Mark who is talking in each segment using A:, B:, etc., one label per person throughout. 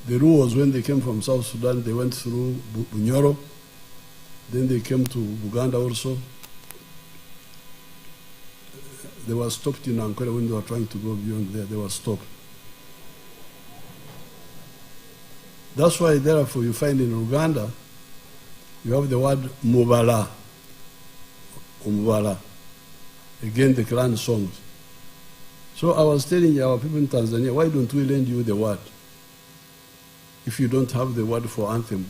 A: The rule was when they came from South Sudan, they went through Bunyoro, then they came to Uganda also. They were stopped in Ankara when they were trying to go beyond there, they were stopped. That's why, therefore, you find in Uganda, you have the word Mubala, Umubala, again the clan songs. So I was telling our people in Tanzania, why don't we lend you the word? If you don't have the word for anthem,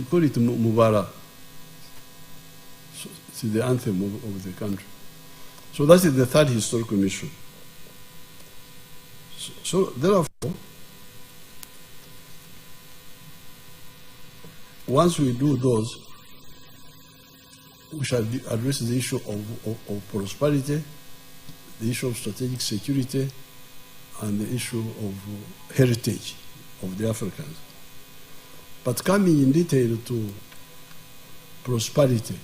A: call it Mubala. So it's the anthem of the country. So that is the third historical mission. So therefore, once we do those, we shall address the issue of prosperity, the issue of strategic security, and the issue of heritage of the Africans. But coming in detail to prosperity,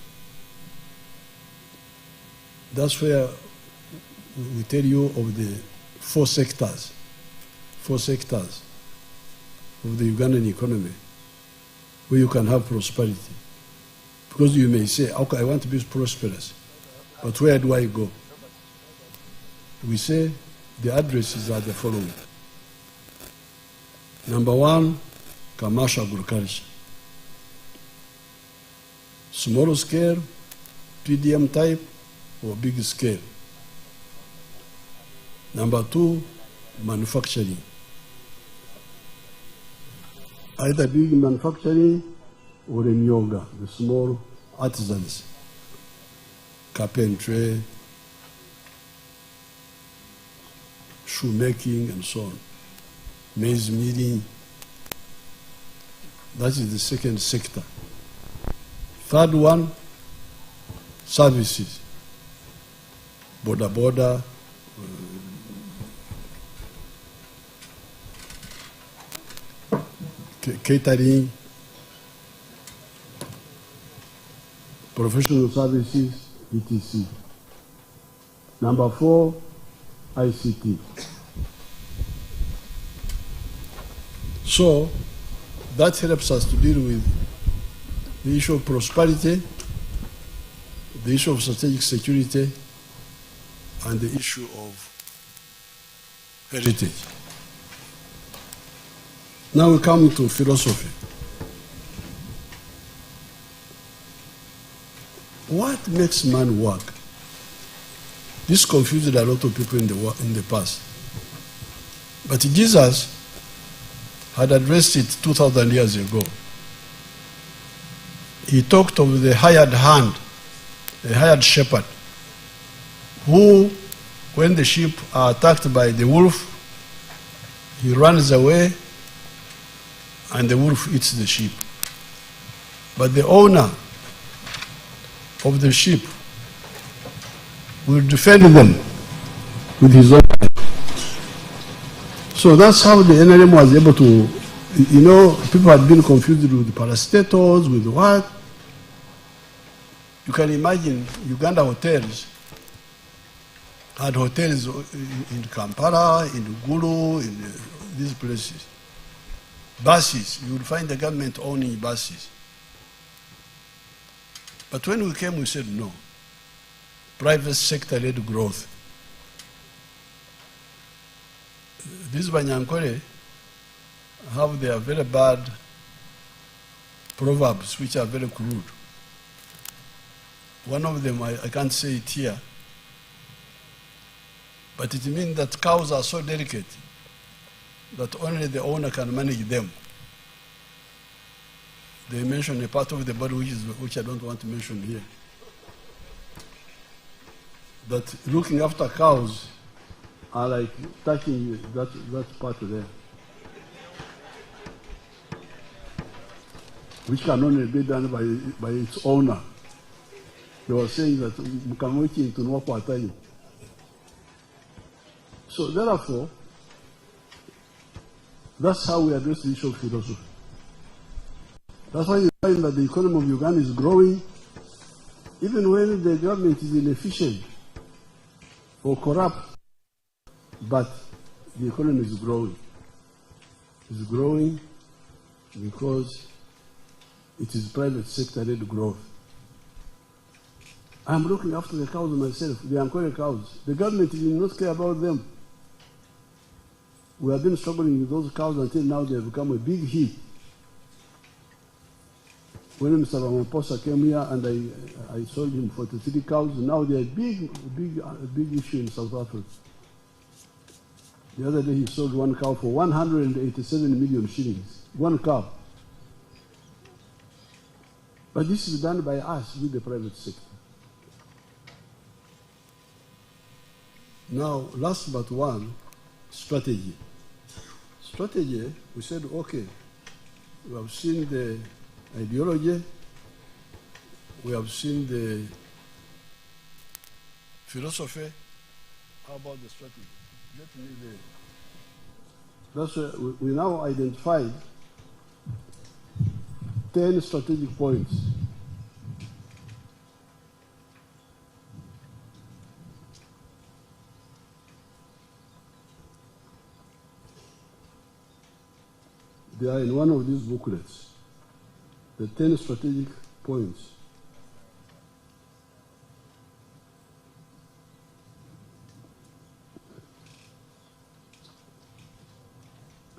A: that's where we tell you of the four sectors of the Ugandan economy where you can have prosperity. Because you may say, okay, I want to be prosperous, but where do I go? We say the addresses are the following. Number one, commercial agriculture. Small scale, PDM type, or big scale. Number two, manufacturing. Either big manufacturing or in yoga, the small artisans, carpentry, shoemaking, and so on. Maize milling. That is the second sector. Third one, services. Border, catering, professional services, etc. Number four, ICT. So that helps us to deal with the issue of prosperity, the issue of strategic security, and the issue of heritage. Now we come to philosophy. What makes man work? This confused a lot of people in the past. But Jesus had addressed it 2,000 years ago. He talked of the hired hand, the hired shepherd, who, when the sheep are attacked by the wolf, he runs away and the wolf eats the sheep. But the owner of the sheep will defend them with his own life. So that's how the NRM was able to, people had been confused with parastatals, with what? You can imagine Uganda hotels had hotels in Kampala, in Gulu, in these places. Buses, you will find the government owning buses. But when we came, we said no. Private sector-led growth. These Banyankole have their very bad proverbs, which are very crude. One of them, I can't say it here, but it means that cows are so delicate that only the owner can manage them. They mention a part of the body which I don't want to mention here. That looking after cows are like touching that part there, which can only be done by its owner. They were saying that you can wait to know what time. So therefore, that's how we address the issue of philosophy. That's why you find that the economy of Uganda is growing, even when the government is inefficient or corrupt, but the economy is growing. is growing because it is private sector-led growth. I'm looking after the cows myself, the Ankole cows. The government did not care about them. We have been struggling with those cows until now they have become a big hit. When Mr. Ramaphosa came here and I sold him 43 cows, now they are a big issue in South Africa. The other day he sold one cow for 187 million shillings. One cow. But this is done by us with the private sector. Now, last but one, strategy. Strategy, we said, okay, we have seen the ideology, we have seen the philosophy. How about the strategy? Let me that's why we now identified 10 strategic points. They are in one of these booklets, the 10 strategic points.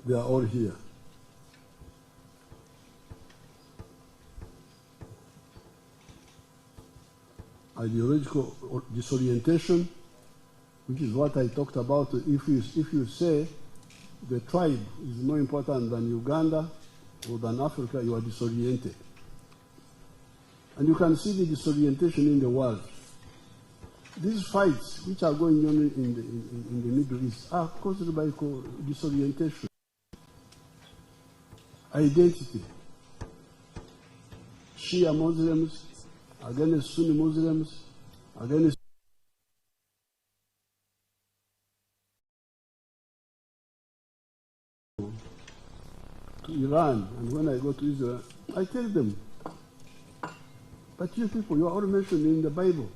A: They are all here. Ideological disorientation, which is what I talked about. If you say the tribe is more important than Uganda or than Africa, you are disoriented. And you can see the disorientation in the world. These fights which are going on in the Middle East are caused by disorientation. Identity. Shia Muslims against Sunni Muslims, against to Iran. And when I go to Israel, I tell them, but you people, you are all mentioned in the Bible.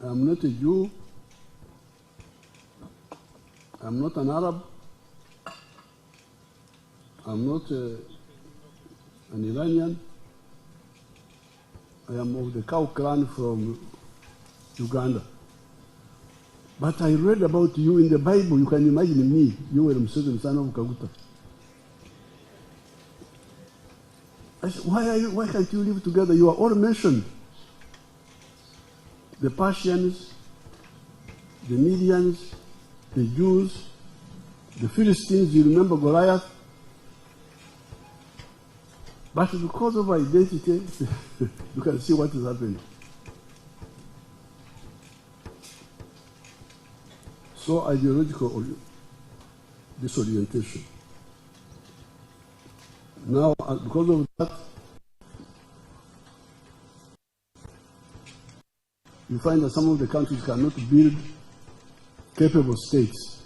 A: I'm not a Jew. I'm not an Arab. I'm not an Iranian. I am of the cow clan from Uganda. But I read about you in the Bible. You can imagine me, Yoweri Museveni, son of Kaguta. I said, why can't you live together? You are all mentioned. The Persians, the Medians, the Jews, the Philistines, you remember Goliath? But because of identity, you can see what is happening. So ideological disorientation. Now, because of that, you find that some of the countries cannot build capable states.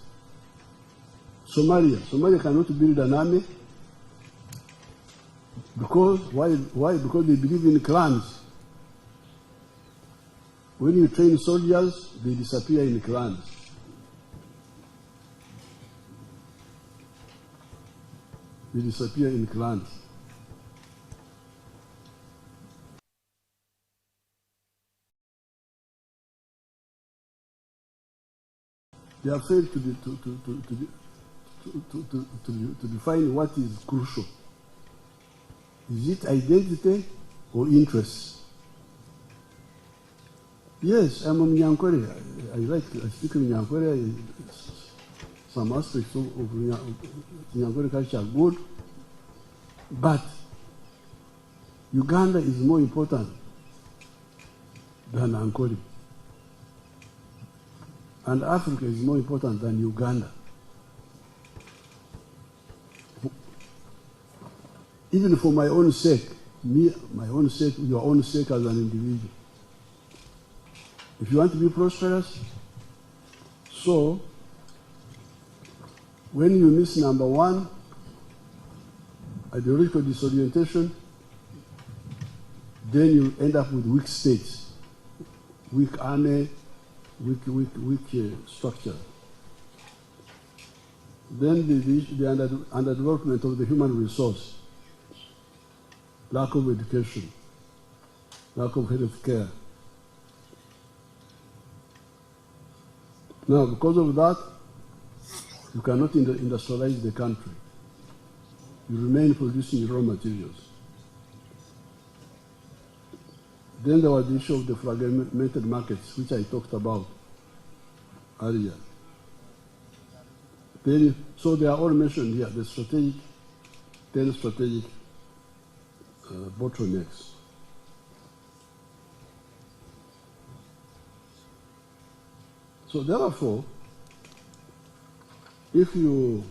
A: Somalia cannot build an army. Because, why? Because they believe in clans. When you train soldiers, they disappear in clans. They disappear in clans. They have failed to define what is crucial. Is it identity or interest? Yes, I'm a Nyankore. I speak in Nyankore. Some aspects of Nyankore culture are good. But Uganda is more important than Ankole. And Africa is more important than Uganda. Even for my own sake, my own sake, your own sake as an individual. If you want to be prosperous, so when you miss number one, ideological disorientation, then you end up with weak states, weak army, weak structure. Then the underdevelopment of the human resource, lack of education, lack of health care. Now, because of that, you cannot industrialize the country. You remain producing raw materials. Then there was the issue of the fragmented markets, which I talked about earlier. So they are all mentioned here, the 10 strategic bottlenecks. So therefore, if you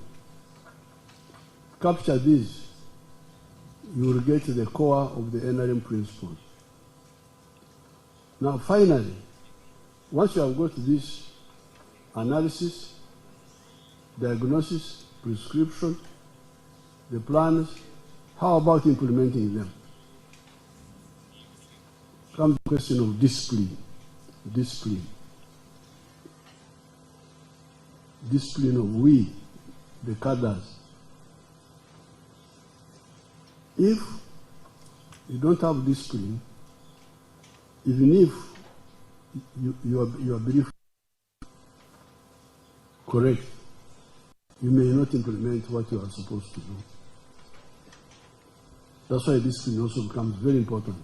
A: capture these, you will get to the core of the NRM principles. Now finally, once you have got this analysis, diagnosis, prescription, the plans, how about implementing them? Comes the question of discipline. Discipline of we, the cadres. If you don't have discipline, even if your belief is correct, you may not implement what you are supposed to do. That's why discipline also becomes very important.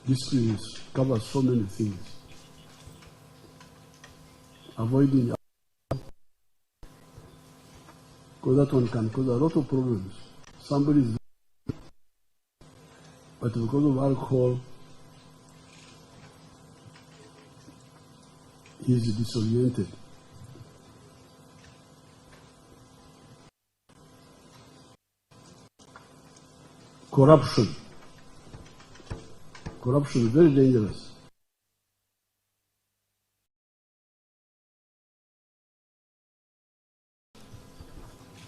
A: Discipline covers so many things. Avoiding, because that one can cause a lot of problems. Somebody is, but because of alcohol, he is disoriented. Corruption is very dangerous.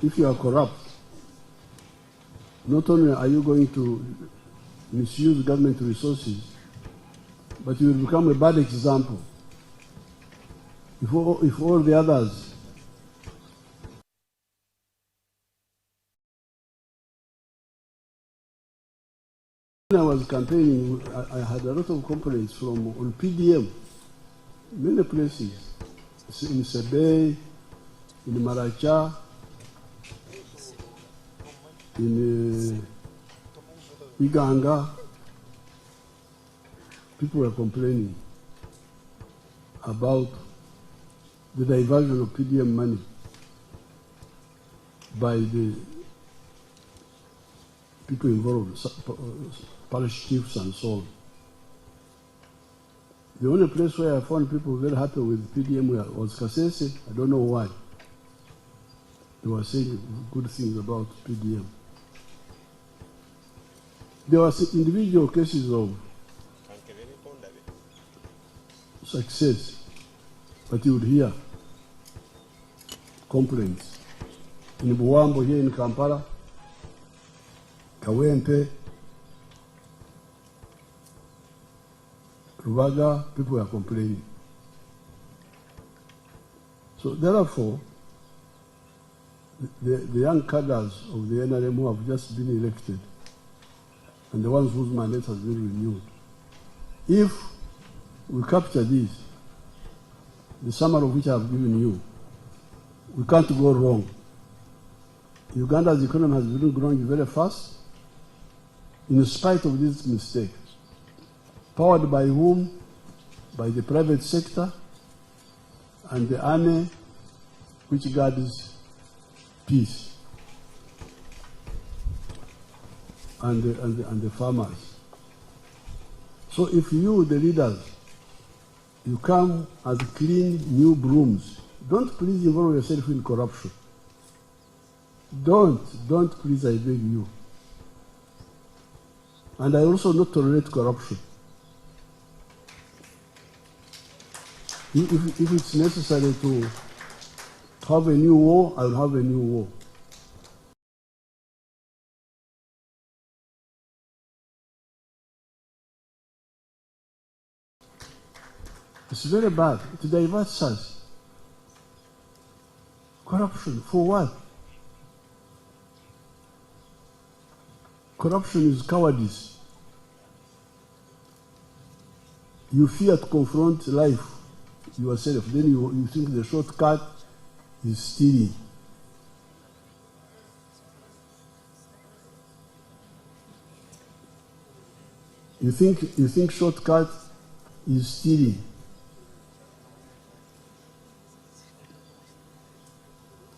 A: If you are corrupt, not only are you going to misuse government resources, but you will become a bad example. If all the others when I was campaigning, I had a lot of complaints on PDM, many places, in Sebei, in Maracha, in Uganda. People were complaining about the diversion of PDM money by the people involved, parish chiefs and so on. The only place where I found people very happy with PDM was Kasese. I don't know why. They were saying good things about PDM. There were individual cases of success, but you would hear complaints. In Buwambo here in Kampala, Kawempe, Rubaga, people were complaining. So therefore, the young cadres of the NRM who have just been elected and the ones whose mandate has been renewed, if we capture these, the summary of which I have given you, we can't go wrong. Uganda's economy has been growing very fast in spite of these mistakes. Powered by whom? By the private sector and the army, which guards peace, and the farmers. So if you, the leaders, you come as clean new brooms, don't please involve yourself in corruption. Don't please, I beg you. And I also not tolerate corruption. If it's necessary to have a new war, I will have a new war. It's very bad. It diverts us. Corruption, for what? Corruption is cowardice. You fear to confront life yourself. Then you think the shortcut is stealing. You think shortcut is stealing.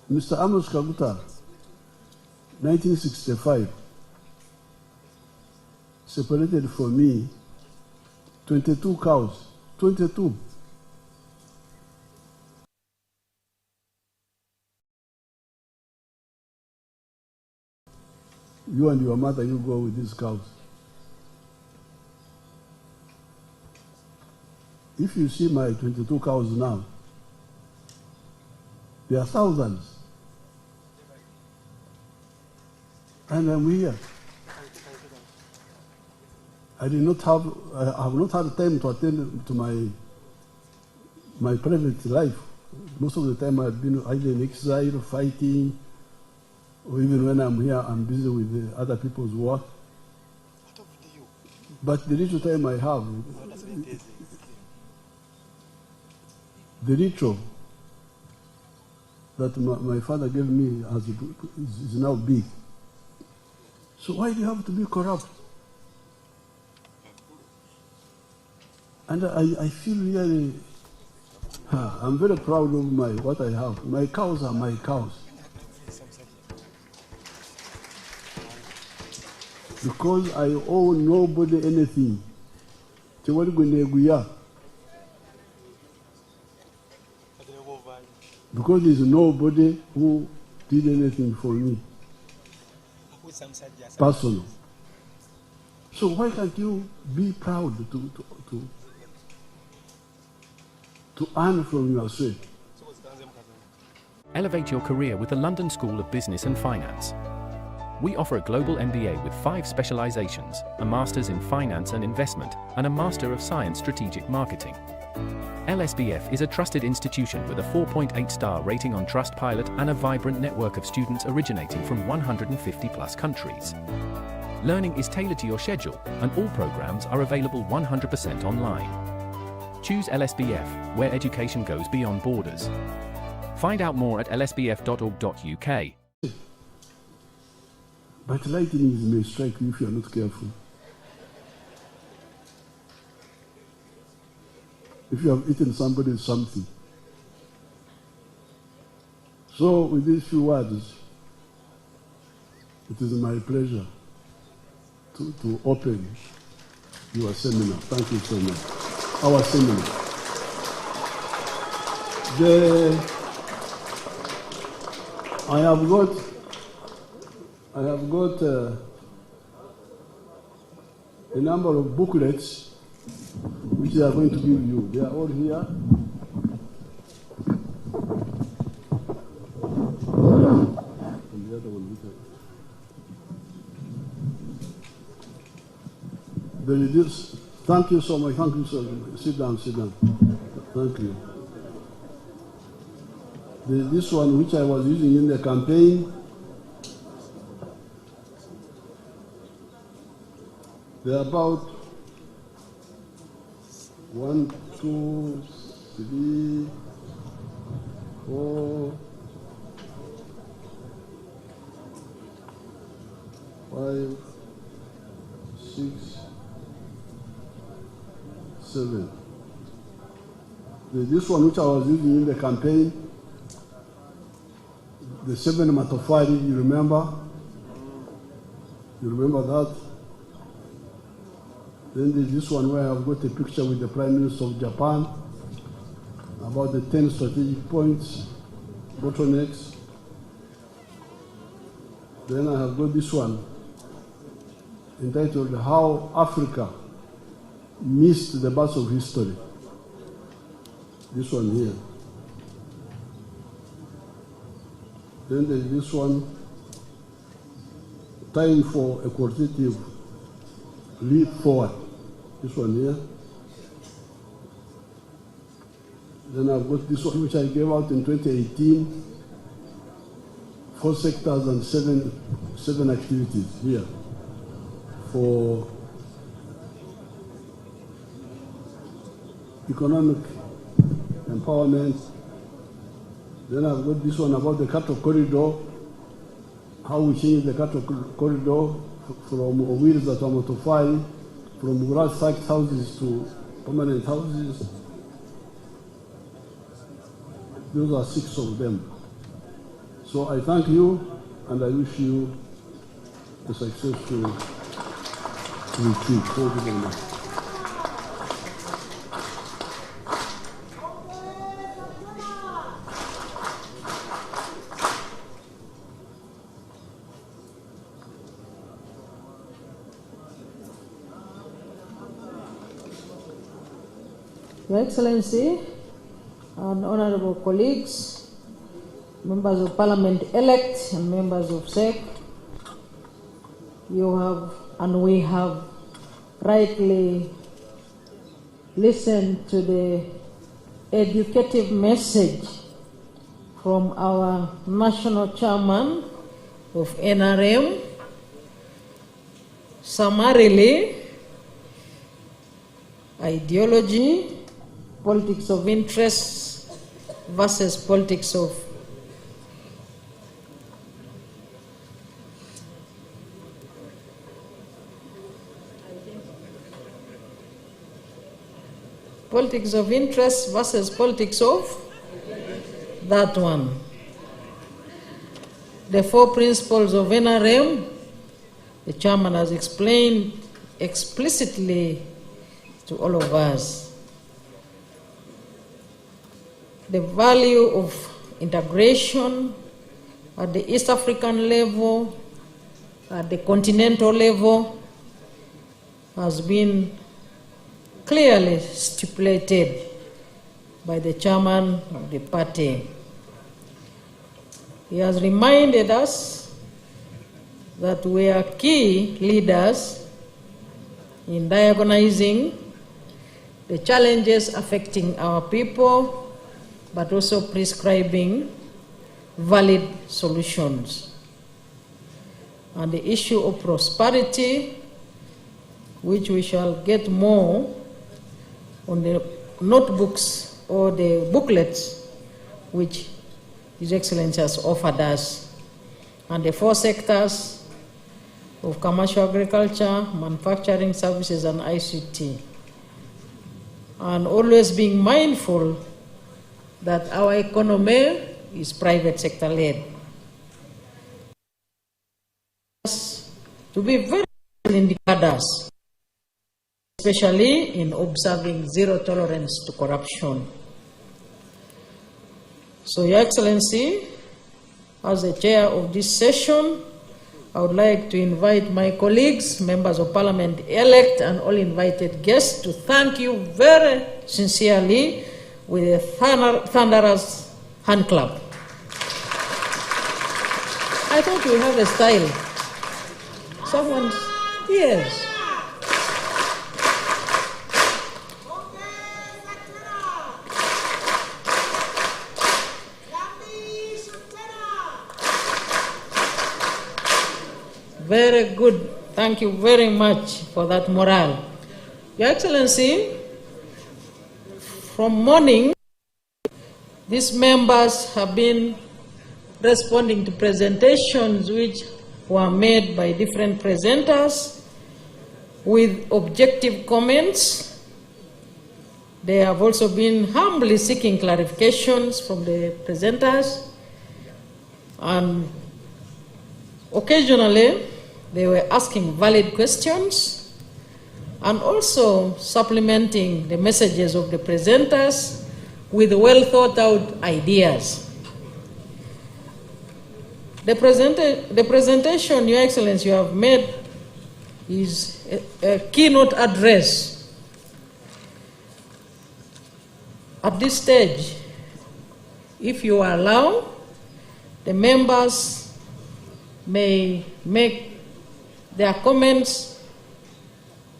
A: Mr. Amos Kaguta, 1965, separated for me 22 cows, 22. You and your mother, you go with these cows. If you see my 22 cows now, there are thousands. And I'm here. I have not had time to attend to my private life. Most of the time I've been either in exile, fighting, or even when I'm here, I'm busy with other people's work. But the little time I have, the ritual that my father gave me is now big. So why do you have to be corrupt? And I feel really, I'm very proud of what I have. My cows are my cows. Because I owe nobody anything. Because there's nobody who did anything for me. Personal. So why can't you be proud to earn from your sweat?
B: Elevate your career with the London School of Business and Finance. We offer a global MBA with 5 specializations, a Master's in Finance and Investment, and a Master of Science Strategic Marketing. LSBF is a trusted institution with a 4.8-star rating on Trustpilot and a vibrant network of students originating from 150+ countries. Learning is tailored to your schedule, and all programs are available 100% online. Choose LSBF, where education goes beyond borders. Find out more at lsbf.org.uk.
A: But lightning may strike you if you are not careful. If you have eaten somebody's something. So with these few words, it is my pleasure to open your seminar. Thank you so much. Our seminar. I have got a number of booklets which they are going to give you. They are all here. And the other one, there is this. Thank you so much. Thank you so much. Sit down, sit down. Thank you. There is this one which I was using in the campaign. There are about 1, 2, 3, 4, 5, 6, 7. This one which I was using in the campaign, the 7 Matofari, you remember? You remember that? Then there's this one where I've got a picture with the Prime Minister of Japan about the 10 strategic points, bottlenecks. Then I have got this one entitled How Africa Missed the Bus of History. This one here. Then there's this one, Time for a Qualitative Leap Forward. This one here. Then I've got this one which I gave out in 2018, 4 sectors and seven activities here for economic empowerment. Then I've got this one about the cattle corridor, how we change the cattle corridor from wheels that are modified, from grass-thatched houses to permanent houses. Those are 6 of them. So I thank you and I wish you a successful retreat. Thank you very much.
C: Your Excellency and honorable colleagues, members of Parliament elect and members of SEC, you have and we have rightly listened to the educative message from our national chairman of NRM. Summarily, ideology, politics of interest versus politics of interest versus politics of that one. The 4 principles of NRM, the chairman has explained explicitly to all of us. The value of integration at the East African level, at the continental level, has been clearly stipulated by the chairman of the party. He has reminded us that we are key leaders in diagnosing the challenges affecting our people, but also prescribing valid solutions. And the issue of prosperity, which we shall get more on the notebooks or the booklets which His Excellency has offered us, and the 4 sectors of commercial agriculture, manufacturing, services, and ICT. And always being mindful that our economy is private sector led. To be very indicators, especially in observing zero tolerance to corruption. So, Your Excellency, as the chair of this session, I would like to invite my colleagues, members of Parliament elect, and all invited guests to thank you very sincerely with a thunderous hand clap. I thought we have a style. Someone's, yes. Very good. Thank you very much for that morale. Your Excellency, from morning, these members have been responding to presentations which were made by different presenters with objective comments. They have also been humbly seeking clarifications from the presenters, and occasionally they were asking valid questions and also supplementing the messages of the presenters with well thought out ideas. The presentation, Your Excellency, you have made is a keynote address. At this stage, if you allow, the members may make their comments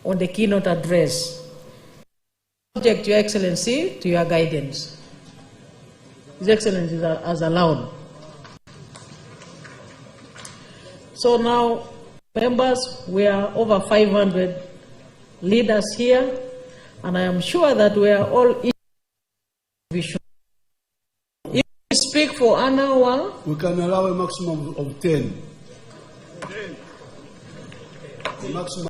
C: on the keynote address. Subject, Your Excellency, to your guidance. His Excellency has allowed. So now, members, we are over 500 leaders here, and I am sure that we are all vision. If we speak for an hour,
A: we can allow a maximum of 10. A maximum.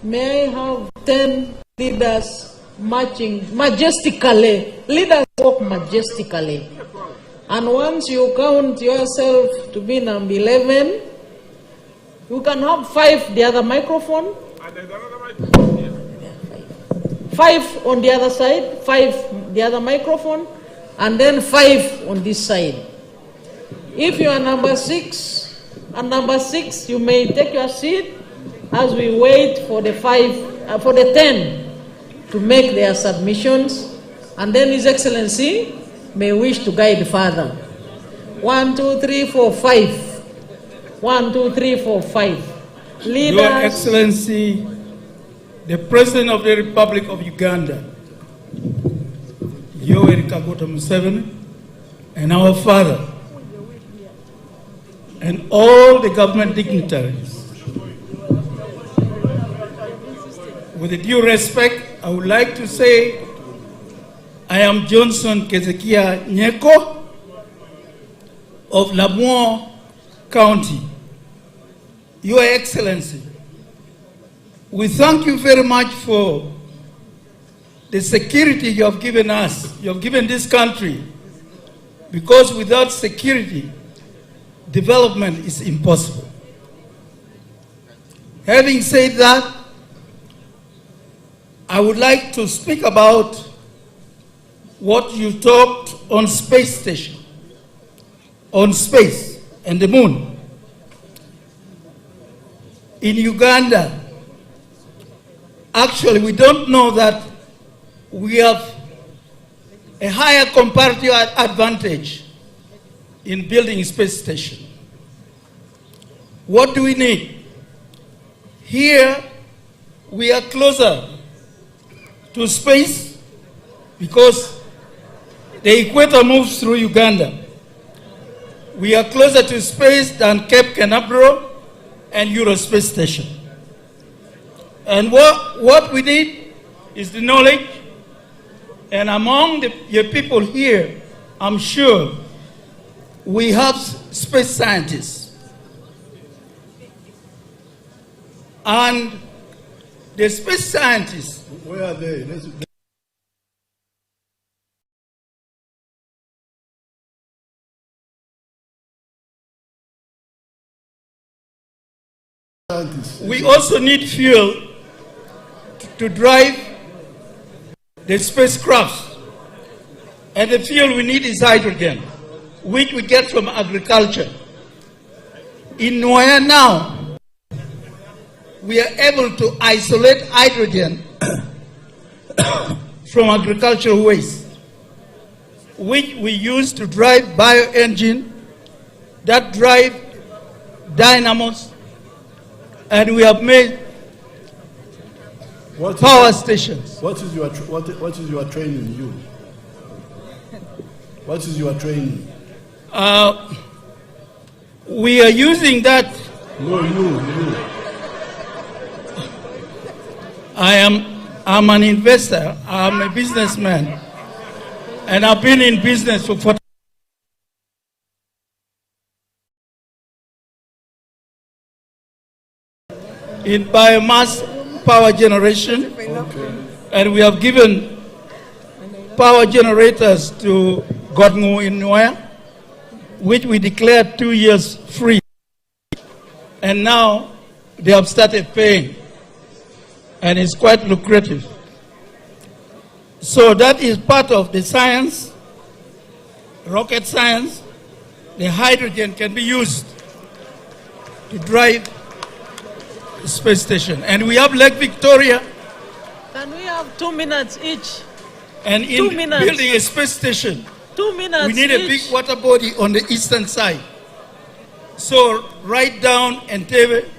C: May I have 10 leaders marching majestically? Leaders walk majestically. And once you count yourself to be number 11, you can have 5 the other microphone, 5 on the other side, 5 the other microphone, and then 5 on this side. If you are number 6, and number 6, you may take your seat as we wait for the 10 to make their submissions, and then His Excellency may wish to guide further. 1, 2, 3, 4, 5. 1, 2, 3, 4, 5. Leaders.
D: Your Excellency, the President of the Republic of Uganda, Yoweri Museveni, and our father, and all the government dignitaries. With due respect, I would like to say I am Johnson Kezekia Nyeko of Lamour County. Your Excellency, we thank you very much for the security you have given us, you have given this country, because without security, development is impossible. Having said that, I would like to speak about what you talked on space station, on space and the moon. In Uganda, actually we don't know that we have a higher comparative advantage in building a space station. What do we need? Here, we are closer to space because the equator moves through Uganda. We are closer to space than Cape Canaveral and Eurospace Station. And what we need is the knowledge. And among your people here, I'm sure we have space scientists. And the space scientists,
A: where are they?
D: we also need fuel to drive the spacecraft. And the fuel we need is hydrogen, which we get from agriculture. In Nwaya now, we are able to isolate hydrogen from agricultural waste, which we use to drive bioengine that drive dynamos, and we have made power stations.
A: What is your training? You? What is your training?
D: We are using that.
A: No, you.
D: I'm an investor. I'm a businessman, and I've been in business for 40 in biomass power generation, and we have given power generators to Godngu in Nwaya, which we declared 2 years free, and now they have started paying, and it's quite lucrative. So that is part of the science, rocket science. The hydrogen can be used to drive the space station. And we have Lake Victoria.
C: Can we have 2 minutes each?
D: And in building a space station,
C: 2 minutes
D: we need a big water body on the eastern side. So right down Entebbe,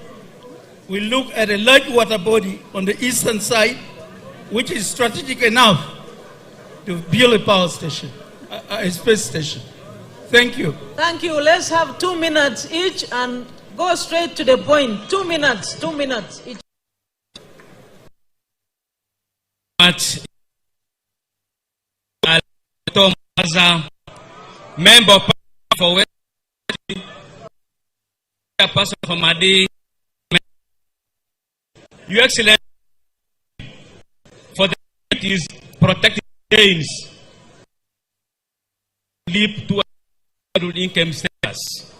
D: we look at a large water body on the eastern side, which is strategic enough to build a power station, a space station. Thank you.
C: Thank you. Let's have 2 minutes each and go straight to the point. 2 minutes each.
E: As a member of for West, a person from Madi, Your Excellency, for the is protecting gains, leap to a middle income status.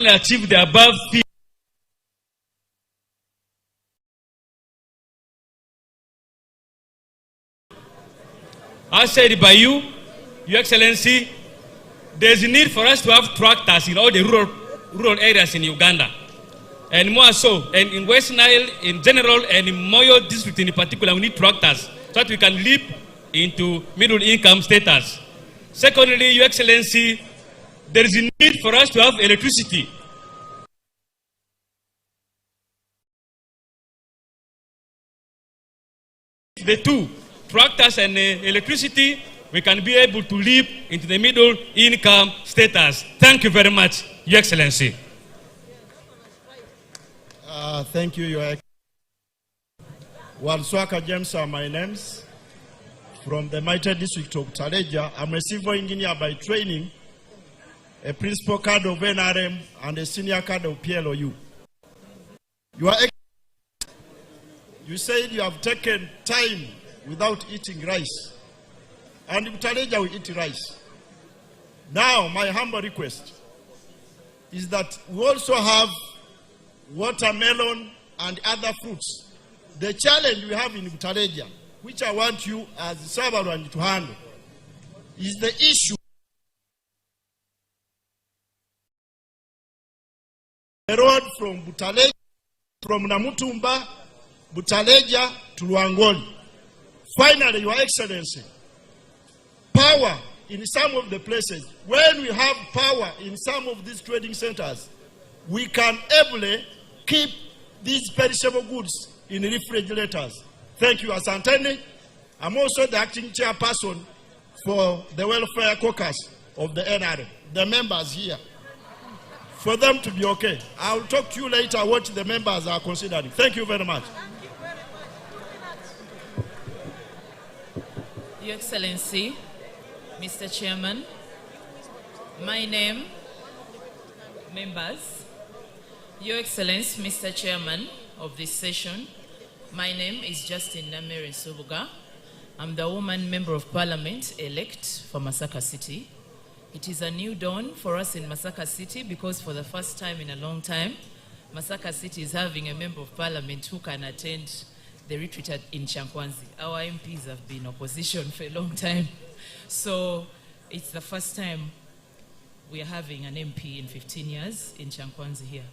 E: Achieve the above fee. As said by you, Your Excellency, there is a need for us to have tractors in all the rural areas in Uganda. And more so, and in West Nile in general, and in Moyo district in particular, we need tractors so that we can leap into middle income status. Secondly, Your Excellency, there is a need for us to have electricity. The two, tractors and electricity, we can be able to leap into the middle income status. Thank you very much, Your Excellency.
F: Thank you, Your Excellency. Walswaka James are my names. From the Mitre District of Taleja. I'm a civil engineer by training, a principal card of NRM, and a senior card of PLOU. Your Excellency, you said you have taken time without eating rice. And in Taleja we eat rice. Now, my humble request is that we also have watermelon and other fruits. The challenge we have in Taleja, which I want you as Sabaran to handle, is the issue the road from Butaleja, from Namutumba, Butaleja to Luangoli. Finally, Your Excellency, power in some of the places, when we have power in some of these trading centers, we can ably keep these perishable goods in refrigerators. Thank you, Asanteni. I'm also the acting chairperson for the welfare caucus of the NRM, the members here, for them to be okay. I'll talk to you later what the members are considering. Thank you very much.
G: Your Excellency, Mr. Chairman, my name, members, Your Excellency, Mr. Chairman of this session, my name is Justin Namere Subuga. I'm the woman member of parliament elect for Masaka City. It is a new dawn for us in Masaka City because for the first time in a long time, Masaka City is having a member of parliament who can attend the retreat in Kyankwanzi. Our MPs have been in opposition for a long time. So it's the first time we are having an MP in 15 years in Kyankwanzi here.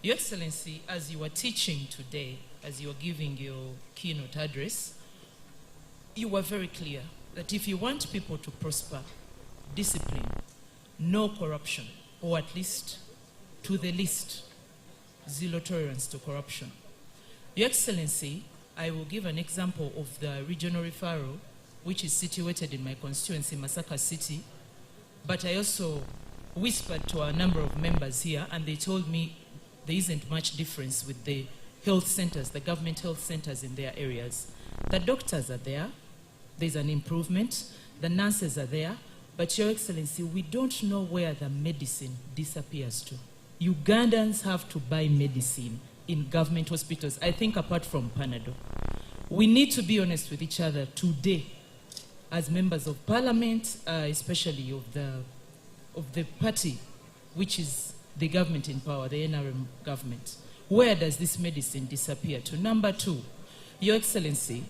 G: Your Excellency, as you were teaching today, as you were giving your keynote address, you were very clear that if you want people to prosper, discipline, no corruption, or at least to the least, zero tolerance to corruption. Your Excellency, I will give an example of the regional referral, which is situated in my constituency, Masaka City, but I also whispered to a number of members here, and they told me there isn't much difference with the health centers, the government health centers in their areas. The doctors are there, there's an improvement, the nurses are there, but Your Excellency, we don't know where the medicine disappears to. Ugandans have to buy medicine in government hospitals, I think apart from Panadol. We need to be honest with each other today as members of parliament, especially of the party which is the government in power, the NRM government. Where does this medicine disappear to? Number two, Your Excellency,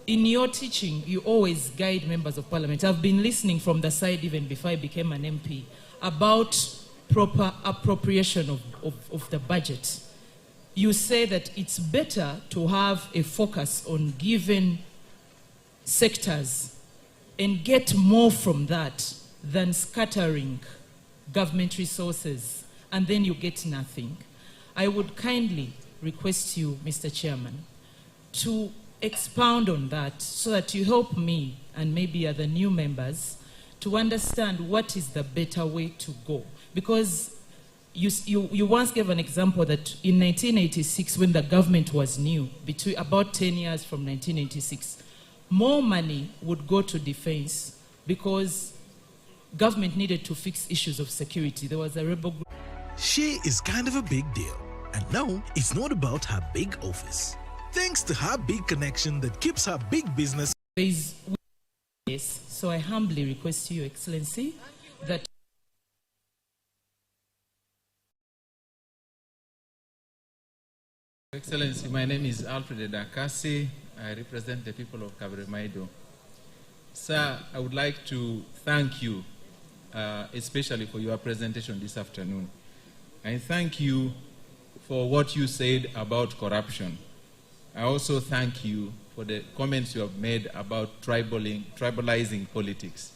G: in your teaching, you always guide members of parliament. I've been listening from the side even before I became an MP about proper appropriation of the budget. You say that it's better to have a focus on given sectors and get more from that than scattering government resources and then you get nothing. I would kindly request you, Mr. Chairman, to expound on that so that you help me and maybe other new members to understand what is the better way to go. Because you once gave an example that in 1986, when the government was new, between about 10 years from 1986, more money would go to defense because government needed to fix issues of security. There was a rebel group.
H: She is kind of a big deal. And no, it's not about her big office. Thanks to her big connection that keeps her big business.
G: Yes, so I humbly request you, Your Excellency, that
I: Excellency, my name is Alfred Dakasi. I represent the people of Kabremaido. Sir, I would like to thank you, especially for your presentation this afternoon. I thank you for what you said about corruption. I also thank you for the comments you have made about tribalizing politics.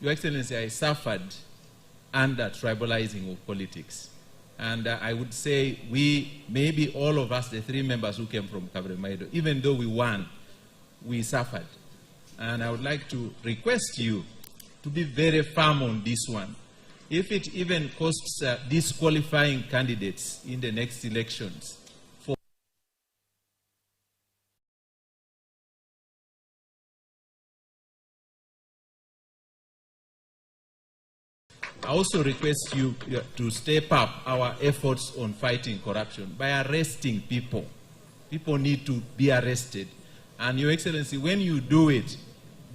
I: Your Excellency, I suffered under tribalizing of politics. And I would say maybe all of us, the 3 members who came from Kabremaido, even though we won, we suffered. And I would like to request you to be very firm on this one. If it even costs disqualifying candidates in the next elections. I also request you to step up our efforts on fighting corruption by arresting people. People need to be arrested. And Your Excellency, when you do it,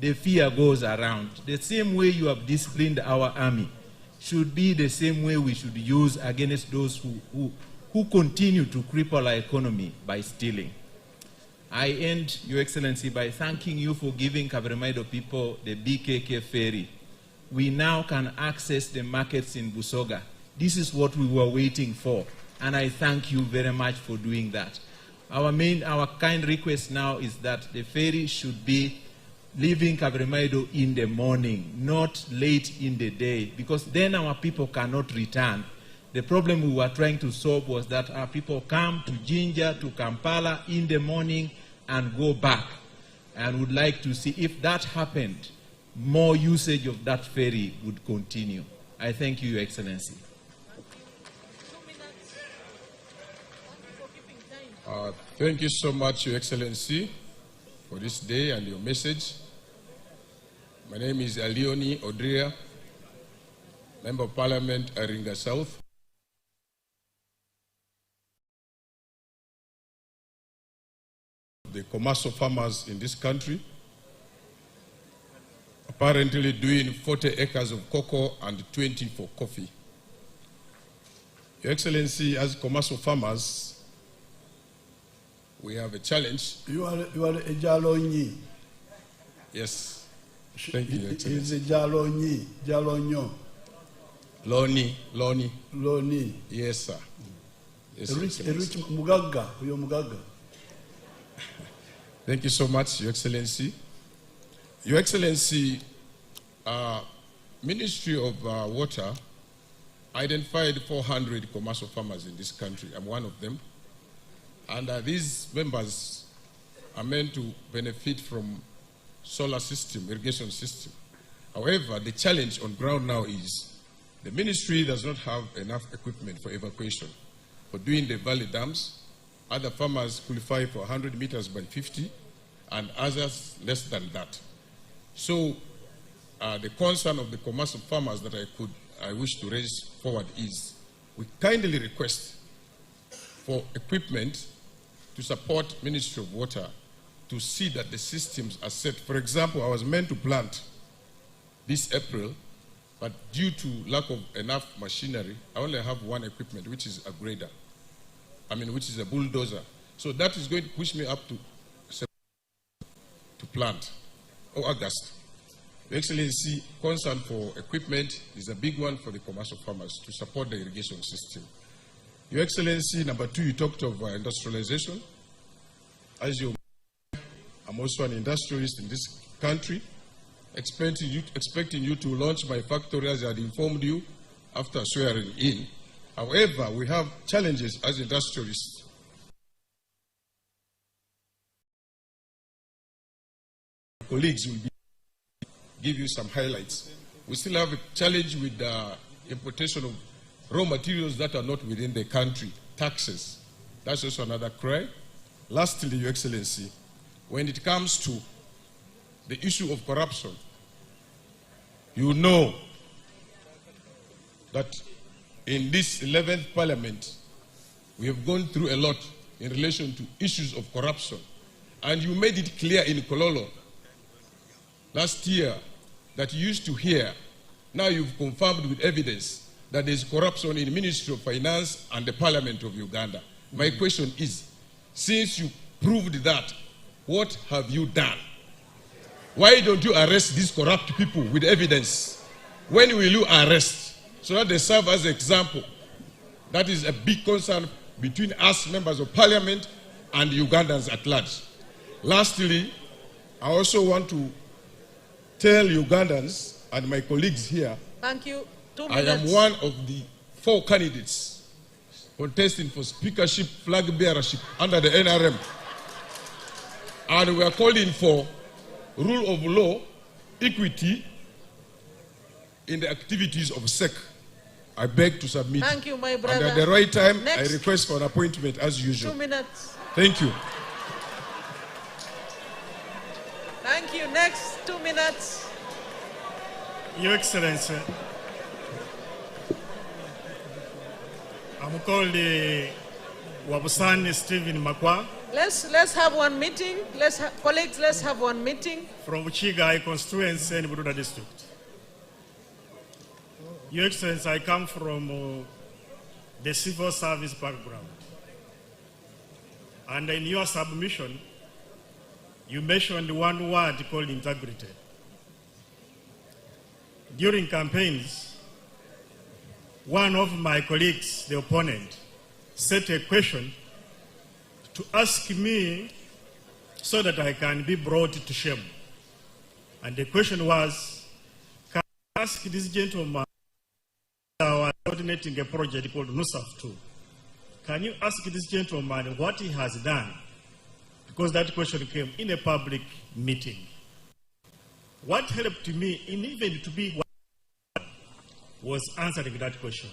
I: the fear goes around. The same way you have disciplined our army should be the same way we should use against those who continue to cripple our economy by stealing. I end, Your Excellency, by thanking you for giving Kabremaido people the BKK ferry. We now can access the markets in Busoga. This is what we were waiting for, and I thank you very much for doing that. Our kind request now is that the ferry should be leaving Kabremaido in the morning, not late in the day, because then our people cannot return. The problem we were trying to solve was that our people come to Jinja, to Kampala in the morning and go back. And would like to see if that happened, more usage of that ferry would continue. I thank you, Your Excellency.
J: Thank you so much, Your Excellency, for this day and your message. My name is Alioni Odria, Member of Parliament, Aringa South. The commercial farmers in this country, apparently doing 40 acres of cocoa and 20 for coffee. Your Excellency, as commercial farmers, we have a challenge.
A: You are a Jalonyi.
J: Yes. Thank you, Your Excellency.
A: It's a Jalonyi, Jalonyo.
J: Loni. Yes, sir. Yes,
A: a rich Mugaga, your Mugaga.
J: Thank you so much, Your Excellency. Your Excellency, Ministry of Water identified 400 commercial farmers in this country. I'm one of them. And these members are meant to benefit from solar system, irrigation system. However, the challenge on ground now is the ministry does not have enough equipment for evacuation. For doing the valley dams, other farmers qualify for 100 meters by 50, and others less than that. So the concern of the commercial farmers that I wish to raise forward is, we kindly request for equipment to support Ministry of Water to see that the systems are set. For example, I was meant to plant this April, but due to lack of enough machinery, I only have one equipment, which is a grader. Which is a bulldozer. So that is going to push me up to plant, or August. Your Excellency, concern for equipment is a big one for the commercial farmers to support the irrigation system. Your Excellency, number 2, you talked of industrialization. As you know, I'm also an industrialist in this country, expecting you to launch my factory as I had informed you after swearing in. However, we have challenges as industrialists. colleagues will give you some highlights. We still have a challenge with the importation of raw materials that are not within the country, taxes. That's also another cry. Lastly, Your Excellency, when it comes to the issue of corruption, you know that in this 11th Parliament, we have gone through a lot in relation to issues of corruption. And you made it clear in Kololo last year that you used to hear. Now you've confirmed with evidence that there is corruption in the Ministry of Finance and the Parliament of Uganda. My question is, since you proved that, what have you done? Why don't you arrest these corrupt people with evidence? When will you arrest? So that they serve as an example. That is a big concern between us, members of Parliament, and Ugandans at large. Lastly, I also want to tell Ugandans and my colleagues here,
C: Thank you. 2
J: I
C: minutes.
J: am one of the 4 candidates contesting for speakership, flag bearership under the NRM. And we are calling for rule of law, equity in the activities of SEC. I beg to submit.
C: Thank you, my brother.
J: And at the right time,
C: Next.
J: I request for an appointment as usual.
C: 2 minutes.
J: Thank you.
C: Thank you. Next, 2 minutes.
K: Your Excellency, I'm called Wabusani Stephen Makwa.
C: Let's have one meeting. Colleagues, let's have one meeting.
K: From Chigai constituency in Bududa district. Your Excellency, I come from the civil service background. And in your submission, you mentioned one word called integrity. During campaigns, one of my colleagues, the opponent, set a question to ask me so that I can be brought to shame. And the question was, can I ask this gentleman, coordinating a project called NUSAF 2, can you ask this gentleman what he has done? Because that question came in a public meeting. What helped me in even to be was answering that question.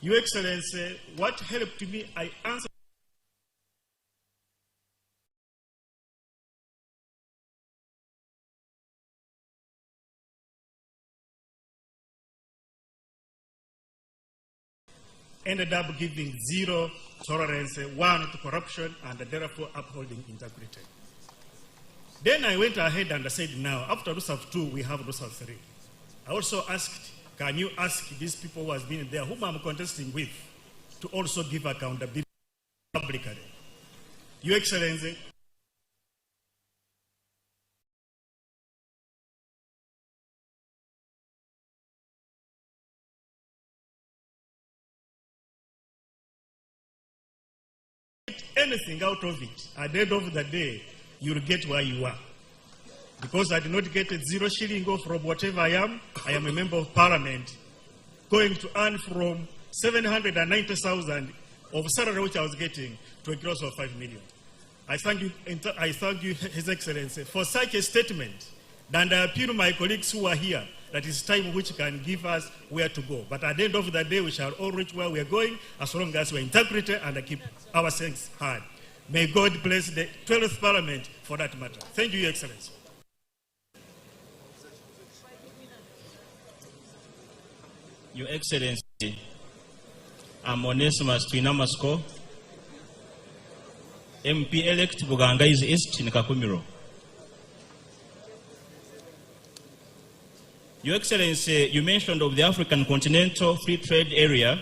K: Your Excellency, what helped me, I answered. Ended up giving zero tolerance, one to corruption, and therefore upholding integrity. Then I went ahead and I said, now, after NUSAF 2, we have NUSAF 3. I also asked, can you ask these people who has been there, whom I'm contesting with, to also give accountability publicly? Your Excellency, anything out of it, at the end of the day, you'll get where you are. Because I did not get a 0 shilling from whatever I am a member of Parliament, going to earn from 790,000 of salary which I was getting to a gross of 5 million. I thank you, His Excellency, for such a statement. And I appeal to my colleagues who are here that it's time which can give us where to go. But at the end of the day, we shall all reach where we are going as long as we integrate and keep our things hard. May God bless the 12th Parliament for that matter. Thank you, Your Excellency.
L: Your Excellency, I'm Onesimus Twinamasko, MP-elect Bugangai's East in Kakumiro. Your Excellency, you mentioned of the African Continental Free Trade Area,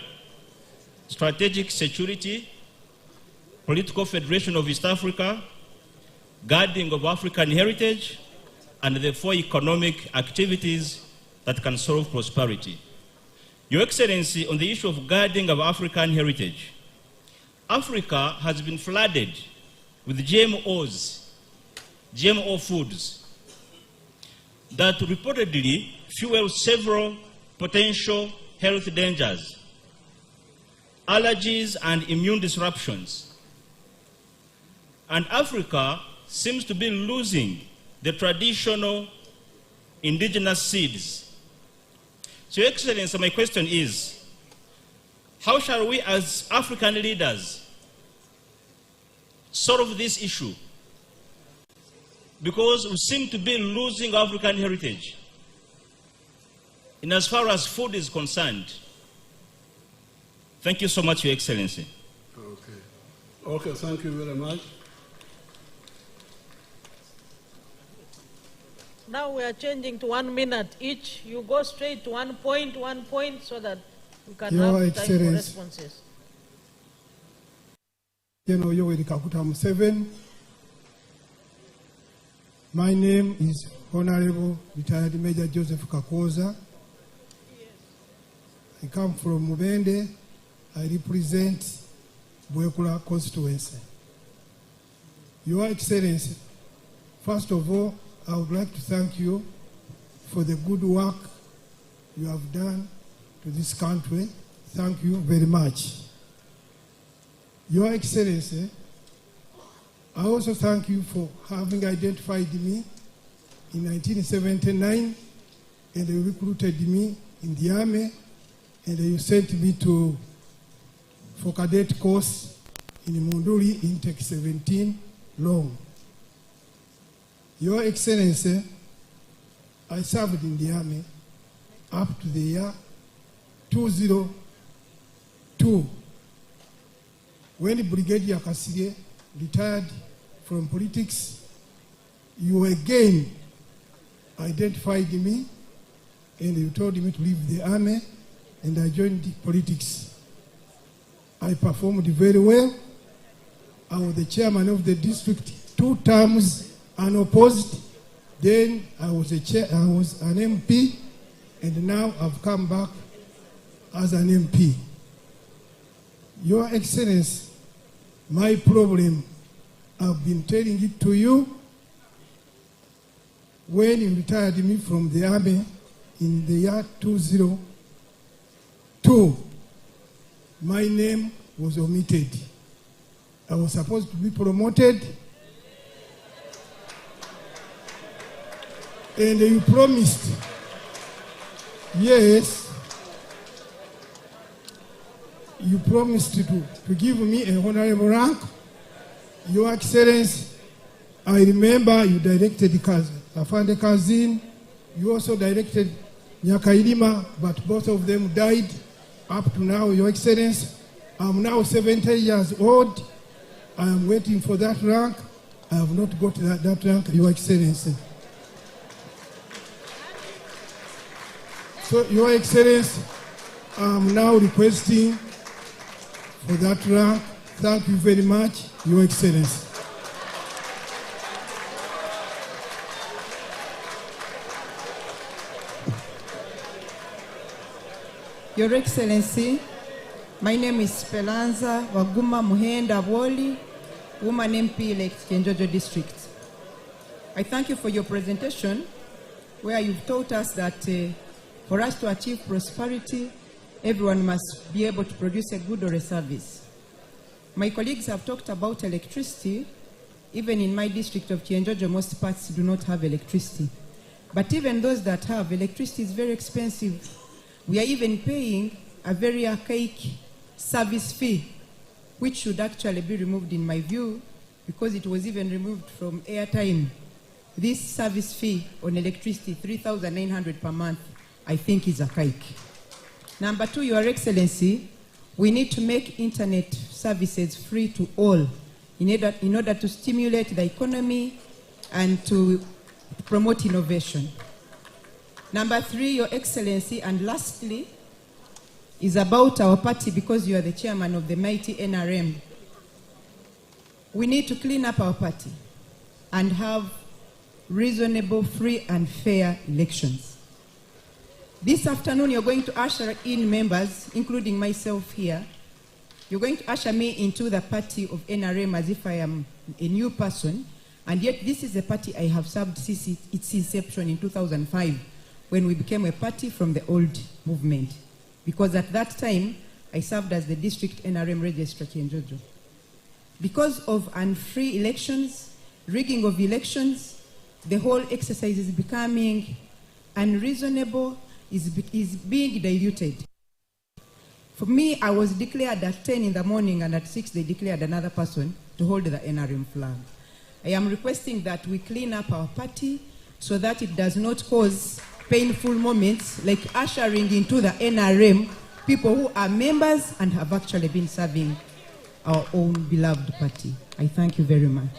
L: strategic security, political federation of East Africa, guarding of African heritage, and the 4 economic activities that can solve prosperity. Your Excellency, on the issue of guarding of African heritage, Africa has been flooded with GMOs, GMO foods, that reportedly fuel several potential health dangers, allergies and immune disruptions. And Africa seems to be losing the traditional indigenous seeds. So, Your Excellency, my question is, how shall we as African leaders solve this issue? Because we seem to be losing African heritage in as far as food is concerned. Thank you so much, Your Excellency.
A: Okay, thank you very much.
C: Now we are changing to 1 minute each. You go straight to 1 point, so that we can have time for responses.
M: Yoweri Museveni. My name is Honorable Retired Major Joseph Kakoza. I come from Mubende. I represent Bwekula constituency. Your Excellency, first of all, I would like to thank you for the good work you have done to this country. Thank you very much. Your Excellency, I also thank you for having identified me in 1979 and you recruited me in the army and you sent me for cadet course in Munduli Intake 17 long. Your Excellency, I served in the army up to the year 2002 when Brigadier Kasige retired from politics. You again identified me and you told me to leave the army and I joined politics. I performed very well. I was the chairman of the district 2 terms unopposed. Then I was an MP, and now I've come back as an MP. Your Excellency, my problem, I've been telling it to you. When you retired me from the army in the year 2002, my name was omitted. I was supposed to be promoted. And you promised, yes, you promised to give me a honorable rank. Your Excellency, I remember you directed Afande Kazin, you also directed Nyakailima, but both of them died. Up to now, Your Excellency, I'm now 70 years old. I am waiting for that rank. I have not got that rank, Your Excellency. So, Your Excellency, I'm now requesting for that rank. Thank you very much, Your Excellency.
N: Your Excellency, my name is Spelanza Waguma Muhenda Woli, Woman MP elect Kyenjojo District. I thank you for your presentation, where you've taught us that for us to achieve prosperity, everyone must be able to produce a good or a service. My colleagues have talked about electricity. Even in my district of Kyenjojo, most parts do not have electricity. But even those that have, electricity is very expensive. We are even paying a very archaic service fee, which should actually be removed in my view, because it was even removed from airtime. This service fee on electricity, 3,900 per month, I think is archaic. Number 2, Your Excellency, we need to make internet services free to all in order to stimulate the economy and to promote innovation. Number 3, Your Excellency, and lastly, is about our party, because you are the chairman of the mighty NRM. We need to clean up our party and have reasonable, free, and fair elections. This afternoon, you're going to usher in members, including myself here. You're going to usher me into the party of NRM as if I am a new person, and yet this is a party I have served since its inception in 2005, when we became a party from the old movement. Because at that time, I served as the district NRM registrar Kyenjojo. Because of unfree elections, rigging of elections, the whole exercise is becoming unreasonable, is being diluted. For me, I was declared at 10 in the morning, and at 6 they declared another person to hold the NRM flag. I am requesting that we clean up our party so that it does not cause painful moments like ushering into the NRM people who are members and have actually been serving our own beloved party. I thank you very much.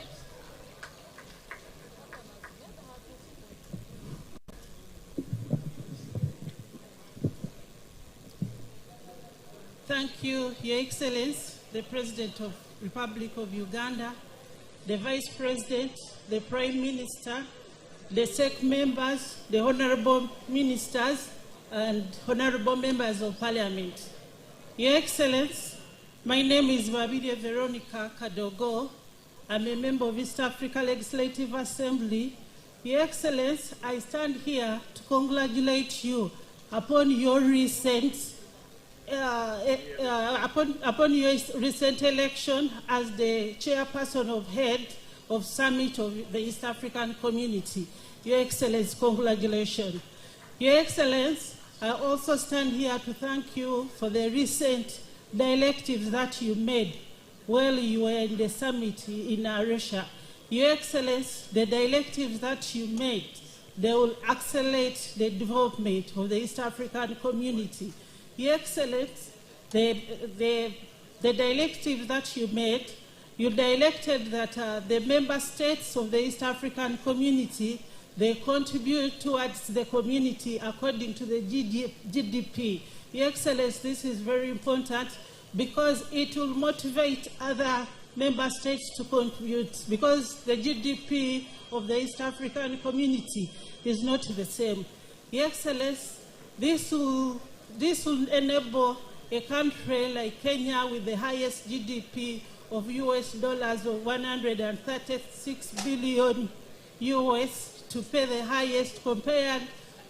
O: Thank you, Your Excellency, the President of the Republic of Uganda, the Vice President, the Prime Minister, the SEC members, the Honorable Ministers, and Honorable Members of Parliament. Your Excellency, my name is Babide Veronica Kadogo. I'm a member of East Africa Legislative Assembly. Your Excellency, I stand here to congratulate you upon your recent election as the chairperson of head of Summit of the East African Community. Your Excellency, congratulations. Your Excellency, I also stand here to thank you for the recent directives that you made while you were in the summit in Arusha. Your Excellency, the directives that you made, they will accelerate the development of the East African community. Your Excellency, the directives that you made, you directed that the member states of the East African community, they contribute towards the community according to the GDP. Your Excellency, this is very important because it will motivate other member states to contribute, because the GDP of the East African community is not the same. Your Excellency, this will enable a country like Kenya with the highest GDP of US dollars of 136 billion US to pay the highest, compared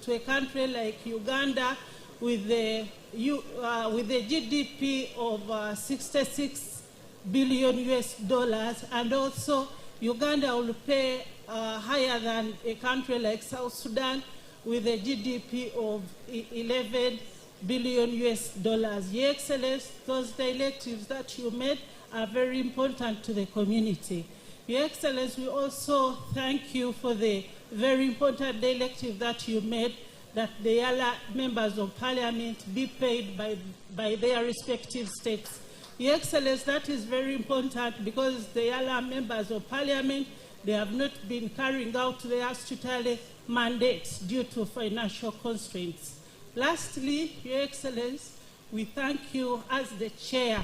O: to a country like Uganda with the GDP of 66 billion US dollars, and also Uganda will pay higher than a country like South Sudan with a GDP of 11 billion US dollars. Your Excellency, those directives that you made are very important to the community. Your Excellency, we also thank you for the very important directive that you made, that the other members of Parliament be paid by their respective states. Your Excellency, that is very important because the other members of Parliament, they have not been carrying out their statutory mandates due to financial constraints. Lastly, Your Excellency, we thank you as the chair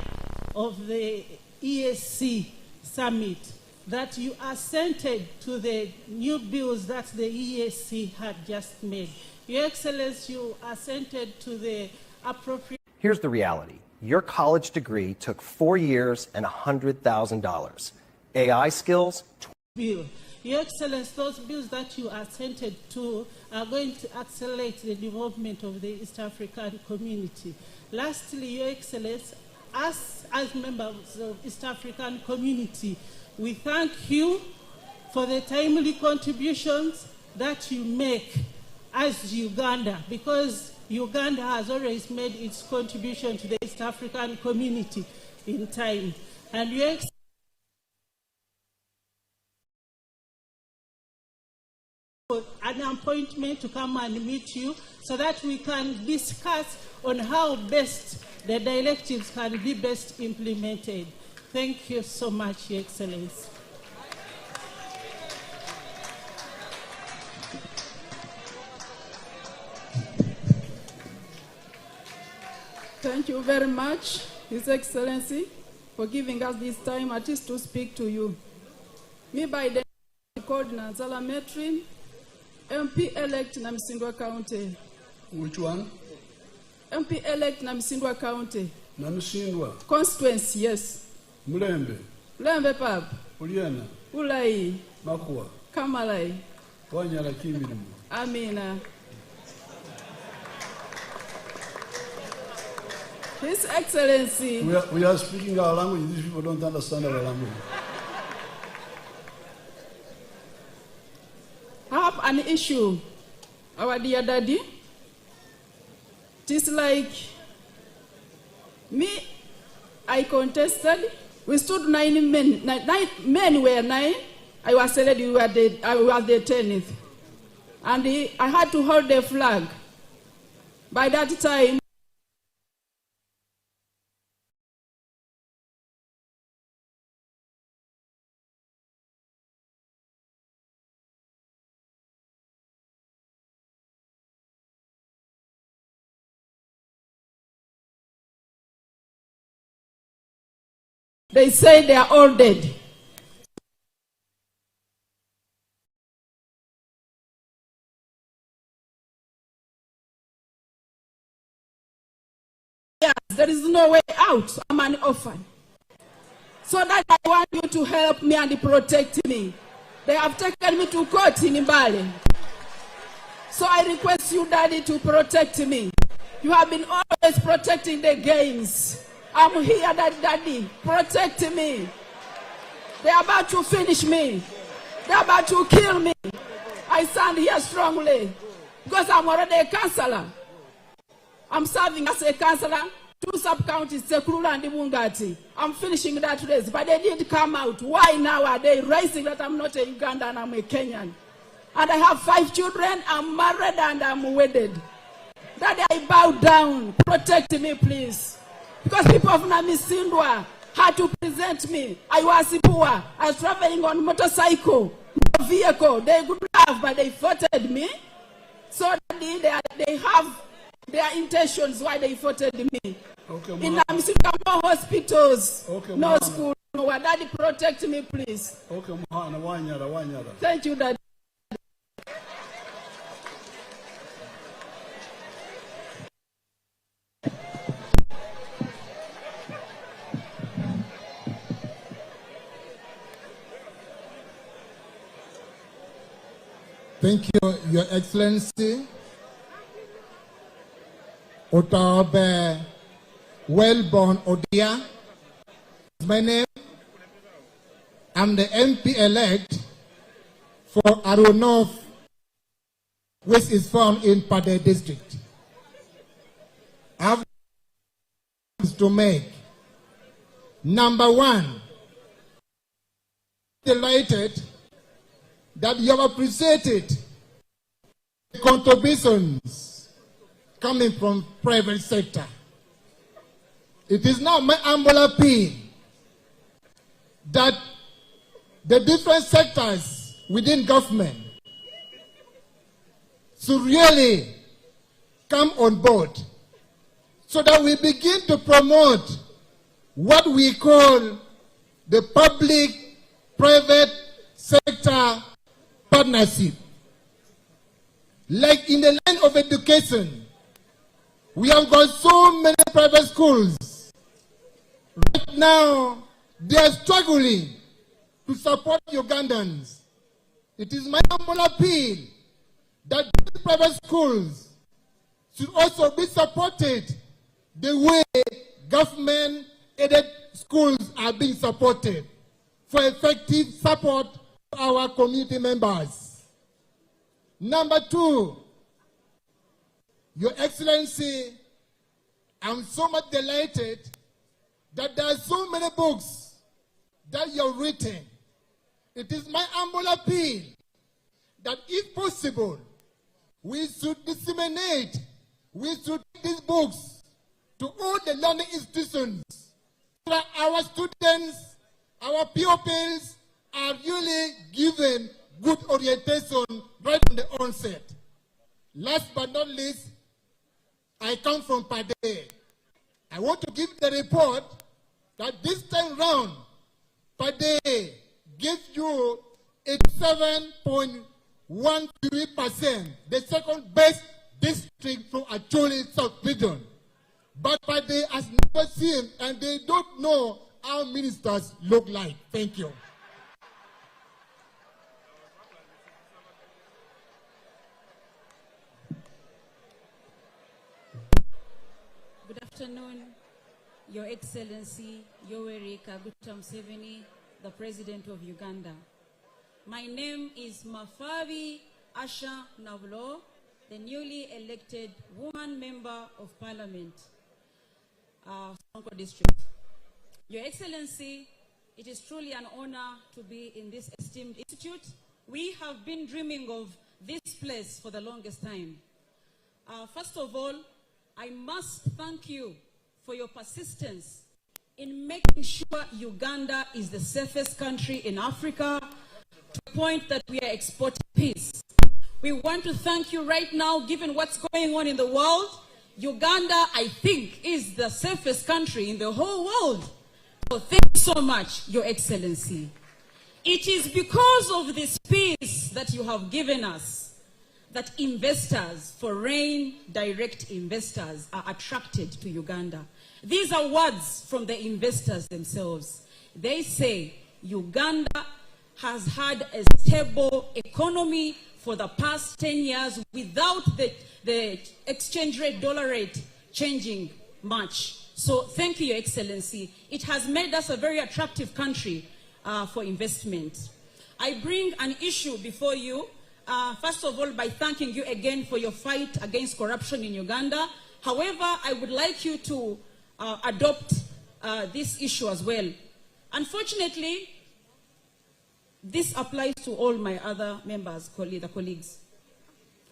O: of the EAC Summit that you assented to the new bills that the EAC had just made. Your Excellency, you assented to the appropriate...
P: Here's the reality. Your college degree took 4 years and $100,000. AI skills...
O: Bill. Your Excellency, those bills that you assented to are going to accelerate the development of the East African community. Lastly, Your Excellency, as members of East African community, we thank you for the timely contributions that you make as Uganda, because Uganda has always made its contribution to the East African community in time. And Your Excellency, an appointment to come and meet you so that we can discuss on how best the directives can be best implemented. Thank you so much, Your Excellency.
Q: Thank you very much, His Excellency, for giving us this time at least to speak to you. Me by the called Nanzala Metrin, MP-elect Namsindwa County.
A: Which one?
Q: MP-elect Namsindwa County.
A: Namsindwa?
Q: Constituency, yes.
A: Mulembe?
Q: Mulembe, Pap.
A: Uliana?
Q: Ulai.
A: Makua?
Q: Kamalai.
A: Wanyala Kimirimu?
Q: Amina. His Excellency.
A: We are speaking our language. These people don't understand our language.
Q: an issue, our dear daddy. It is like me, I contested. We stood 9 men. 9 men were 9. I was selected. I was the 10th. And I had to hold the flag. By that time, they say they are all dead. Yes, there is no way out. I'm an orphan. So that I want you to help me and protect me. They have taken me to court in Mbale. So I request you, Daddy, to protect me. You have been always protecting the games. I'm here, Daddy. Protect me. They're about to finish me. They're about to kill me. I stand here strongly because I'm already a councillor. I'm serving as a councillor, 2 sub-counties, Sekurula and Bungati. I'm finishing that race, but they didn't come out. Why now are they raising that I'm not a Ugandan and I'm a Kenyan? And I have 5 children, I'm married and I'm wedded. Daddy, I bow down. Protect me, please. Because people of Namisindwa had to present me. I was poor. I was traveling on motorcycle, no vehicle. They could have, but they voted me. So they have their intentions why they voted me. Okay, in Namisindwa, no hospitals, okay, no school. No, Daddy, protect me, please. Okay, thank you, Daddy.
R: Thank you, Your Excellency. Otabe Wellborn Odia is my name. I'm the MP elect for Aro North, which is found in Pade district. I have to make. Number 1, delighted that you have appreciated the contributions coming from private sector. It is now my humble appeal that the different sectors within government should really come on board so that we begin to promote what we call the public-private sector partnership. Like in the line of education, we have got so many private schools. Right now, they are struggling to support Ugandans. It is my humble appeal that these private schools should also be supported the way government-aided schools are being supported for effective support to our community members. Number 2, Your Excellency, I'm so much delighted that there are so many books that you have written. It is my humble appeal that if possible, we should disseminate, we should take these books to all the learning institutions so that our students, our pupils are really given good orientation right from the onset. Last but not least, I come from Pade. I want to give the report that this time round, Pade gives you 87.13%, the second best district from Acholi South Region. But Pade has never seen, and they don't know how ministers look like. Thank you.
S: Good afternoon, Your Excellency Yoweri Museveni, the President of Uganda. My name is Mafabi Asha Navlo, the newly elected woman member of parliament, Sonko district. Your Excellency, it is truly an honor to be in this esteemed institute. We have been dreaming of this place for the longest time. First of all, I must thank you for your persistence in making sure Uganda is the safest country in Africa, to the point that we are exporting peace. We want to thank you right now, given what's going on in the world. Uganda, I think, is the safest country in the whole world. So thank you so much, Your Excellency. It is because of this peace that you have given us that investors, foreign direct investors, are attracted to Uganda. These are words from the investors themselves. They say Uganda has had a stable economy for the past 10 years without the exchange rate, dollar rate, changing much. So thank you, Your Excellency. It has made us a very attractive country for investment. I bring an issue before you, first of all, by thanking you again for your fight against corruption in Uganda. However, I would like you to adopt this issue as well. Unfortunately, this applies to all my other members, the colleagues.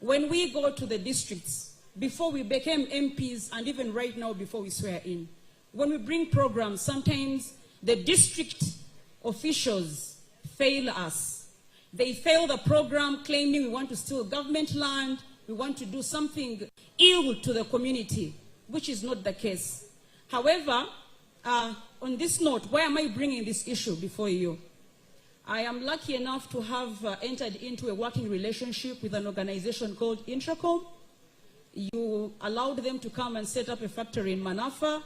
S: When we go to the districts, before we became MPs, and even right now before we swear in, when we bring programs, sometimes the district officials fail us. They fail the program, claiming we want to steal government land, we want to do something ill to the community, which is not the case. However, on this note, why am I bringing this issue before you? I am lucky enough to have entered into a working relationship with an organization called Intracom. You allowed them to come and set up a factory in Manafa,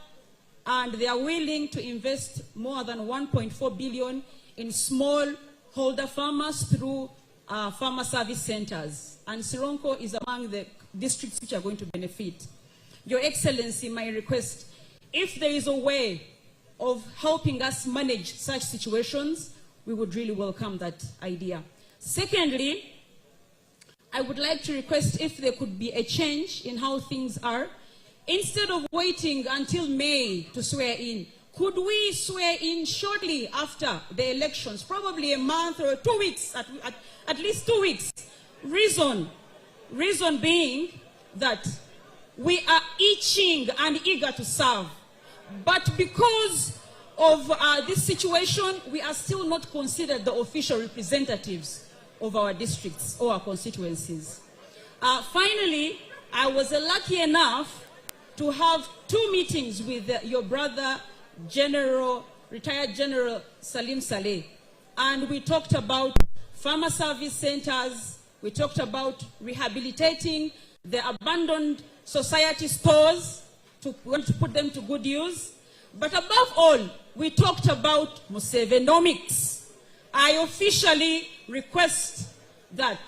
S: and they are willing to invest more than 1.4 billion in smallholder farmers through farmer service centers. And Sironko is among the districts which are going to benefit. Your Excellency, my request, if there is a way of helping us manage such situations, we would really welcome that idea. Secondly, I would like to request if there could be a change in how things are. Instead of waiting until May to swear in, could we swear in shortly after the elections, probably a month or 2 weeks, at least 2 weeks? Reason being that we are itching and eager to serve. But because of this situation, we are still not considered the official representatives of our districts or our constituencies. Finally, I was lucky enough to have 2 meetings with your brother, retired General Salim Saleh. And we talked about farmer service centers, we talked about rehabilitating the abandoned society stores, we want to put them to good use. But above all, we talked about Musevenomics. I officially request that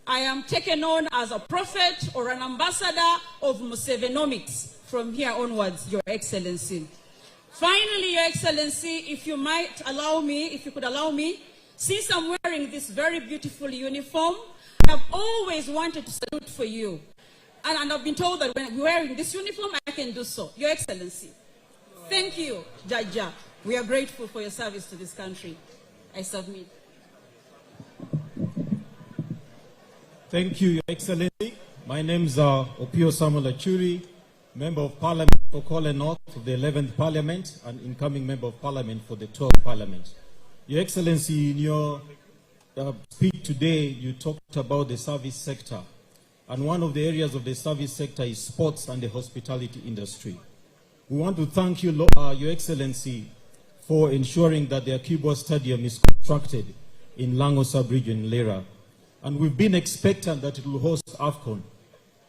S: I am taken on as a prophet or an ambassador of Musevenomics from here onwards, Your Excellency. Finally, Your Excellency, if you might allow me, if you could allow me, since I'm wearing this very beautiful uniform, I've always wanted to salute for you. And I've been told that when I'm wearing this uniform, I can do so. Your Excellency. Thank you, Jaja. We are grateful for your service to this country. I submit.
T: Thank you, Your Excellency. My name is Opio Samuel Achuri, Member of Parliament for Kole North of the 11th Parliament and incoming Member of Parliament for the 12th Parliament. Your Excellency, in your speech today, you talked about the service sector. And one of the areas of the service sector is sports and the hospitality industry. We want to thank you, Your Excellency, for ensuring that the Akibwa Stadium is constructed in Lango Sub-region in Lera. And we've been expectant that it will host AFCON.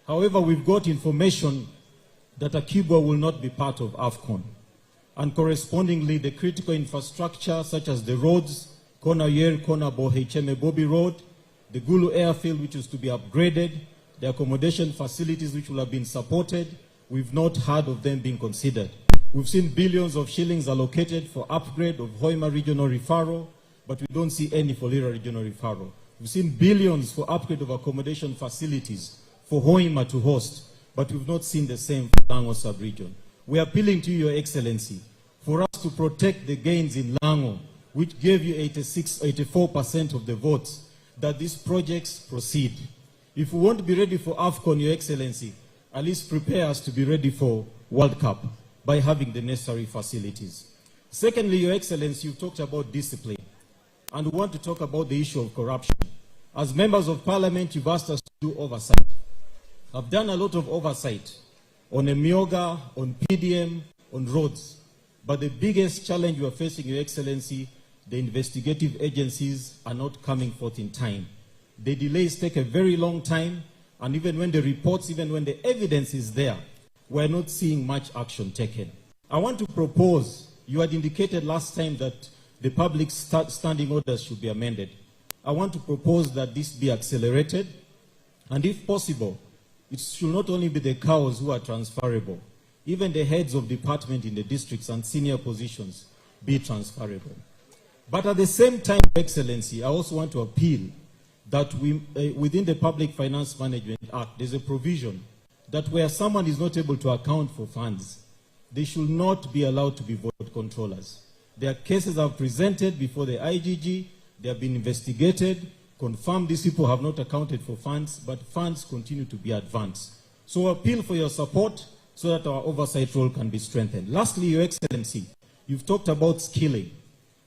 T: However, we've got information that Akibwa will not be part of AFCON. And correspondingly, the critical infrastructure such as the roads, Kona Yer, Kona Bohecheme Bobi Road, the Gulu Airfield, which is to be upgraded, the accommodation facilities which will have been supported, we've not heard of them being considered. We've seen billions of shillings allocated for upgrade of Hoima Regional Referral, but we don't see any for Lira Regional Referral. We've seen billions for upgrade of accommodation facilities for Hoima to host, but we've not seen the same for Lango sub-region. We are appealing to you, Your Excellency, for us to protect the gains in Lango, which gave you 84% of the votes, that these projects proceed. If we want to be ready for AFCON, Your Excellency, at least prepare us to be ready for World Cup by having the necessary facilities. Secondly, Your Excellency, you've talked about discipline, and we want to talk about the issue of corruption. As members of parliament, you've asked us to do oversight. I've done a lot of oversight on Emioga, on PDM, on roads. But the biggest challenge we are facing, Your Excellency, the investigative agencies are not coming forth in time. The delays take a very long time, and even when the reports, even when the evidence is there, we're not seeing much action taken. I want to propose, you had indicated last time that the public standing orders should be amended. I want to propose that this be accelerated, and if possible, it should not only be the cows who are transferable, even the heads of department in the districts and senior positions be transferable. But at the same time, Excellency, I also want to appeal that within the Public Finance Management Act, there's a provision that where someone is not able to account for funds, they should not be allowed to be vote controllers. Their cases are presented before the IGG, they have been investigated, confirmed these people have not accounted for funds, but funds continue to be advanced. So I appeal for your support so that our oversight role can be strengthened. Lastly, Your Excellency, you've talked about skilling,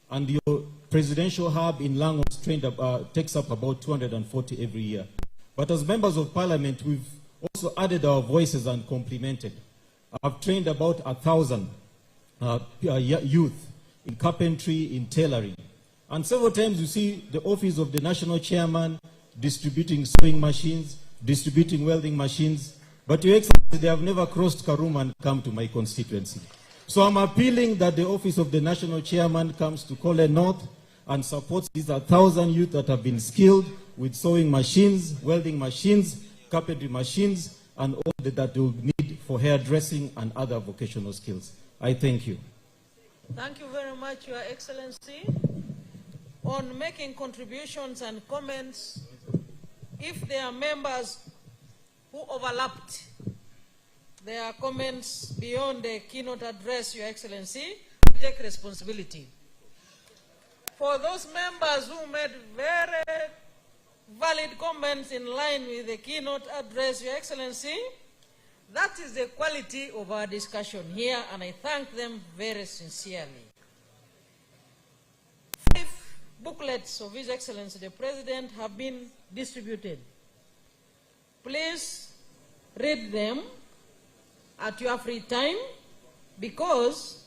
T: and your presidential hub in Lango takes up about 240 every year. But as members of parliament, we've also added our voices and complemented. I've trained about 1,000 youth in carpentry, in tailoring. And several times you see the office of the national chairman distributing sewing machines, distributing welding machines, but Your Excellency, they have never crossed Karuma and come to my constituency. So I'm appealing that the office of the national chairman comes to Kole North and supports these 1,000 youth that have been skilled with sewing machines, welding machines, carpentry machines, and all that they will need for hairdressing and other vocational skills. I thank you.
C: Thank you very much, Your Excellency. On making contributions and comments, if there are members who overlapped their comments beyond the keynote address, Your Excellency, take responsibility. For those members who made very valid comments in line with the keynote address, Your Excellency, that is the quality of our discussion here, and I thank them very sincerely. 5 booklets of His Excellency the President have been distributed. Please read them at your free time, because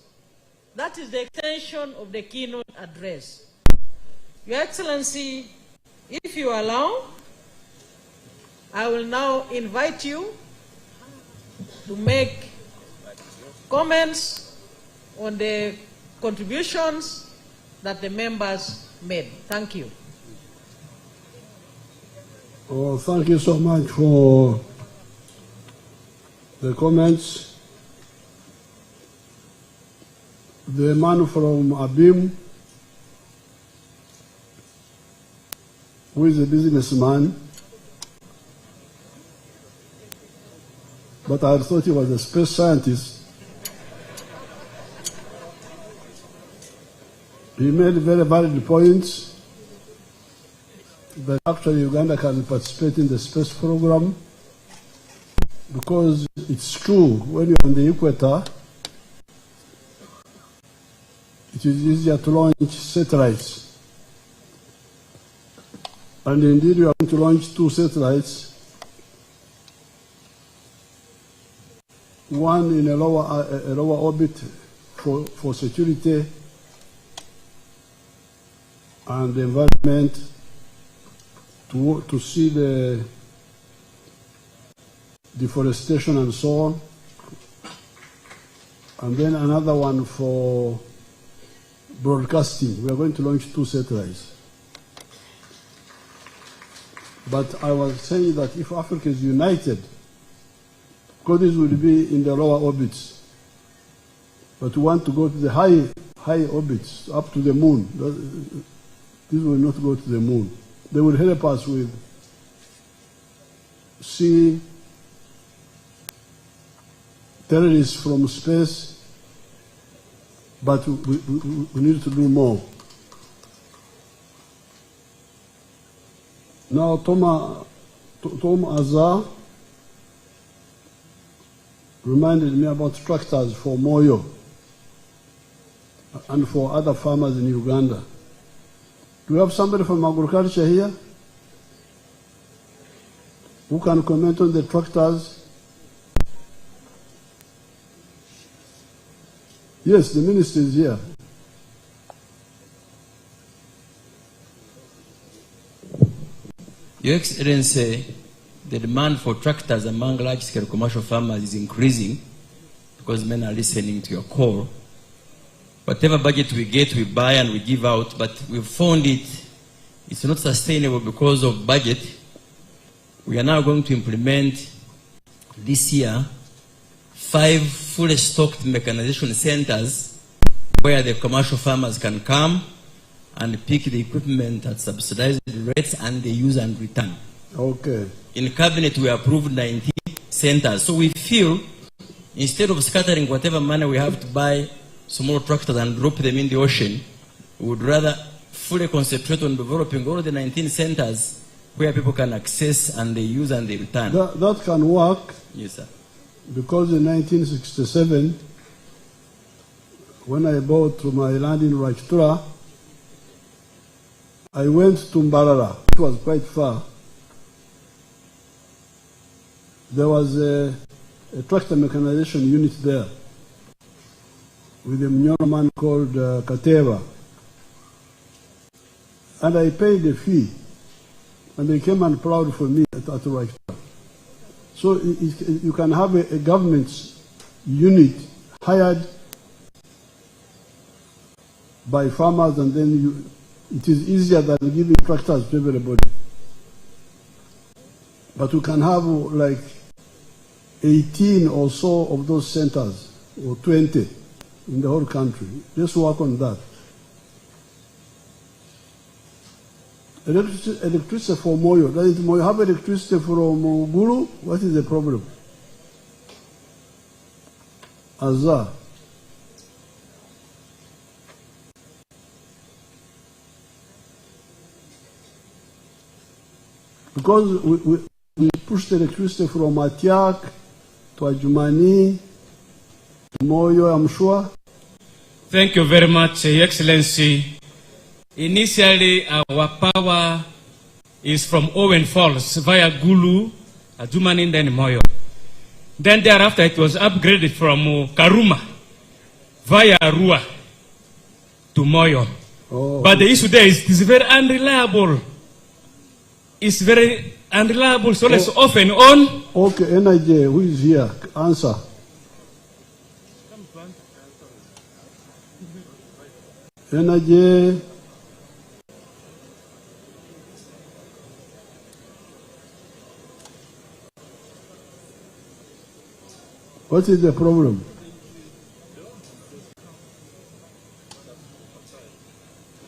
C: that is the extension of the keynote address. Your Excellency, if you allow, I will now invite you to make comments on the contributions that the members made. Thank you.
A: Oh, thank you so much for the comments. The man from Abim, who is a businessman, but I thought he was a space scientist. He made very valid points that actually Uganda can participate in the space program, because it's true, when you're on the equator, it is easier to launch satellites. And indeed, we are going to launch 2 satellites, one in a lower orbit for security and the environment, to see the deforestation and so on, and then another one for broadcasting. We are going to launch 2 satellites. But I was saying that if Africa is united, because this will be in the lower orbits, but we want to go to the high orbits, up to the moon. This will not go to the moon. they will help us with see terrorists from space, but we need to do more. Now, Tom Azar reminded me about tractors for Moyo and for other farmers in Uganda. Do we have somebody from agriculture here who can comment on the tractors? Yes, the minister is here.
U: Your Excellency, the demand for tractors among large-scale commercial farmers is increasing because men are listening to your call. Whatever budget we get, we buy and we give out, but we've found it's not sustainable because of budget. We are now going to implement this year 5 fully stocked mechanization centers where the commercial farmers can come and pick the equipment at subsidized rates and they use and return.
A: Okay.
U: In cabinet, we approved 19 centers. So we feel instead of scattering whatever money we have to buy small tractors and drop them in the ocean, we would rather fully concentrate on developing all the 19 centers where people can access and they use and they return.
A: That can work.
U: Yes, sir.
A: Because in 1967, when I bought my land in Rajtura, I went to Mbarara. It was quite far. There was a tractor mechanization unit there with a Mnyoro man called Kateva. And I paid a fee. And they came and plowed for me at Rajtura. So you can have a government unit hired by farmers, and then it is easier than giving tractors to everybody. But you can have like 18 or so of those centers, or 20 in the whole country. Let's work on that. Electricity for Moyo. Doesn't Moyo have electricity from Gulu? What is the problem? Azar. Because we push the electricity from Atiak to Ajumani to Moyo, I'm sure.
E: Thank you very much, Your Excellency. Initially, our power is from Owen Falls via Gulu, Ajumani, then Moyo. Then thereafter, it was upgraded from Karuma via Arua to Moyo.
A: Oh.
E: But the issue there is it is very unreliable. It's very unreliable, so let's off and on.
A: Okay, NIJ, who is here? Answer. NIJ. What is the problem?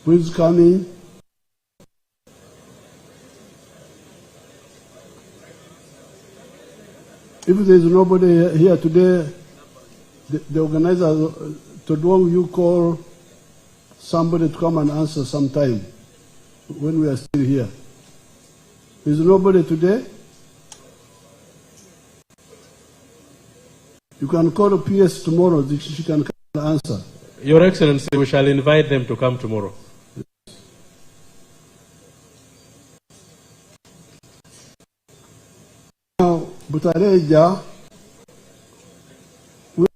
A: Who is coming? If there is nobody here today, the organizer, Todwong, you call somebody to come and answer sometime when we are still here. Is nobody today? You can call a PS tomorrow, she can come and answer.
V: Your Excellency, we shall invite them to come tomorrow.
A: Now, Butareja, we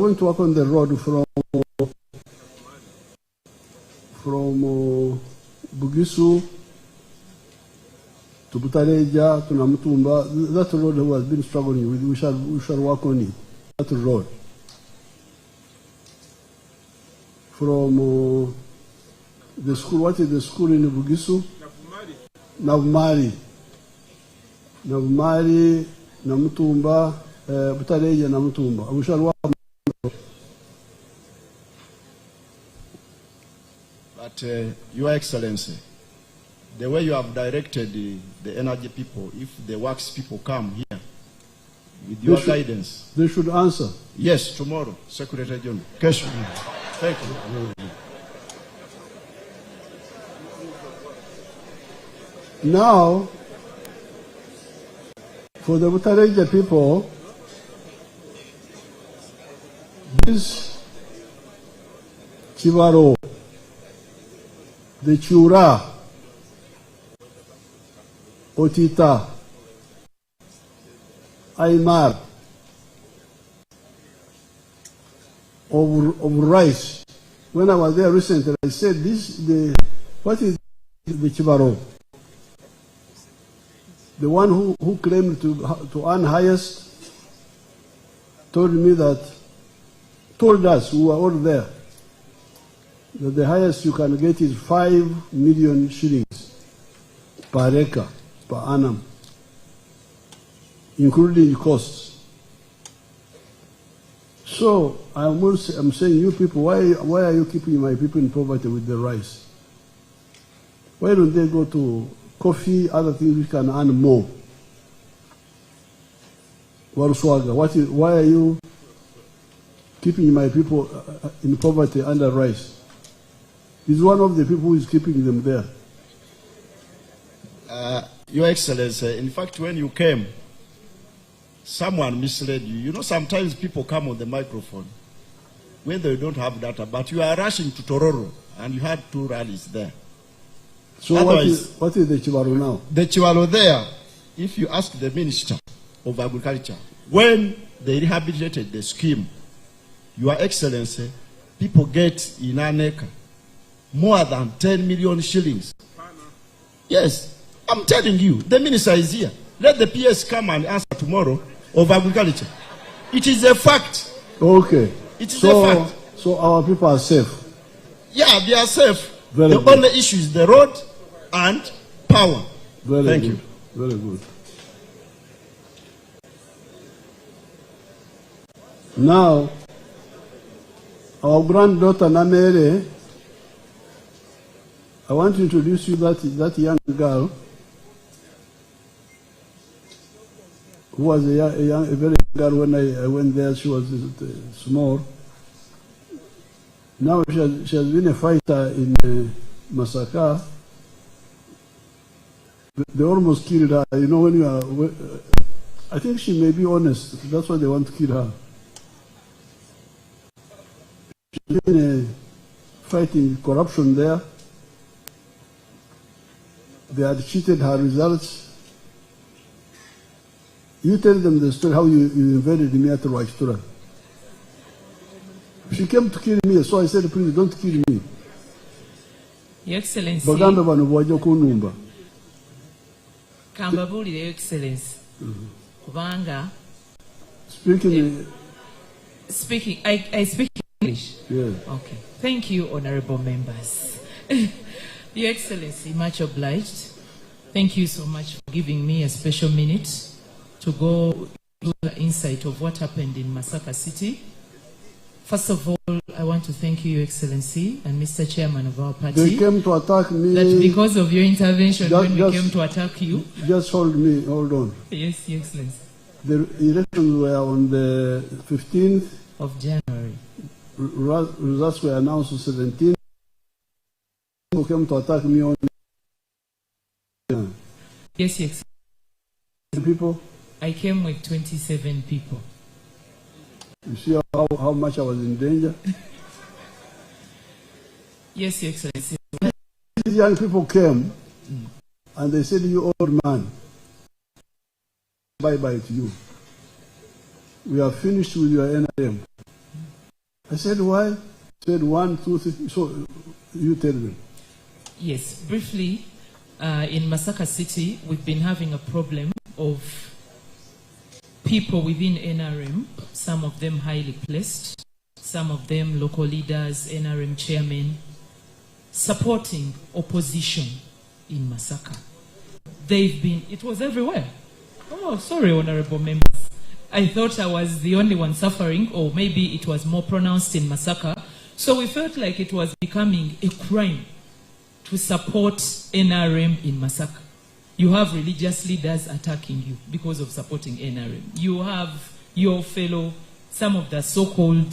A: want to work on the road from Bugisu to Butareja to Namutumba. That road who has been struggling with, we shall work on it. That road. From the school, what is the school in Bugisu? Navumari. Navumari, Namutumba, Butareja, Namutumba. We shall work on it.
F: But, Your Excellency, the way you have directed the energy people, if the works people come here, with your guidance.
A: They should answer.
F: Yes, tomorrow, Secretary General. Kesho. Thank you.
A: Now, for the Butareja people, this Chivaro, the Chura, Otita, Aymar, of rice. When I was there recently, I said, what is the Chivaro? The one who claimed to earn highest told us, who were all there, that the highest you can get is 5 million shillings per acre, per annum, including costs. So I'm saying, you people, why are you keeping my people in poverty with the rice? Why don't they go to coffee, other things we can earn more? Waruswaga, why are you keeping my people in poverty under rice? He's one of the people who is keeping them there.
F: Your Excellency, in fact, when you came, someone misled you. You know, sometimes people come on the microphone when they don't have data, but you are rushing to Tororo, and you had 2 rallies there.
A: So what is the Chivaro now?
F: The Chivaro there, if you ask the Minister of Agriculture, when they rehabilitated the scheme, Your Excellency, people get in an acre more than 10 million shillings. Yes, I'm telling you, the Minister is here. Let the PS come and answer tomorrow of Agriculture. It is a fact.
A: Okay.
F: It is a fact.
A: So our people are safe?
F: Yeah, they are safe.
A: Very
F: the
A: good.
F: only issue is the road and power. Thank you.
A: Very good. Now, our granddaughter Namere, I want to introduce you that young girl who was a very young girl when I went there. She was small. Now she has been a fighter in Masaka. They almost killed her. You know, when you are, I think she may be honest. That's why they want to kill her. She's been fighting corruption there. They had cheated her results. You tell them the story how you invaded me at Rwakitura. She came to kill me, so I said, please don't kill me.
G: Your Excellency.
A: Baganda bano bwajja kunumba.
G: Kambabulire, Your Excellency. Kubanga. Speaking, I speak English.
A: Yes.
G: Okay. Thank you, honorable members. Your Excellency, much obliged. Thank you so much for giving me a special minute to go through the insight of what happened in Masaka City. First of all, I want to thank you, Your Excellency, and Mr. Chairman of our party.
A: They came to attack me.
G: That because of your intervention when we came to attack you.
A: Just hold on.
G: Yes, Your Excellency.
A: The elections were on the 15th
G: of January.
A: Results were announced on 17th. People came to attack me on.
G: Yes, Your Excellency.
A: People?
G: I came with 27 people.
A: You see how much I was in danger?
G: Yes, Your Excellency.
A: These young people came and they said, you old man, bye-bye to you. We are finished with your NRM. I said, why? He said, 1, 2, 3. So you tell them.
G: Yes, briefly, in Masaka City, we've been having a problem of people within NRM, some of them highly placed, some of them local leaders, NRM chairmen, supporting opposition in Masaka. It was everywhere. Oh, sorry, honorable members. I thought I was the only one suffering, or maybe it was more pronounced in Masaka. So we felt like it was becoming a crime to support NRM in Masaka. You have religious leaders attacking you because of supporting NRM. You have your fellow, some of the so-called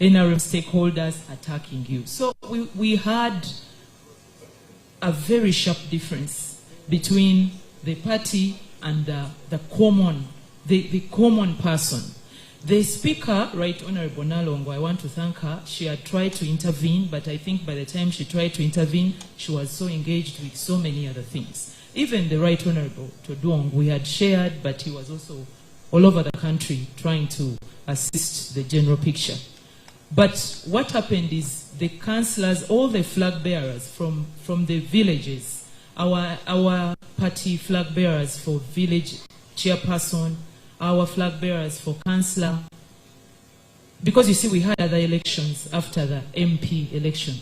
G: NRM stakeholders attacking you. So we had a very sharp difference between the party and the common person. The speaker, Right Honorable Nalongo, I want to thank her. She had tried to intervene, but I think by the time she tried to intervene, she was so engaged with so many other things. Even the Right Honorable Todong, we had shared, but he was also all over the country trying to assist the general picture. But what happened is the councillors, all the flag bearers from the villages, our party flag bearers for village chairperson, our flag bearers for councillor, because you see we had other elections after the MP election.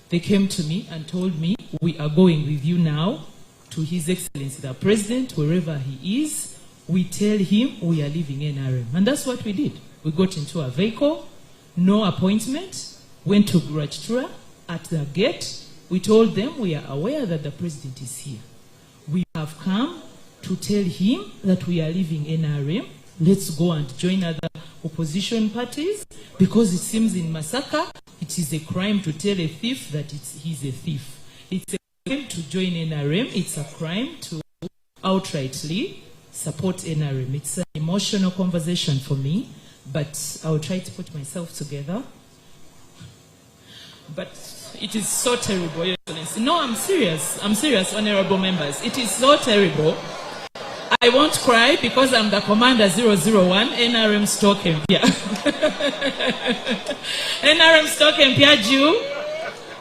G: They came to me and told me, we are going with you now to His Excellency the President, wherever he is. We tell him we are leaving NRM. And that's what we did. We got into a vehicle, no appointment, went to Grachtura. At the gate, we told them we are aware that the President is here. We have come to tell him that we are leaving NRM. Let's go and join other opposition parties, because it seems in Masaka it is a crime to tell a thief that he's a thief. It's a crime to join NRM. It's a crime to outrightly support NRM. It's an emotional conversation for me, but I'll try to put myself together. But it is so terrible, Your Excellency. No, I'm serious. I'm serious, honorable members. It is so terrible. I won't cry because I'm the Commander 001, NRM Stock Empia. NRM Stock Empia Jew.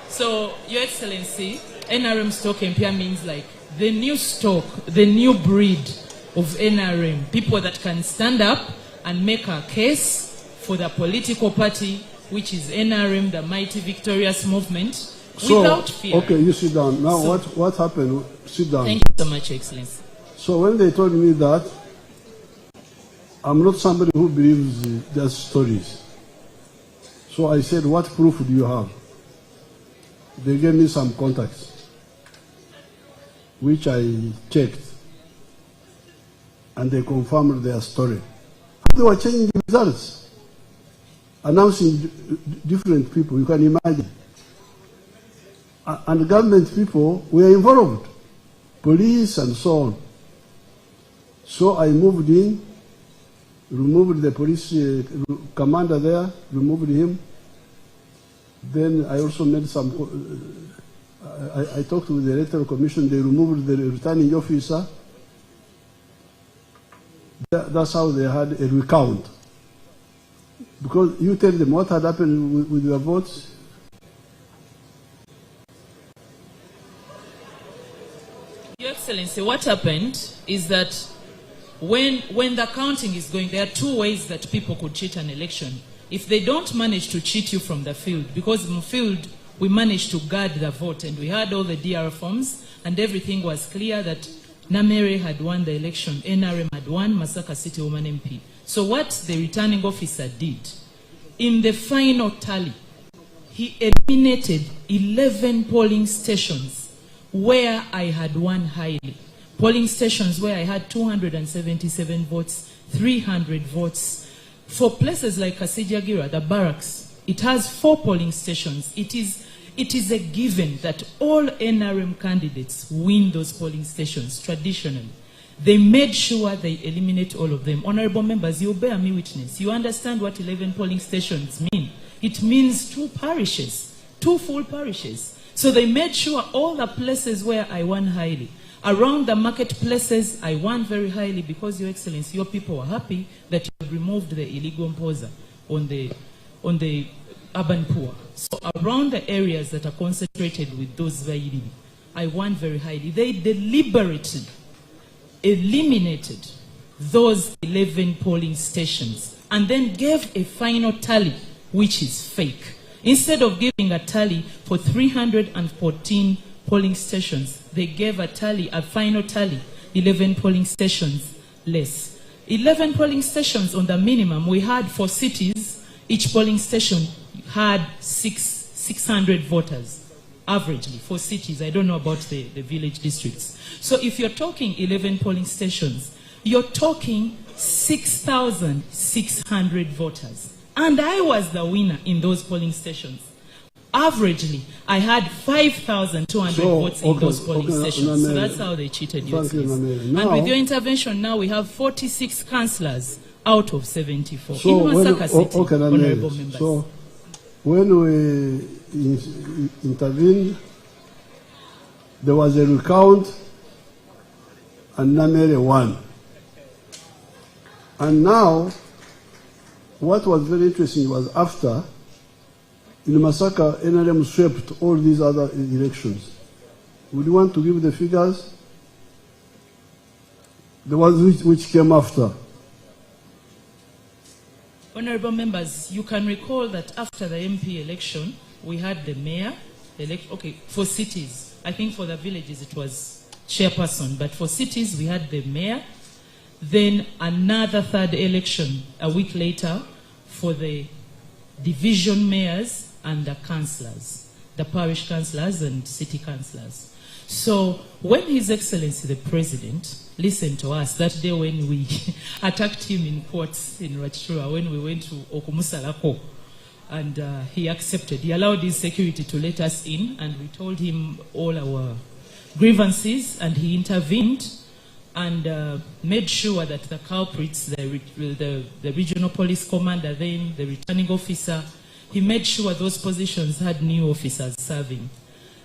G: So, Your Excellency, NRM Stock Empia means like the new stock, the new breed of NRM. People that can stand up and make a case for the political party, which is NRM, the mighty victorious movement, without fear.
A: Okay, you sit down. Now, so, what happened? Sit down.
G: Thank you so much, Your Excellency.
A: So when they told me that, I'm not somebody who believes just stories. So I said, what proof do you have? They gave me some contacts, which I checked, and they confirmed their story. They were changing the results, announcing different people, you can imagine. And government people were involved, police and so on. So I moved in, removed the police commander there, removed him. Then I also made some, I talked with the electoral commission, they removed the returning officer. That's how they had a recount. Because you tell them what had happened with your votes.
G: Your Excellency, what happened is that when the counting is going, there are two ways that people could cheat an election. If they don't manage to cheat you from the field, because in the field we managed to guard the vote and we had all the DR forms and everything was clear that Namere had won the election, NRM had won, Masaka City Woman MP. So what the returning officer did, in the final tally, he eliminated 11 polling stations where I had won highly. Polling stations where I had 277 votes, 300 votes. For places like Kasijyagira, the barracks, it has 4 polling stations. It is a given that all NRM candidates win those polling stations traditionally. They made sure they eliminate all of them. Honorable members, you bear me witness. You understand what 11 polling stations mean. It means 2 parishes, 2 full parishes. So they made sure all the places where I won highly. Around the marketplaces, I won very highly because, Your Excellency, your people were happy that you have removed the illegal imposer on the urban poor. So around the areas that are concentrated with those Vairi, I won very highly. They deliberately eliminated those 11 polling stations and then gave a final tally, which is fake. Instead of giving a tally for 314 polling stations, they gave a final tally, 11 polling stations less. 11 polling stations on the minimum. We had 4 cities, each polling station had 600 voters. averagely, for cities. I don't know about the village districts. So if you're talking 11 polling stations, you're talking 6,600 voters. And I was the winner in those polling stations. Averagely, I had 5,200 votes in those polling stations. So that's how they cheated you. And with your intervention now, we have 46 councillors out of 74 in Masaka City, honorable members.
A: So when we intervened, there was a recount and Namere won. And now, what was very interesting was after, in Masaka, NRM swept all these other elections. Would you want to give the figures? The ones which came after.
G: Honorable members, you can recall that after the MP election, we had the mayor, for cities. I think for the villages it was chairperson, but for cities we had the mayor, then another third election a week later for the division mayors and the councillors, the parish councillors and city councillors. So when His Excellency the President listened to us that day when we attacked him in courts in Rachura, when we went to Okumusalako, and he accepted. He allowed his security to let us in, and we told him all our grievances, and he intervened and made sure that the culprits, the regional police commander, then the returning officer, he made sure those positions had new officers serving.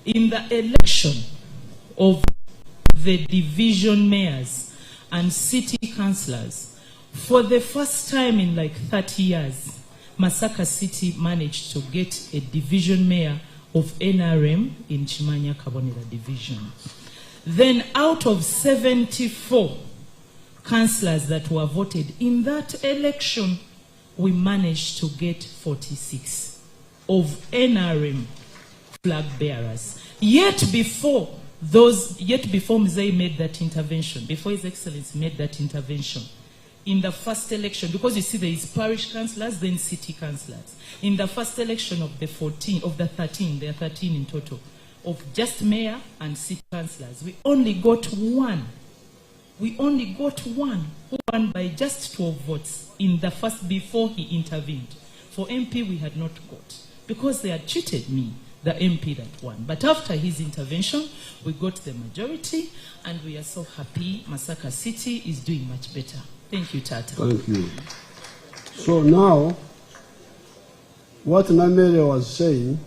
G: In the election of the division mayors and city councillors, for the first time in like 30 years, Masaka City managed to get a division mayor of NRM in Chimanya Kabonera division. Then out of 74 councillors that were voted in that election, we managed to get 46 of NRM flag bearers. Yet before Mzee made that intervention, before His Excellency made that intervention, in the first election, because you see there is parish councillors, then city councillors. In the first election of the 13, there are 13 in total, of just mayor and city councillors, we only got one. We only got one who won by just 12 votes in the first, before he intervened. For MP, we had not got, because they had cheated me, the MP that won. But after his intervention, we got the majority, and we are so happy Masaka City is doing much better. Thank you, Tata.
A: Thank you. So now, what Namere was saying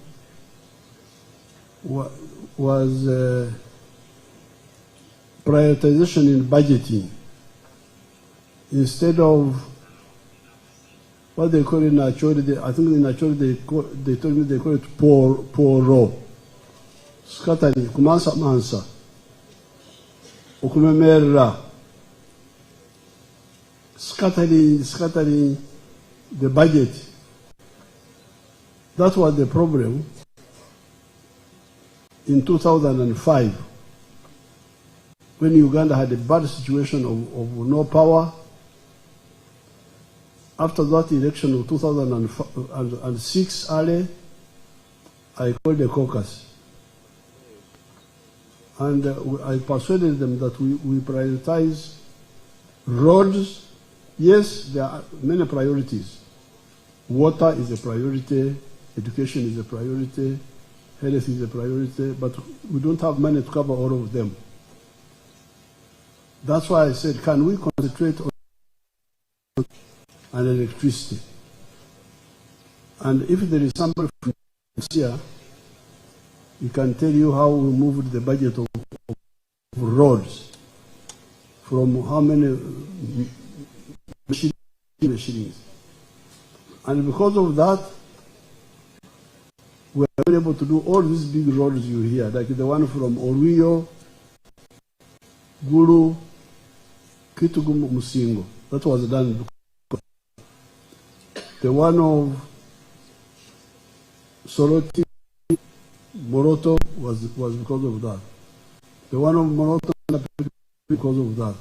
A: was prioritization in budgeting. Instead of what they call it naturally, I think in naturally they told me they call it poor raw. Scattering, kumansa mansa, ukumemera, scattering the budget. That was the problem in 2005, when Uganda had a bad situation of no power. After that election of 2006 early, I called the caucus. And I persuaded them that we prioritize roads. Yes, there are many priorities. Water is a priority, education is a priority, health is a priority, but we don't have money to cover all of them. That's why I said, can we concentrate on electricity? And if there is somebody from here, he can tell you how we moved the budget of roads from how many machines. And because of that, we are able to do all these big roads you hear, like the one from Oruyo, Guru, Kitugu, Musingo. That was done. The one of Soroti, Moroto was because of that. The one of Moroto because of that.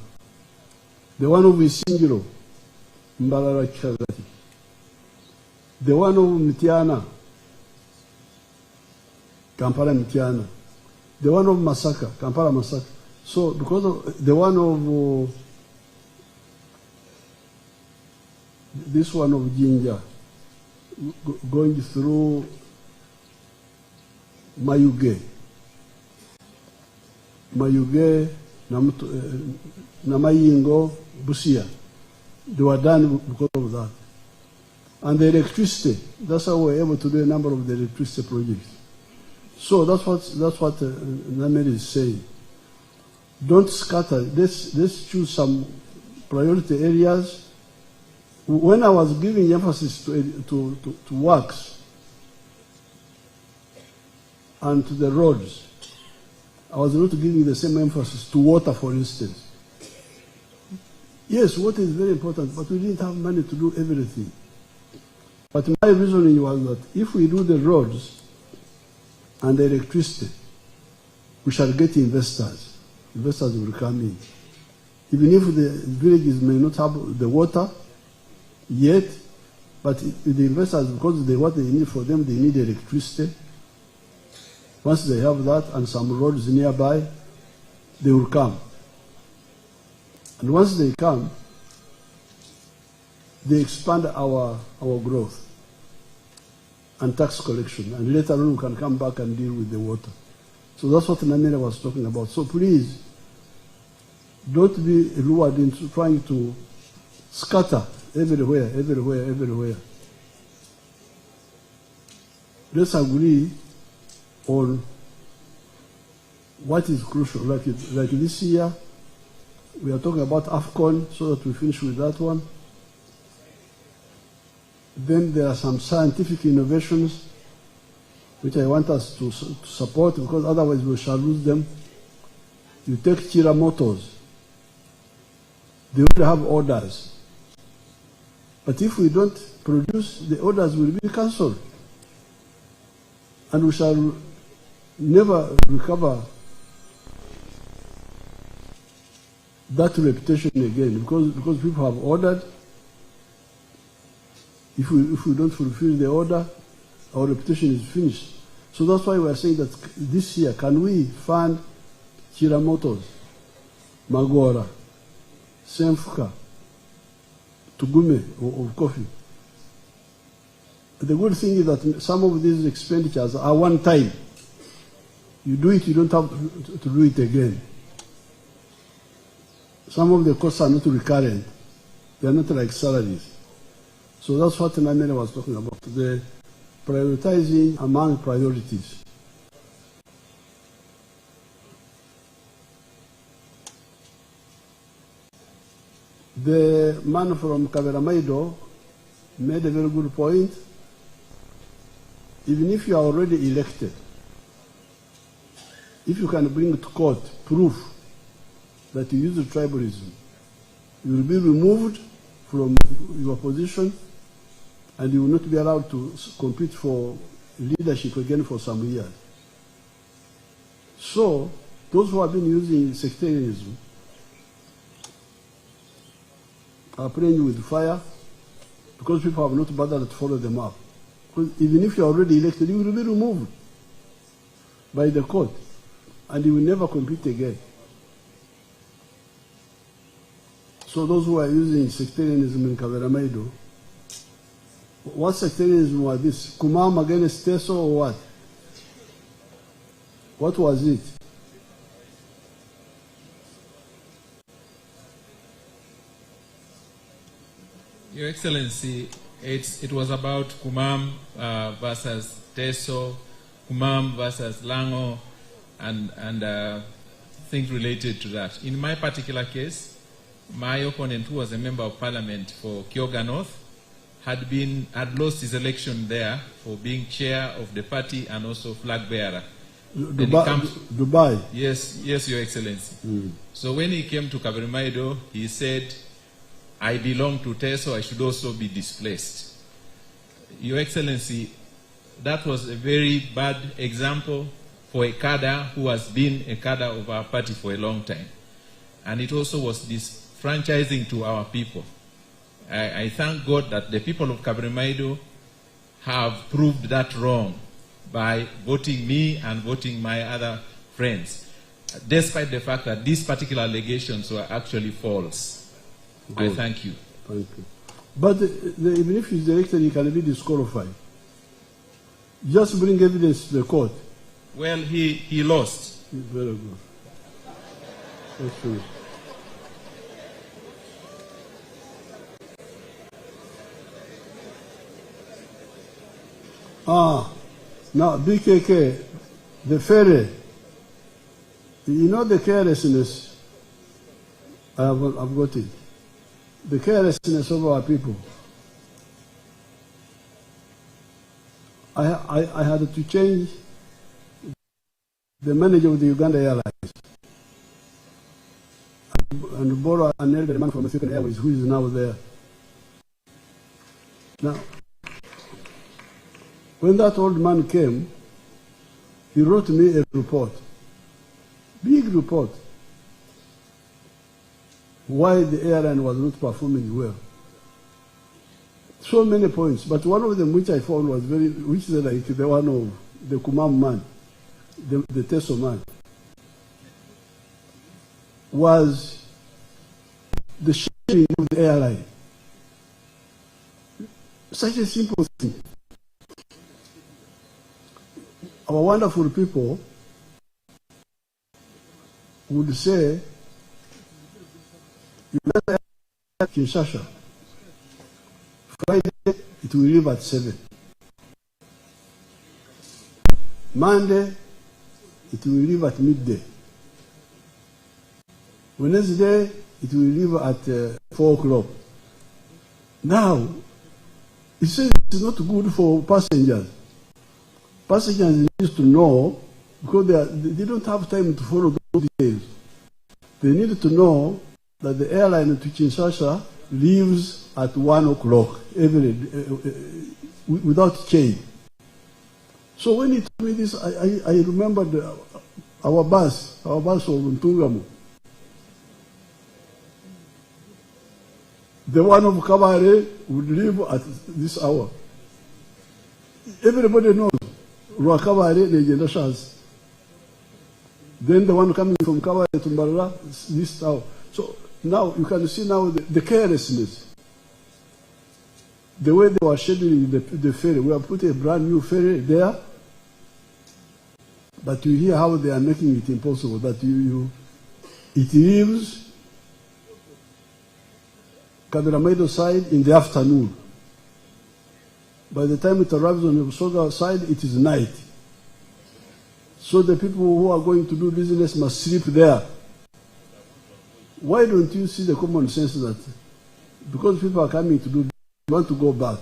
A: The one of Isingiro, Mbarara Chagati. The one of Mitiana, Kampala Mitiana. The one of Masaka, Kampala Masaka. So because of the one of this one of Jinja, going through Mayuge, Namayingo, Busia. They were done because of that. And the electricity, that's how we were able to do a number of the electricity projects. So that's what Nameri is saying. Don't scatter. Let's choose some priority areas. When I was giving emphasis to works and to the roads, I was not giving the same emphasis to water, for instance. Yes, water is very important, but we didn't have money to do everything. But my reasoning was that if we do the roads and the electricity, we shall get investors. Investors will come in. Even if the villages may not have the water yet, but the investors, because what they need for them, they need electricity. Once they have that and some roads nearby, they will come. And once they come, they expand our growth and tax collection. And later on, we can come back and deal with the water. So that's what Namira was talking about. So please, don't be lured into trying to scatter everywhere. Let's agree on what is crucial. Like this year, we are talking about AFCON, so that we finish with that one. Then there are some scientific innovations which I want us to support, because otherwise we shall lose them. You take Chira Motors. They will have orders. But if we don't produce, the orders will be cancelled. And we shall never recover that reputation again, because people have ordered. If we don't fulfill the order, our reputation is finished. So that's why we are saying that this year, can we fund Chira Motors, Magora, Semfuka, Tugume of coffee? The good thing is that some of these expenditures are one time. You do it, you don't have to do it again. Some of the costs are not recurrent. They are not like salaries. So that's what Namene was talking about, the prioritizing among priorities. The man from Kaberamaido made a very good point. Even if you are already elected, if you can bring to court proof that you use tribalism, you will be removed from your position and you will not be allowed to compete for leadership again for some years. So, those who have been using sectarianism are playing with fire because people have not bothered to follow them up. Because even if you are already elected, you will be removed by the court and you will never compete again. So those who are using sectarianism in Kaberamaido, what sectarianism was this? Kumam against Teso or what? What was it?
I: Your Excellency, it was about Kumam versus Teso, Kumam versus Lango, and things related to that. In my particular case, my opponent, who was a member of parliament for Kyoga North, had lost his election there for being chair of the party and also flag bearer.
A: Dubai.
I: Yes, Your Excellency. So when he came to Kaberamaido, he said, I belong to Teso, I should also be displaced. Your Excellency, that was a very bad example for a cadre who has been a cadre of our party for a long time. And it also was disfranchising to our people. I thank God that the people of Kaberamaido have proved that wrong. by voting me and voting my other friends, despite the fact that these particular allegations were actually false.
A: Good.
I: I thank you.
A: Thank you. But even if he's elected, he can be disqualified. Just bring evidence to the court.
I: Well, he lost.
A: Very good. That's true. Now BKK, the ferry, you know the carelessness, I've got it. The carelessness of our people. I had to change the manager of the Uganda Airlines and borrow an elderly man from Ethiopian Airways who is now there. Now, when that old man came, he wrote me a report, big report, why the airline was not performing well. So many points, but one of them which I found was which is like the one of the Kumam man, the Teso man, was the sharing of the airline. Such a simple thing. Our wonderful people would say, Uganda Kinshasa, Friday it will leave at 7. Monday it will leave at midday. Wednesday it will leave at 4 o'clock. Now, it says it's not good for passengers. Passengers need to know, because they don't have time to follow those details. They need to know that the airline to Kinshasa leaves at 1 o'clock every day, without change. So when he told me this, I remembered our bus of Ntungamo. The one of Kabare would leave at this hour. Everybody knows. Ruakabare, Legenda Shaz. Then the one coming from Kabare to Mbarara, this hour. So now you can see now the carelessness. The way they were scheduling the ferry. We have put a brand new ferry there. But you hear how they are making it impossible. That it leaves Kabiramaido side in the afternoon. By the time it arrives on the Busoga side, it is night. So the people who are going to do business must sleep there. Why don't you see the common sense that because people are coming to do business, they want to go back?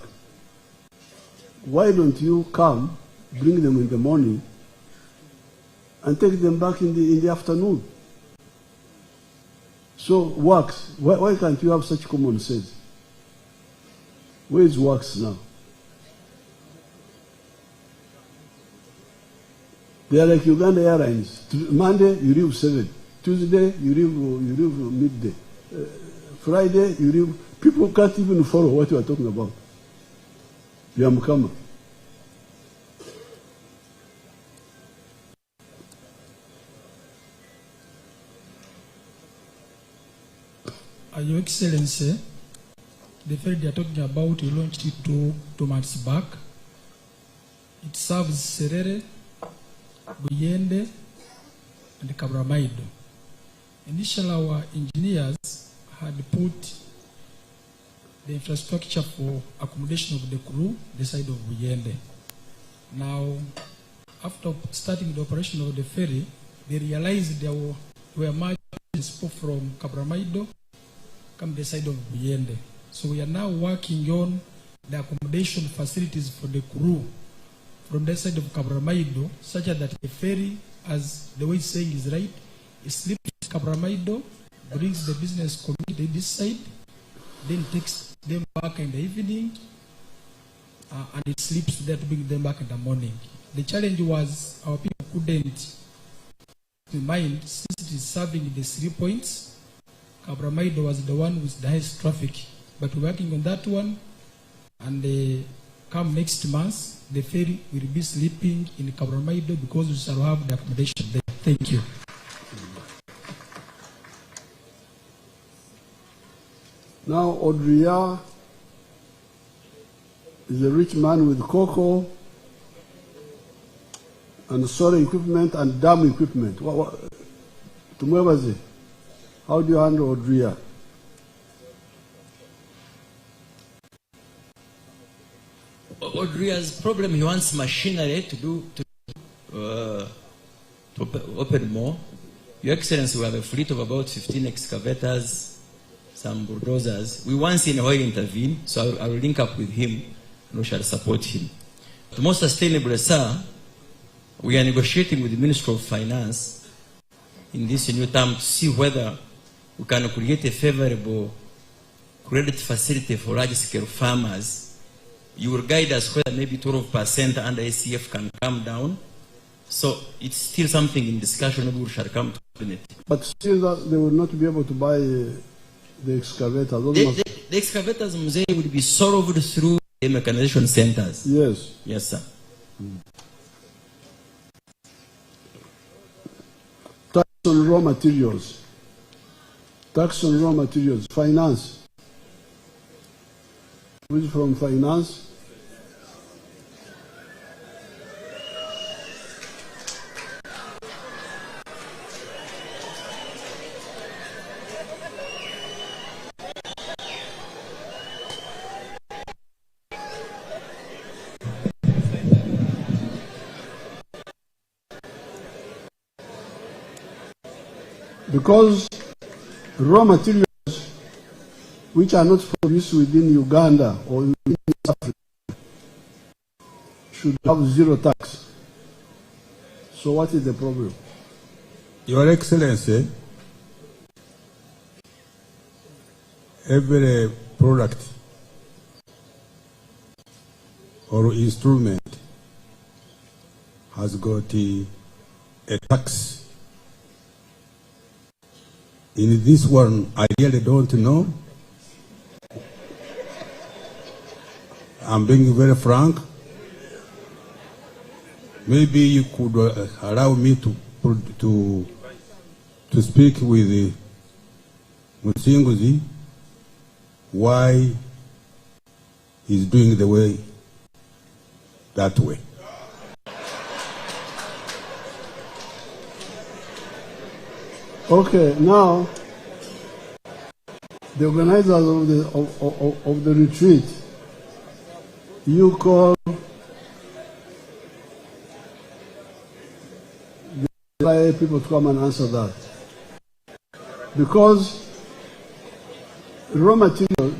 A: Why don't you come, bring them in the morning, and take them back in the afternoon? So works. Why can't you have such common sense? Where is works now? They are like Uganda Airlines. Monday you leave 7. Tuesday you leave midday. Friday you leave. People can't even follow what you are talking about. Yamukama.
B: Your Excellency, the ferry they are talking about, you launched it 2 months back. It serves Serere, Buyende, and Kabramaido. Initially, our engineers had put the infrastructure for accommodation of the crew the side of Buyende. Now, after starting the operation of the ferry, they realized there were much people from Kabramaido come the side of Buyende. So we are now working on the accommodation facilities for the crew from the side of Kabramaido, such that the ferry, as the way it's saying is right, it sleeps in Kabramaido, brings the business community this side, then takes them back in the evening, and it sleeps there to bring them back in the morning. The challenge was our people couldn't mind, since it is serving the 3 points, Kabramaido was the one with the highest traffic, but we're working on that one, and come next month, the ferry will be sleeping in Kabramaido because we shall have the accommodation there. Thank you.
A: Now, Odria is a rich man with cocoa and solar equipment and dam equipment. Tumwebaze, how do you handle Odria?
U: Odria's problem, he wants machinery to open more. Your Excellency, we have a fleet of about 15 excavators, some bulldozers. We once in a while intervene, so I will link up with him and we shall support him. The most sustainable, sir, we are negotiating with the Ministry of Finance in this new term to see whether we can create a favorable credit facility for large-scale farmers. You will guide us whether maybe 12% under ACF can come down. So it's still something in discussion. We shall come to it.
A: But still, that they will not be able to buy the excavators.
U: The excavators, Mzee, will be solved through the mechanization centers.
A: Yes.
U: Yes, sir.
A: Tax on raw materials. Tax on raw materials. Finance. Which from finance? Because raw materials which are not produced within Uganda or within Africa should have zero tax. So what is the problem?
D: Your Excellency, every product or instrument has got a tax. In this one, I really don't know. I'm being very frank. Maybe you could allow me to speak with Musinguzi why he's doing the way that way.
A: Okay, now the organizers of the retreat, you call the people to come and answer that. Because raw materials,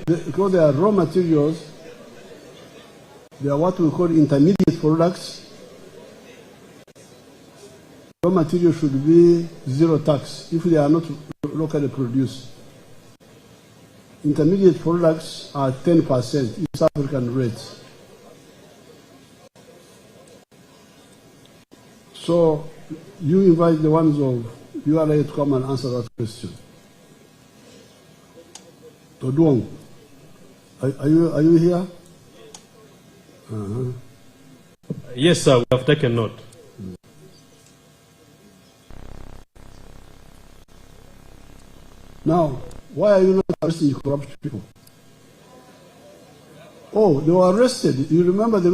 A: because they are raw materials, they are what we call intermediate products. Raw material should be zero tax if they are not locally produced. Intermediate products are 10% East African rates. So you invite the ones of URA to come and answer that question. Toduong, are you here?
V: Yes, sir, we have taken note.
A: Now, why are you not arresting corrupt people? Oh, they were arrested. You remember they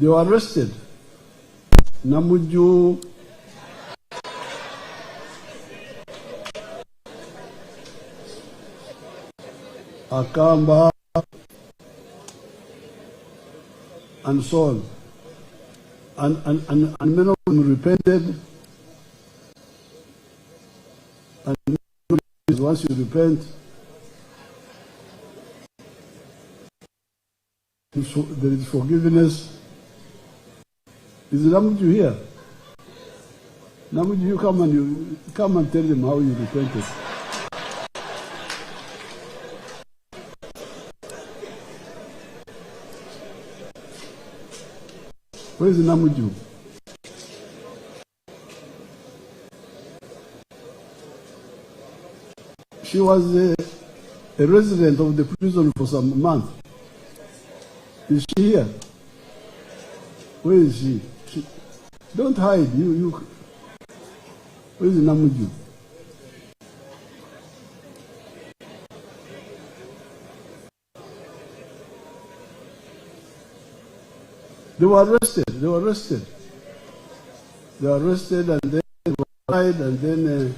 A: were arrested. Namuju, Akamba, and so on. And many of them repented. And once you repent, there is forgiveness. Is Namuju here? Namuju, you come and tell them how you repented. Where is Namuju? She was a a resident of the prison for some months. Is she here? Where is she? Don't hide. Where is Namuju? They were arrested. They were arrested. They were arrested and then they were tried and then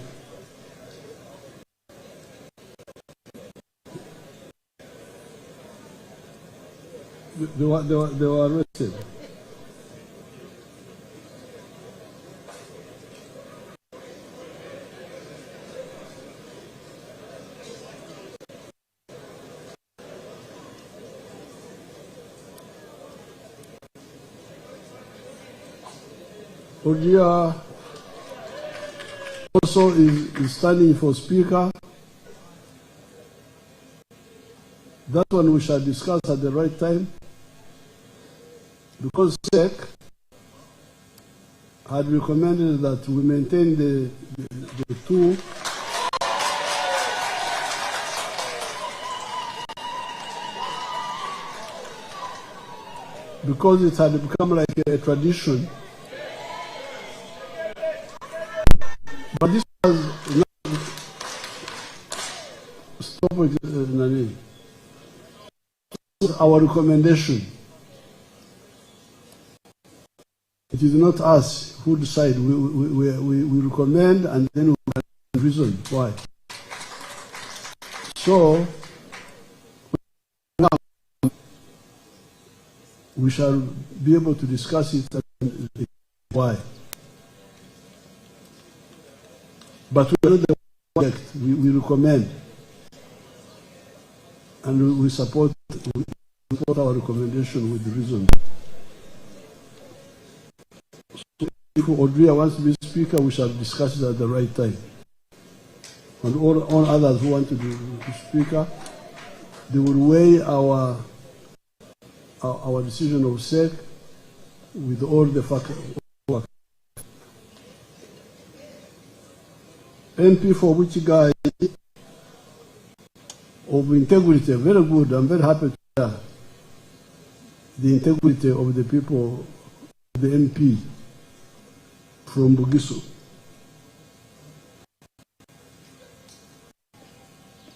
A: they were arrested. Odia also is standing for speaker. That one we shall discuss at the right time. Because SEC had recommended that we maintain the two because it had become like a tradition. But this was not stop it, our recommendation. It is not us who decide. We recommend and then we can reason why. So now we shall be able to discuss it and why. But we are not the project. We recommend and we support our recommendation with the reason. If Odria wants to be speaker, we shall discuss it at the right time. And all others who want to be speaker, they will weigh our decision of SEC with all the factors. MP for which guy of integrity, very good. I'm very happy to hear the integrity of the people, the MP. From Bugisu.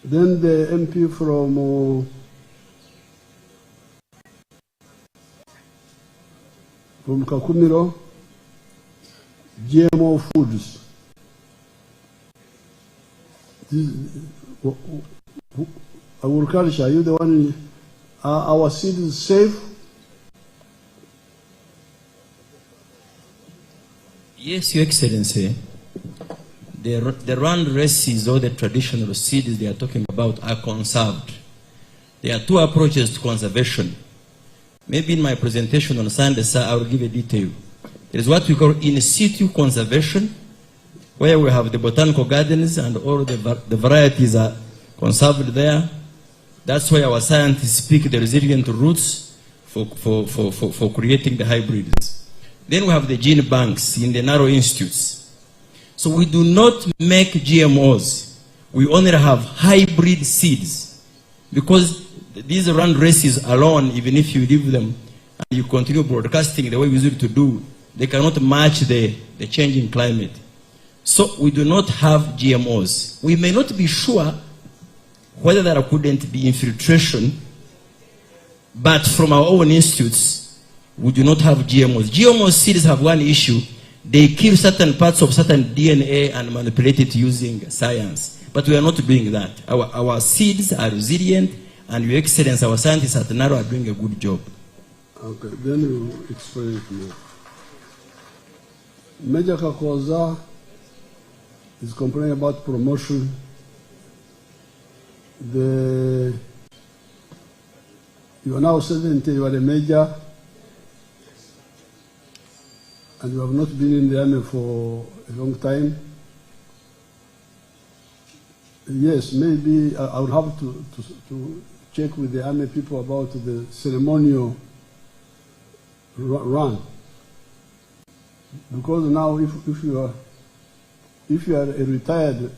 A: Then the MP from Kakumiro, GMO foods. Agriculture, are you the one? Are our seeds safe?
U: Yes, Your Excellency. The round races or the traditional seeds they are talking about are conserved. There are two approaches to conservation. Maybe in my presentation on Sunday, sir, I will give a detail. There is what we call in situ conservation, where we have the botanical gardens and all the varieties are conserved there. That's why our scientists speak the resilient roots for creating the hybrids. Then we have the gene banks in the narrow institutes. So we do not make GMOs. We only have hybrid seeds. Because these round races alone, even if you leave them and you continue broadcasting the way we used to do, they cannot match the changing climate. So we do not have GMOs. We may not be sure whether there couldn't be infiltration, but from our own institutes, we do not have GMOs. GMO seeds have one issue. They kill certain parts of certain DNA and manipulate it using science. But we are not doing that. Our seeds are resilient, and Your Excellency, our scientists at NARO are doing a good job.
A: Okay, then you explain it more. Major Kakoza is complaining about promotion. You are now 70, you are a major, and you have not been in the army for a long time. Yes, maybe I would have to check with the army people about the ceremonial run. Because now if you are a retired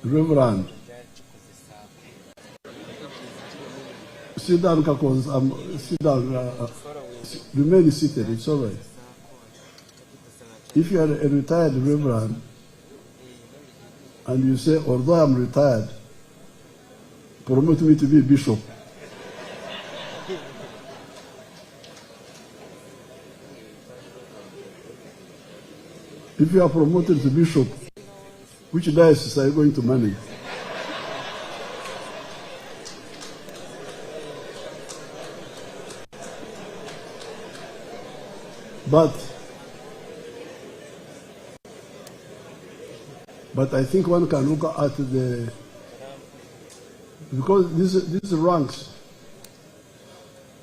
A: reverend, Sit down, Kakos. Sit down. Remain seated. It's all right. If you are a retired reverend and you say, although I'm retired, promote me to be bishop. If you are promoted to bishop, which diocese are you going to manage? But I think one can look at because these ranks,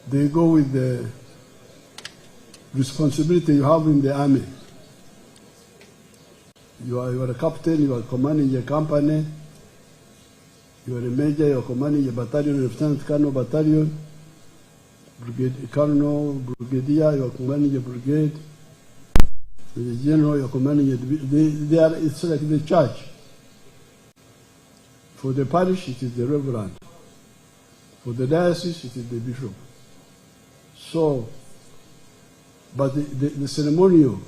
A: they go with the responsibility you have in the army. You are a captain, you are commanding a company, you are a major, you are commanding a battalion, lieutenant colonel battalion, brigade colonel, brigadier, you are commanding a brigade, the general, you are commanding a it's like the church. For the parish, it is the reverend. For the diocese, it is the bishop. So, but the ceremonial,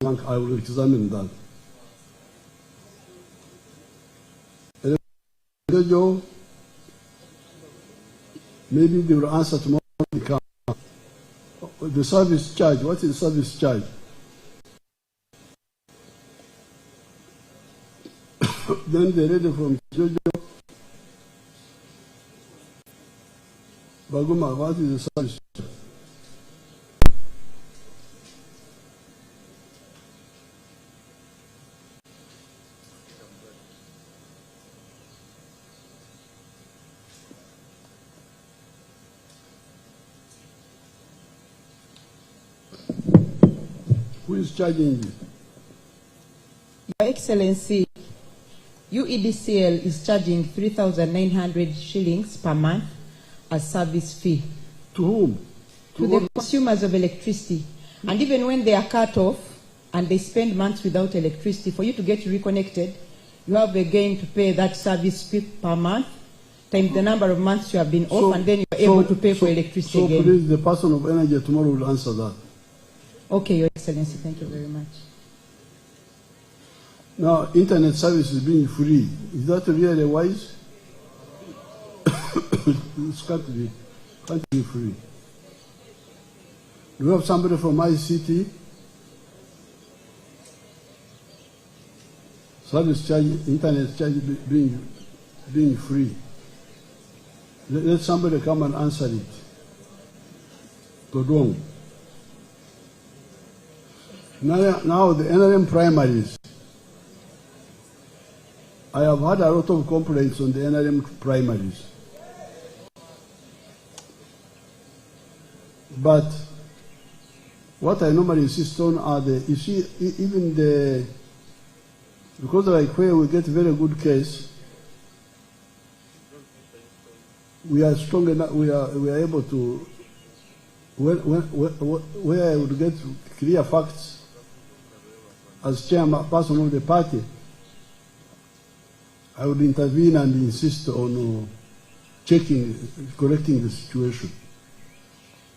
A: I will examine that. Maybe they will answer tomorrow. The service charge, what is service charge? Then the lady from Jojo, Baguma, what is the service charge? Who is charging you?
N: Your Excellency, UEDCL is charging 3,900 shillings per month as service fee.
A: To whom?
N: To the consumers of electricity. And even when they are cut off and they spend months without electricity, for you to get reconnected, you have again to pay that service fee per month, times the number of months you have been off, and then you are able to pay for electricity again.
A: So please, the person of energy tomorrow will answer that.
N: Okay, Your Excellency, thank you very much.
A: Now, internet service is being free. Is that really wise? It can't be free. Do we have somebody from ICT? Service charge, internet charge being free. Let somebody come and answer it. Todong. Now the NRM primaries. I have had a lot of complaints on the NRM primaries. But what I normally insist on are you see, even because like where we get very good case, we are strong enough, we are able to, where I would get clear facts as chairperson of the party, I would intervene and insist on correcting the situation.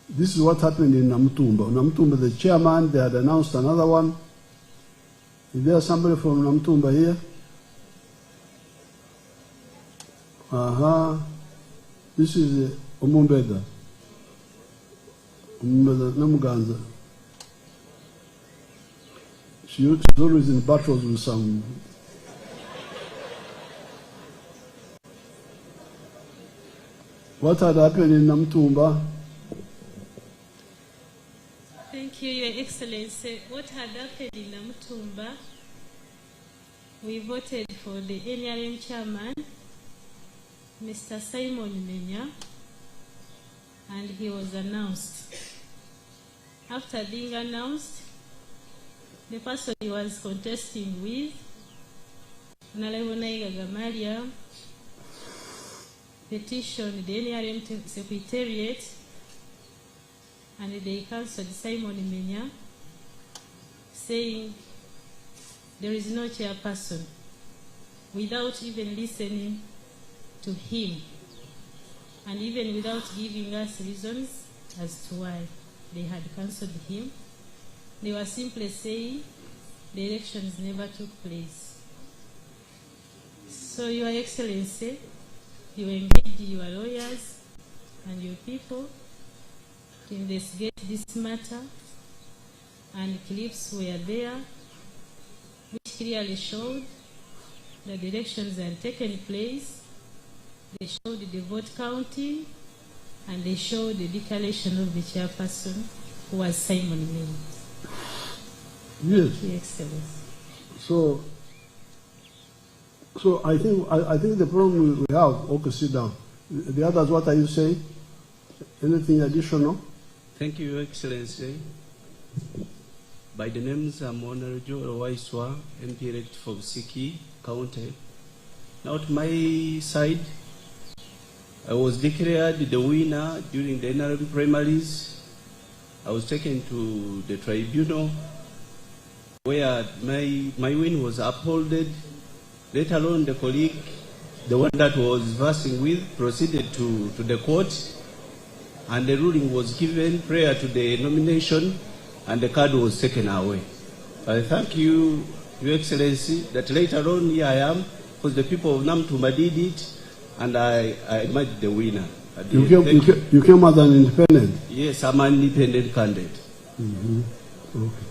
A: This is what happened in Namtumba. Namtumba, the chairman, they had announced another one. Is there somebody from Namtumba here? This is Omumbeda. Omumbeda Namuganza. She's always in battles with some. What had happened in Namtumba?
H: Thank you, Your Excellency. What had happened in Namtumba, we voted for the NRM chairman, Mr. Simon Menya, and he was announced. After being announced, the person he was contesting with, Nalewonaiga Gamalia, petitioned the NRM Secretariat, and they cancelled Simon Menya, saying there is no chairperson, without even listening to him, and even without giving us reasons as to why they had cancelled him. They were simply saying the elections never took place. So, Your Excellency, you engaged your lawyers and your people to investigate this matter, and clips were there which clearly showed that the elections had taken place. They showed the vote counting, and they showed the declaration of the chairperson, who was Simon Miller.
A: Yes.
H: Your Excellency.
A: So I think the problem we have. Okay, sit down. The others, what are you saying? Anything additional?
J: Thank you, Your Excellency. By the names, I'm Honorable Joel Waiswa, MP elect for Siki County. Now, to my side, I was declared the winner during the NRM primaries. I was taken to the tribunal where my win was upheld. Later on, the colleague, the one that was versing with, proceeded to the court, and the ruling was given prior to the nomination, and the card was taken away. I thank you, Your Excellency, that later on here I am, because the people of Namtumba did it, and I emerged the winner.
A: You came as an independent?
J: Yes, I'm an independent candidate.
A: Mm-hmm. Okay.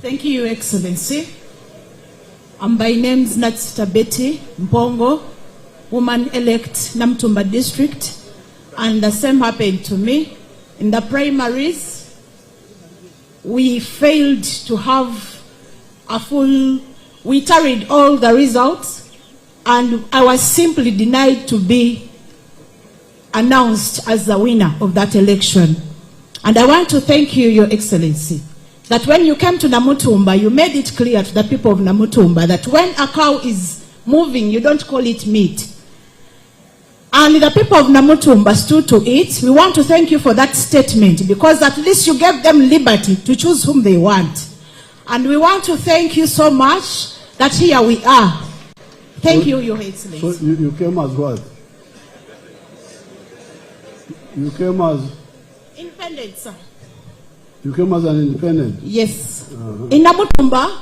K: Thank you, Your Excellency. By name's Natsita Betty Mpongo, woman-elect Namtumba District, and the same happened to me. In the primaries, we failed to have we tallied all the results, and I was simply denied to be announced as the winner of that election. And I want to thank you, Your Excellency, that when you came to Namutumba, you made it clear to the people of Namutumba that when a cow is moving, you don't call it meat. And the people of Namutumba stood to it. We want to thank you for that statement, because at least you gave them liberty to choose whom they want. And we want to thank you so much that here we are. Thank you, Your Excellency.
A: So you came as what? You came as?
K: Independent, sir.
A: You came as an independent?
K: Yes. In Namutumba,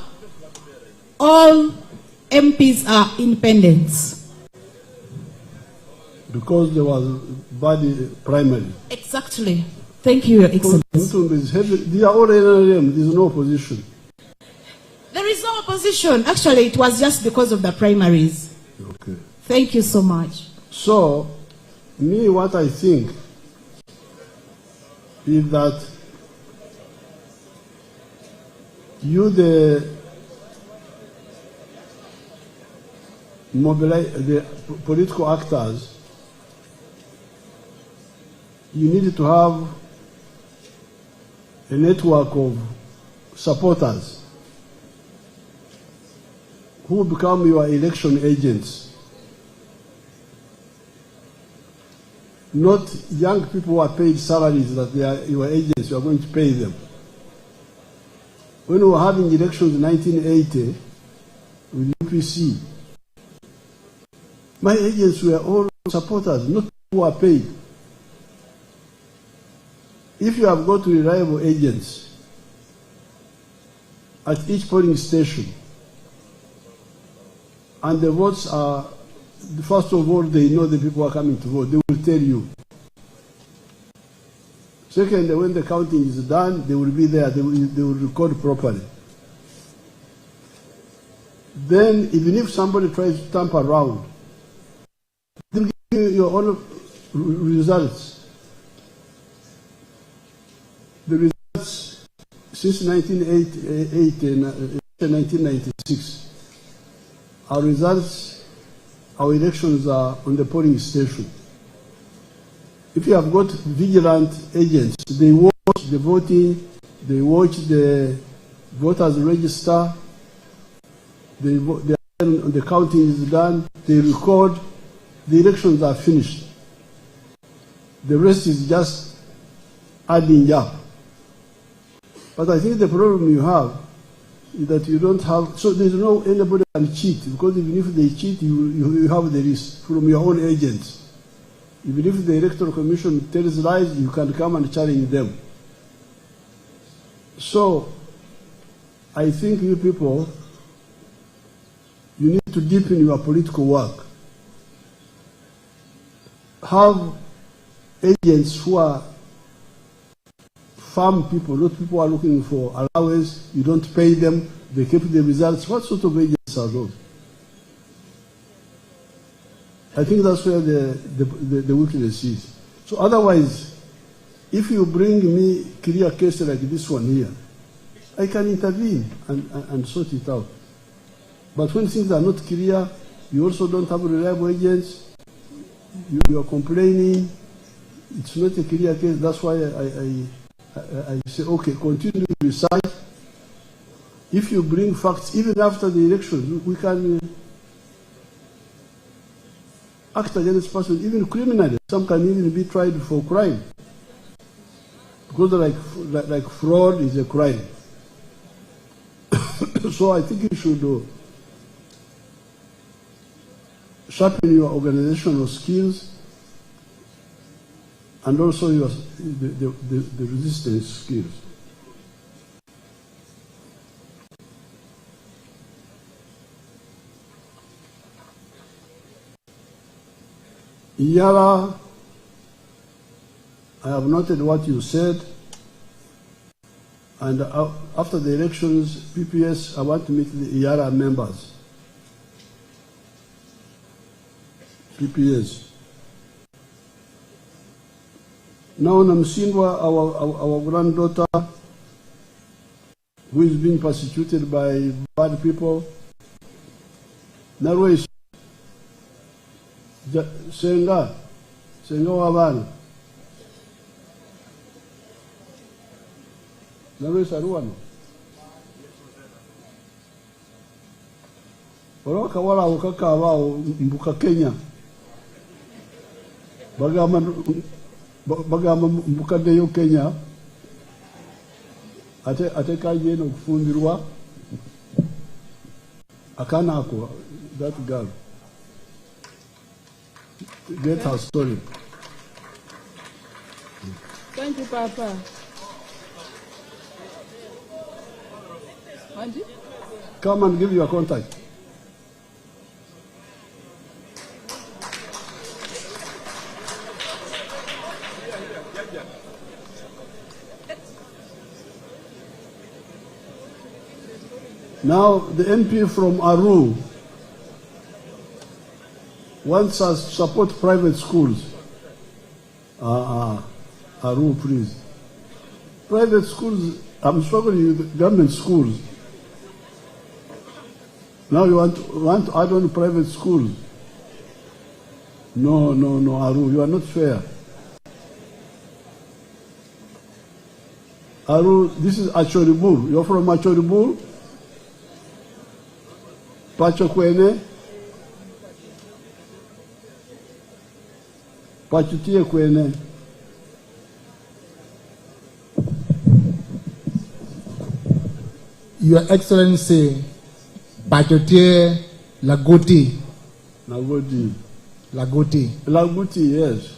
K: all MPs are independents.
A: Because there was body primary.
K: Exactly. Thank you, Your Excellency.
A: They are all NRM. There is no opposition.
K: There is no opposition. Actually, it was just because of the primaries.
A: Okay.
K: Thank you so much.
A: So, me, what I think is that you, the political actors, you need to have a network of supporters who become your election agents. Not young people who are paid salaries that they are your agents, you are going to pay them. When we were having elections in 1980 with UPC, my agents were all supporters, not people who are paid. If you have got reliable agents at each polling station, and the votes are, first of all, they know the people are coming to vote, they will tell you. Second, when the counting is done, they will be there, they will record properly. Then, even if somebody tries to tamper around, they'll give you your own results. The results since 1980 and 1996, our results, our elections are on the polling station. If you have got vigilant agents, they watch the voting, they watch the voters register, the counting is done, they record, the elections are finished. The rest is just adding up. But I think the problem you have that you don't have, so there's no anybody can cheat, because even if they cheat, you have the risk from your own agents. Even if the Electoral Commission tells lies, you can come and challenge them. So, I think you people, you need to deepen your political work. Have agents who are farm people, not people who are looking for allowance, you don't pay them, they keep the results. What sort of agents are those? I think that's where the weakness is. So otherwise, if you bring me clear case like this one here, I can intervene and sort it out. But when things are not clear, you also don't have reliable agents, you are complaining, it's not a clear case. That's why I say, okay, continue to research. If you bring facts, even after the election, we can act against person, even criminally. Some can even be tried for crime. Because like fraud is a crime. So I think you should sharpen your organizational skills and also your the resistance skills. Yara, I have noted what you said, and after the elections, PPS, I want to meet the Yara members. PPS. Now Namsindwa, our granddaughter, who is being persecuted by bad people, Narwe Senga Wabana. Narwe Saruano. Oroka wala ukaka wao mbuka Kenya. Bagama mbukade yo Kenya. Ate kaje no kufundirwa. Akana ako, that girl. Get her story.
Q: Thank you, Papa. Andy?
A: Come and give your contact. Now, the MP from Aru wants us to support private schools. Aru, please. Private schools, I'm struggling with government schools. Now you want to add on private schools. No, Aru, you are not fair. Aru, this is Achoribur. You're from Achoribur? Pachokwene? Pachutie kwene?
R: Your Excellency, Pachotie Lagoti.
A: Lagoti, yes.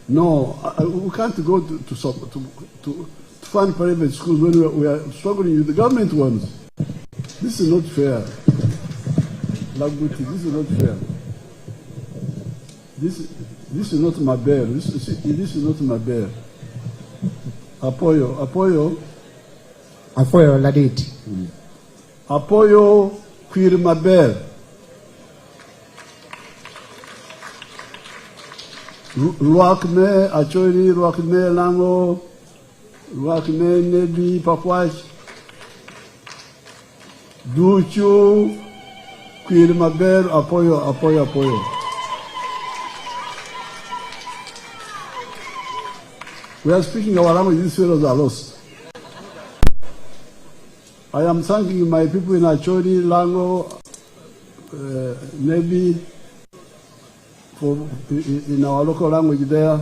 A: No, we can't go to fund private schools when we are struggling with the government ones. This is not fair. Lagoti, this is not fair. This is not my bear. This is not my bear. Apoyo
R: Ladit.
A: Apoyo Kwirmaber. Ruakme, Achori, Ruakme, Lango, Ruakme, Nebi, Papwach, Duchu, Kwirmaber, Apoyo. We are speaking our language, these fellows are lost. I am thanking my people in Achori, Lango, Nebi, for in our local language there,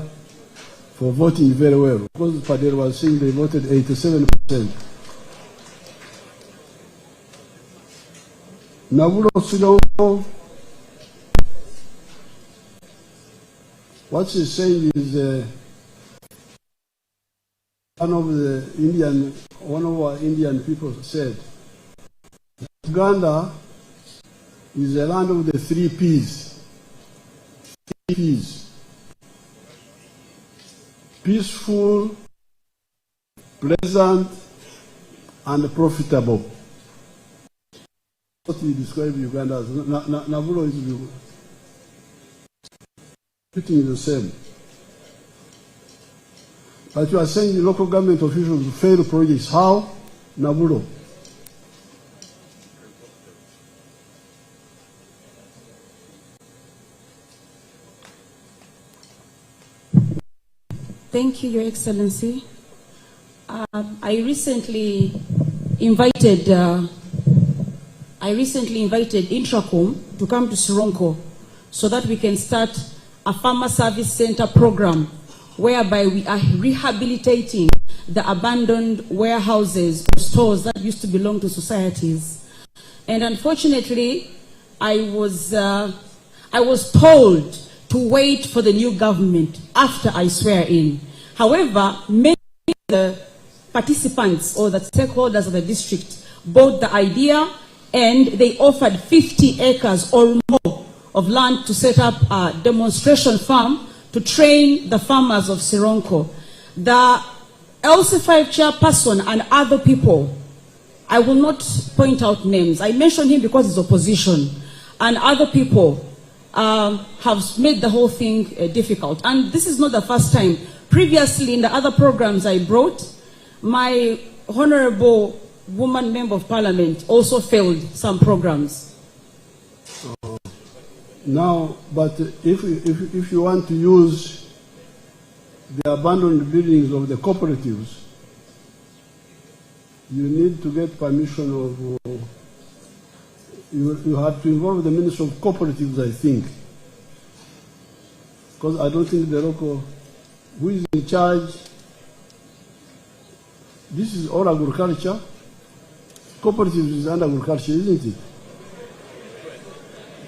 A: for voting very well. Because Padre was saying they voted 87%. Nabulo Sidongo, what she's saying is one of our Indian people said, Uganda is the land of the 3 P's. 3 P's. Peaceful, pleasant, and profitable. What we describe Uganda as, Nabulo is everything the same. But you are saying the local government officials fail projects. How? Nabulo.
K: Thank you, Your Excellency. I recently invited Intracom to come to Sironko so that we can start a farmer service center program whereby we are rehabilitating the abandoned warehouses or stores that used to belong to societies. And unfortunately, I was told to wait for the new government after I swear in. However, many of the participants or the stakeholders of the district bought the idea and they offered 50 acres or more of land to set up a demonstration farm to train the farmers of Sironko. The LC5 chairperson and other people, I will not point out names. I mention him because he's opposition, and other people have made the whole thing difficult. And this is not the first time. Previously, in the other programs I brought, my honorable woman member of parliament also failed some programs.
A: Now, but if you want to use the abandoned buildings of the cooperatives, you need to get permission of, you have to involve the Minister of Cooperatives, I think. Because I don't think the local, who is in charge, this is all agriculture. Cooperatives is under agriculture, isn't it?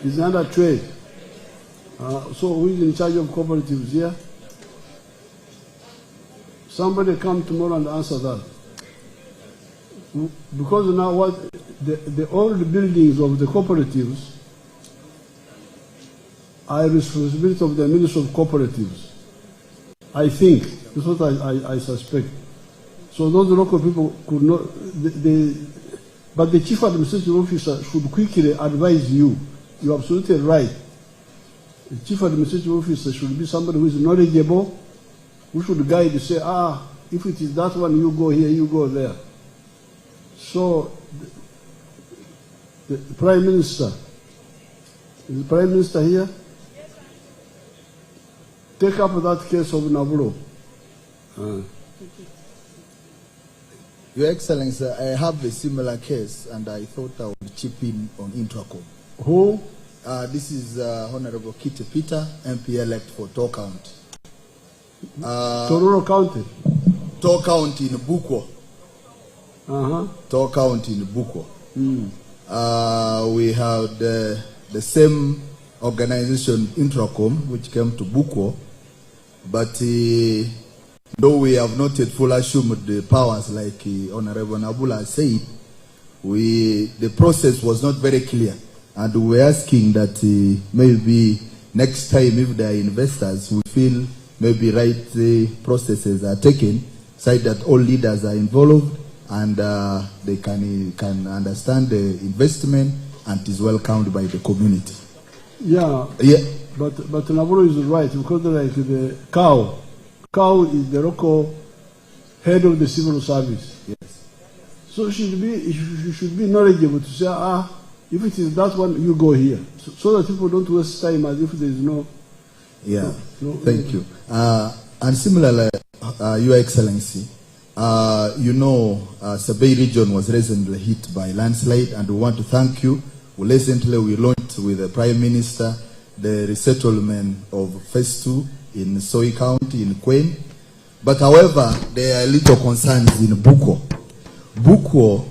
A: It's under trade. So who is in charge of cooperatives here? Somebody come tomorrow and answer that. Because now what the old buildings of the cooperatives are responsibility of the Minister of Cooperatives. I think. That's what I suspect. So those local people could not, but the Chief Administrative Officer should quickly advise you. You're absolutely right. The Chief Administrative Officer should be somebody who is knowledgeable, who should guide you, say, if it is that one, you go here, you go there. So, the Prime Minister, is the Prime Minister here? Take up that case of Nabulo.
L: Your Excellency, I have a similar case, and I thought I would chip in on Intracom.
A: Who?
L: This is Honorable Kitty Peter, MP elect for Tor County.
A: Tororo County?
L: Tor County in Bukwo. Tor County in Bukwo. We had the same organization, Intracom, which came to Bukwo, but though we have not yet fully assumed the powers, like Honorable Nabula said, the process was not very clear. And we're asking that maybe next time, if there are investors, we feel maybe right processes are taken, so that all leaders are involved and they can understand the investment and is welcomed by the community.
A: Yeah. But Nabulo is right, because like the cow is the local head of the civil service.
L: Yes.
A: So she should be knowledgeable to say, if it is that one, you go here, so that people don't waste time as if there is no.
L: Yeah. Thank you. And similarly, Your Excellency, Sabay region was recently hit by landslide, and we want to thank you. Recently, we launched with the Prime Minister the resettlement of Phase 2 in Soy County in Queen. But however, there are little concerns in Bukwo. Bukwo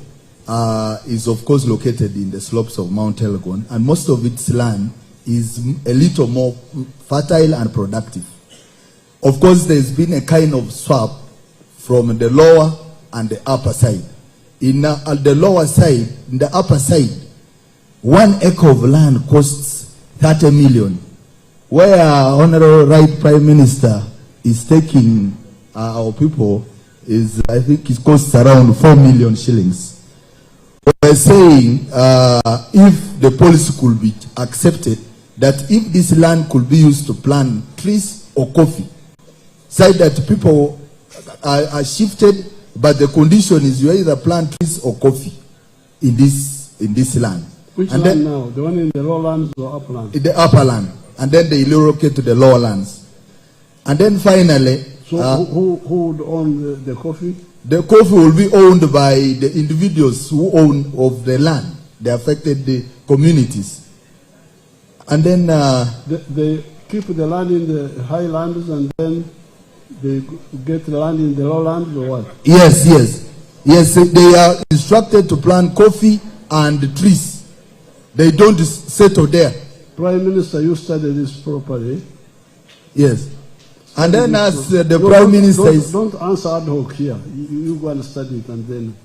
L: is of course located in the slopes of Mount Elgon, and most of its land is a little more fertile and productive. Of course, there's been a kind of swap from the lower and the upper side. In the lower side, in the upper side, 1 acre of land costs 30 million, where Honorable Right Prime Minister is taking our people is, I think it costs around 4 million shillings. We're saying if the policy could be accepted, that if this land could be used to plant trees or coffee, say that people are shifted, but the condition is you either plant trees or coffee in this land.
M: Which
L: and
M: land
L: then,
M: now? The one in the lowlands or upland?
L: In the upper land. And then they relocate to the lower lands. And then finally...
M: So who would own the coffee?
L: The coffee will be owned by the individuals who own of the land, the affected the communities. And then...
M: they keep the land in the highlands and then they get the land in the lowlands or what?
L: Yes, yes. Yes, they are instructed to plant coffee and trees. They don't settle there.
M: Prime Minister, you studied this properly.
L: Yes. And then as the Prime Minister is...
M: Don't answer ad hoc here. You go and study it and then...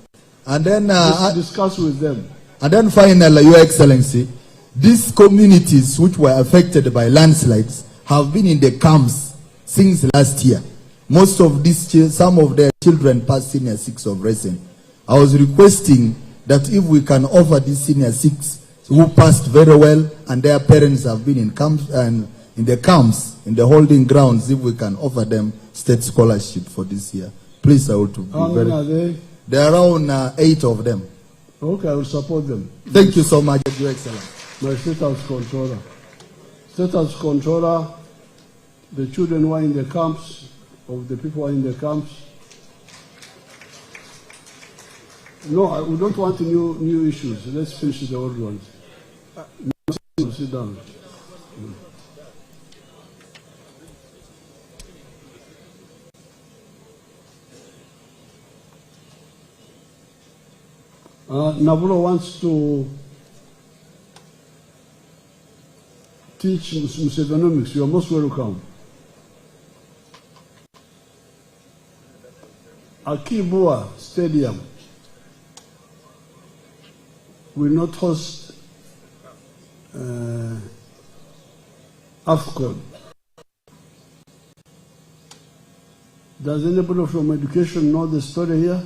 L: And then...
M: discuss with them.
L: And then finally, Your Excellency, these communities which were affected by landslides have been in the camps since last year. Most of these, some of their children passed senior 6 of recent. I was requesting that if we can offer these senior 6 who passed very well and their parents have been in camps and in the camps, in the holding grounds, if we can offer them state scholarship for this year. Please, I would be
M: How many are they?
L: There are around 8 of them.
M: Okay, I will support them.
L: Thank you so much, Your Excellency.
M: My State House Controller. State House Controller, the children who are in the camps, of the people who are in the camps. No, we don't want new issues. Let's finish the old ones. Sit down. Nabulo wants to teach Museveni. You are most welcome. Akibua Stadium will not host AFCON. Does anybody from education know the story here?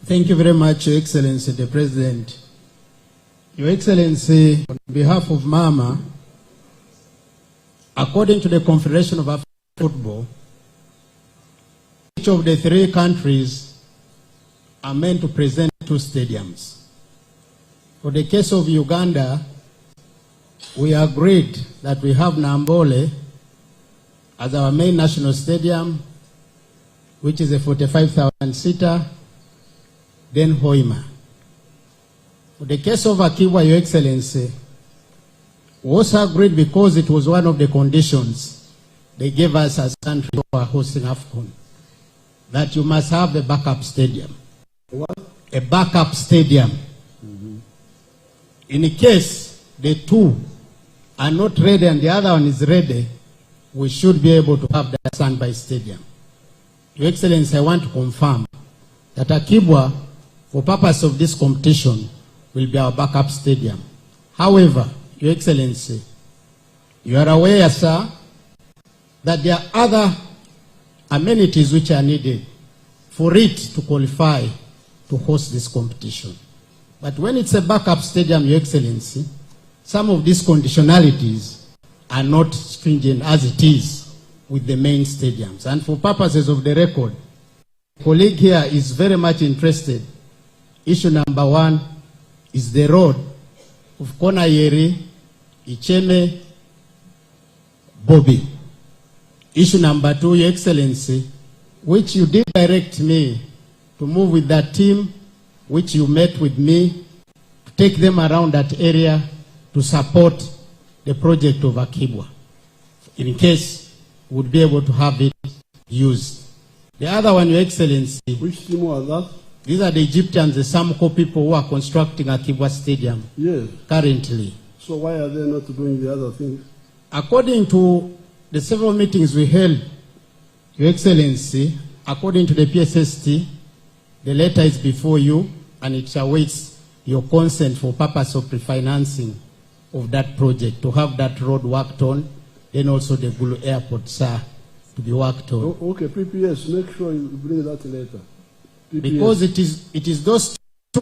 P: Thank you very much, Your Excellency, the President. Your Excellency, on behalf of Mama, according to the Confederation of African Football, each of the 3 countries are meant to present 2 stadiums. For the case of Uganda, we agreed that we have Nambole as our main national stadium, which is a 45,000-seater, then Hoima. For the case of Akibwa, Your Excellency, we also agreed, because it was one of the conditions they gave us as country who are hosting AFCON, that you must have a backup stadium.
M: What?
P: A backup stadium.
M: Mm-hmm.
P: In case the 2 are not ready and the other one is ready, we should be able to have that standby stadium. Your Excellency, I want to confirm that Akibwa, for purpose of this competition, will be our backup stadium. However, Your Excellency, you are aware, sir, that there are other amenities which are needed for it to qualify to host this competition. But when it's a backup stadium, Your Excellency, some of these conditionalities are not stringent as it is with the main stadiums. And for purposes of the record, the colleague here is very much interested. Issue number 1 is the road of Konayeri, Icheme, Bobby. Issue number 2, Your Excellency, which you did direct me to move with that team, which you met with me, to take them around that area to support the project of Akibwa. In case would be able to have it used. The other one, Your Excellency.
M: Which team was that?
P: These are the Egyptians, the Samco people who are constructing a Kibwa Stadium.
M: Yes.
P: Currently.
M: So why are they not doing the other things?
P: According to the several meetings we held, Your Excellency, according to the PSST, the letter is before you and it awaits your consent for purpose of refinancing of that project, to have that road worked on, then also the Gulu Airport, sir, to be worked on.
M: Oh, okay, PPS, make sure you bring that later. PPS.
P: Because it is those two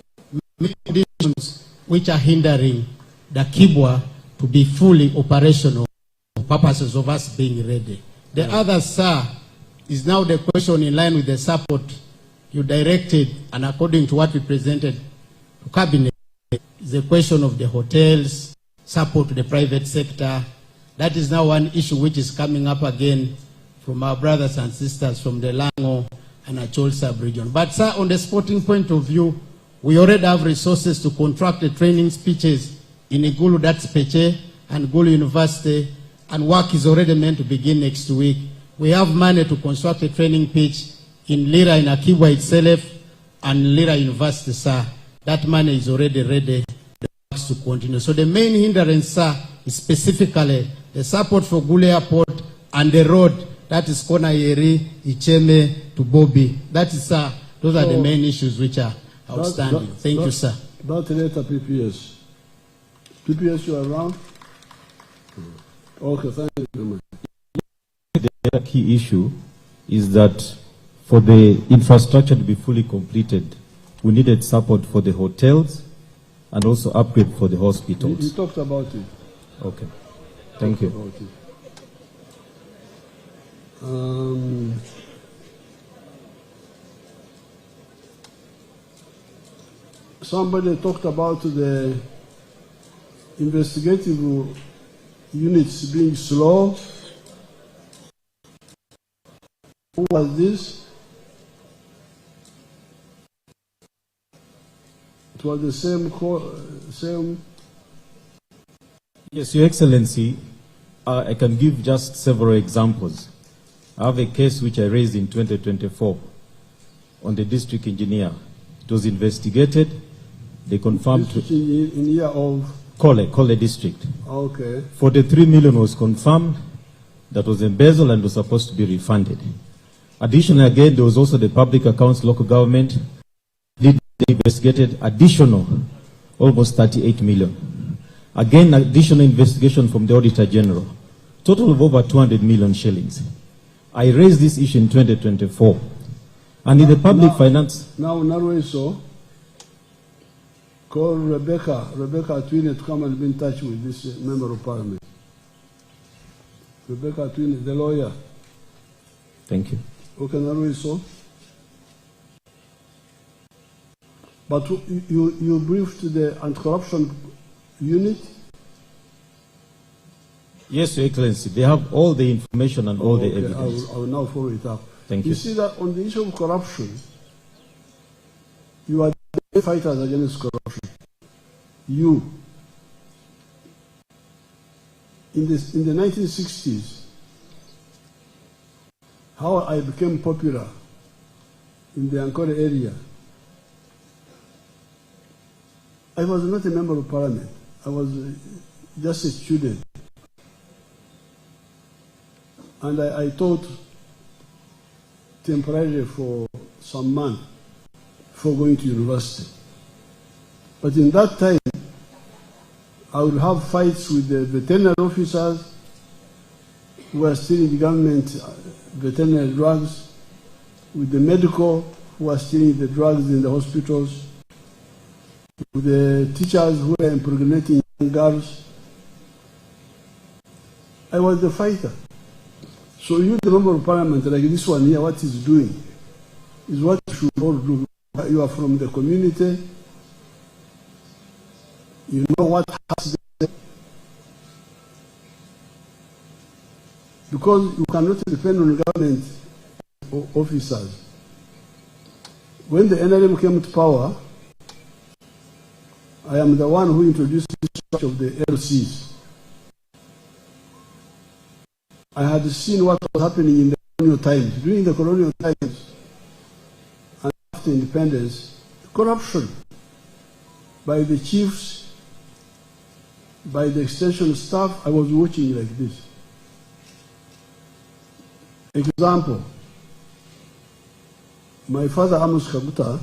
P: conditions which are hindering the Kibwa to be fully operational for purposes of us being ready. The other, sir, is now the question in line with the support you directed, and according to what we presented to Cabinet, is the question of the hotels, support to the private sector. That is now one issue which is coming up again from our brothers and sisters from the Lango and Achol sub-region. But sir, on the sporting point of view, we already have resources to contract the training speeches in Igulu, that's Peche, and Gulu University, and work is already meant to begin next week. We have money to construct a training pitch in Lira, in Akibwa itself, and Lira University, sir. That money is already ready to continue. So the main hindrance, sir, is specifically the support for Gulu Airport and the road, that is Kona Yeri, Icheme to Bobi. That is, sir, those are the main issues which are outstanding. Thank you, sir.
M: That letter, PPS. PPS, you are around? Okay, thank you very much.
V: The other key issue is that for the infrastructure to be fully completed, we needed support for the hotels and also upgrade for the hospitals.
M: You talked about it.
V: Okay. Thank you.
M: Somebody talked about the investigative units being slow. Who was this? It was the same.
V: Yes, Your Excellency, I can give just several examples. I have a case which I raised in 2024 on the district engineer. It was investigated. They confirmed
M: in year of
V: Kole district.
M: Okay.
V: 43 million was confirmed. That was embezzled and was supposed to be refunded. Additionally, again, there was also the public accounts local government. They investigated additional almost 38 million. Again, additional investigation from the Auditor General. Total of over 200 million shillings. I raised this issue in 2024. And in the public finance...
M: Now, Norway, so, call Rebecca Twine to come and be in touch with this member of parliament. Rebecca Twine, the lawyer.
V: Thank you.
M: Okay, Norway, so. But you briefed the anti-corruption unit?
V: Yes, Your Excellency. They have all the information and all the evidence.
M: I will now follow it up.
V: Thank you.
M: You see that on the issue of corruption, you are the fighters against corruption. You, in the 1960s, how I became popular in the Ankara area, I was not a member of parliament. I was just a student. And I taught temporarily for some months before going to university. But in that time, I would have fights with the veterinary officers who were stealing the government veterinary drugs, with the medical who were stealing the drugs in the hospitals, with the teachers who were impregnating young girls. I was the fighter. So you, the member of parliament, like this one here, what he's doing is what you should all do. You are from the community. You know what has there. Because you cannot depend on government officers. When the NRM came to power, I am the one who introduced the structure of the LCs. I had seen what was happening in the colonial times. During the colonial times and after independence, corruption by the chiefs, by the extension staff, I was watching like this. Example, my father Amos Kaguta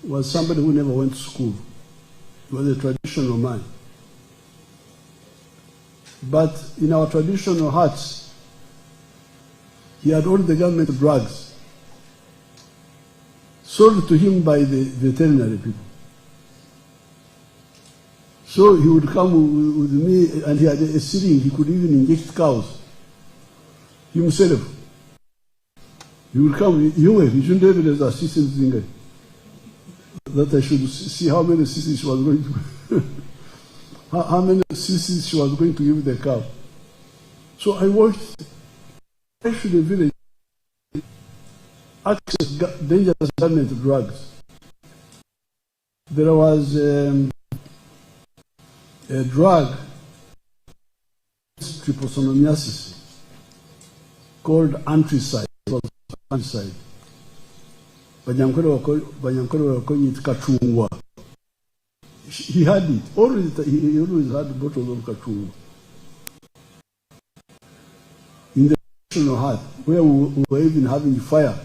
M: was somebody who never went to school. He was a traditional man. But in our traditional huts, he had all the government drugs sold to him by the veterinary people. So he would come with me, and he had a syringe. He could even inject cows himself. He would come, he shouldn't have it as an assistant singer. That I should see how many cc's she was going to how many cc's she was going to give the cow. So I worked to the village, access dangerous government drugs. There was a drug, trypanosomiasis, called antricide. Antricide. Banyankole wakonyit kachungwa. He had it. He always had bottles of kachungwa. In the national hut, where we were even having fire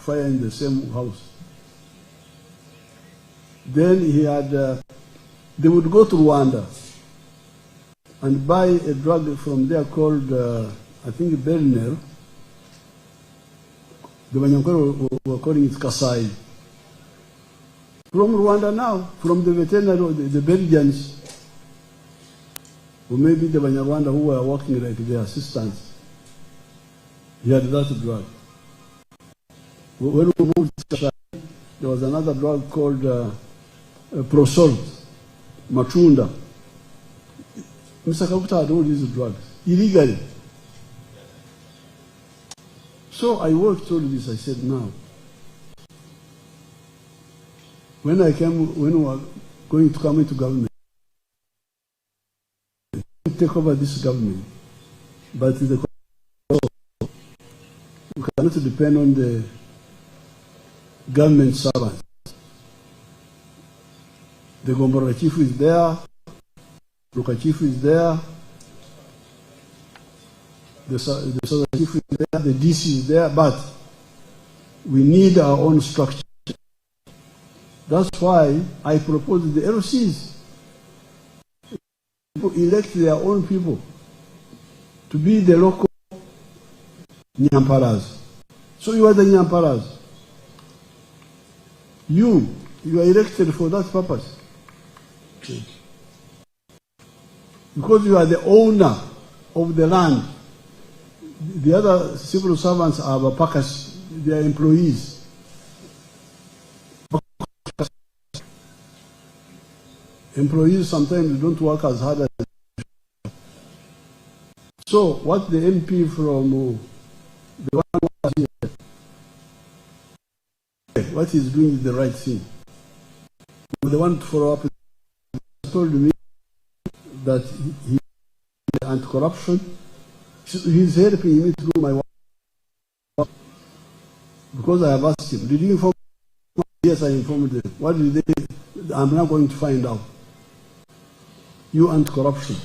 M: in the same house. Then he had, they would go to Rwanda and buy a drug from there called, I think, Bernel. The Banyankole were calling it Kasai. From Rwanda now, from the veterinary, the Belgians, or maybe the Banyarwanda who were working like their assistants, he had that drug. When we moved to Kasai, there was another drug called Prosol, Machunda. Mr. Kaguta had all these drugs, illegally. So I worked all this. I said, now, when we were going to come into government, take over this government, but we cannot depend on the government servants. The Gombora chief is there, Luka chief is there, the Southern chief is there, the DC is there, but we need our own structure. That's why I proposed the LCs. People elect their own people to be the local Nyamparas. So you are the Nyamparas. You are elected for that purpose. Okay. Because you are the owner of the land. The other civil servants are Bapakas, they are employees. Employees sometimes don't work as hard as. So what the MP from the one who was here, what he's doing is the right thing. The one to follow up told me that he anti-corruption. He's helping me to do my work because I have asked him. Did you inform me? Yes, I informed them. What did they? I'm now going to find out. You anti-corruption.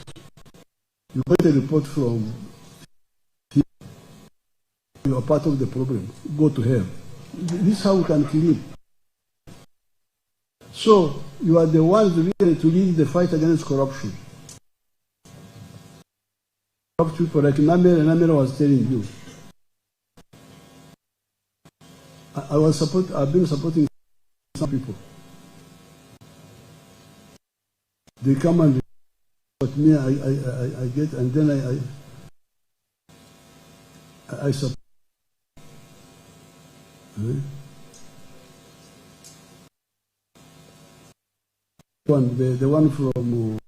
M: You got a report from him. You are part of the problem. Go to him. This is how we can clean. So you are the ones really to lead the fight against corruption. Corrupt people like Namere was telling you. I've been supporting some people. They come and but me, I get, and then I support. The one from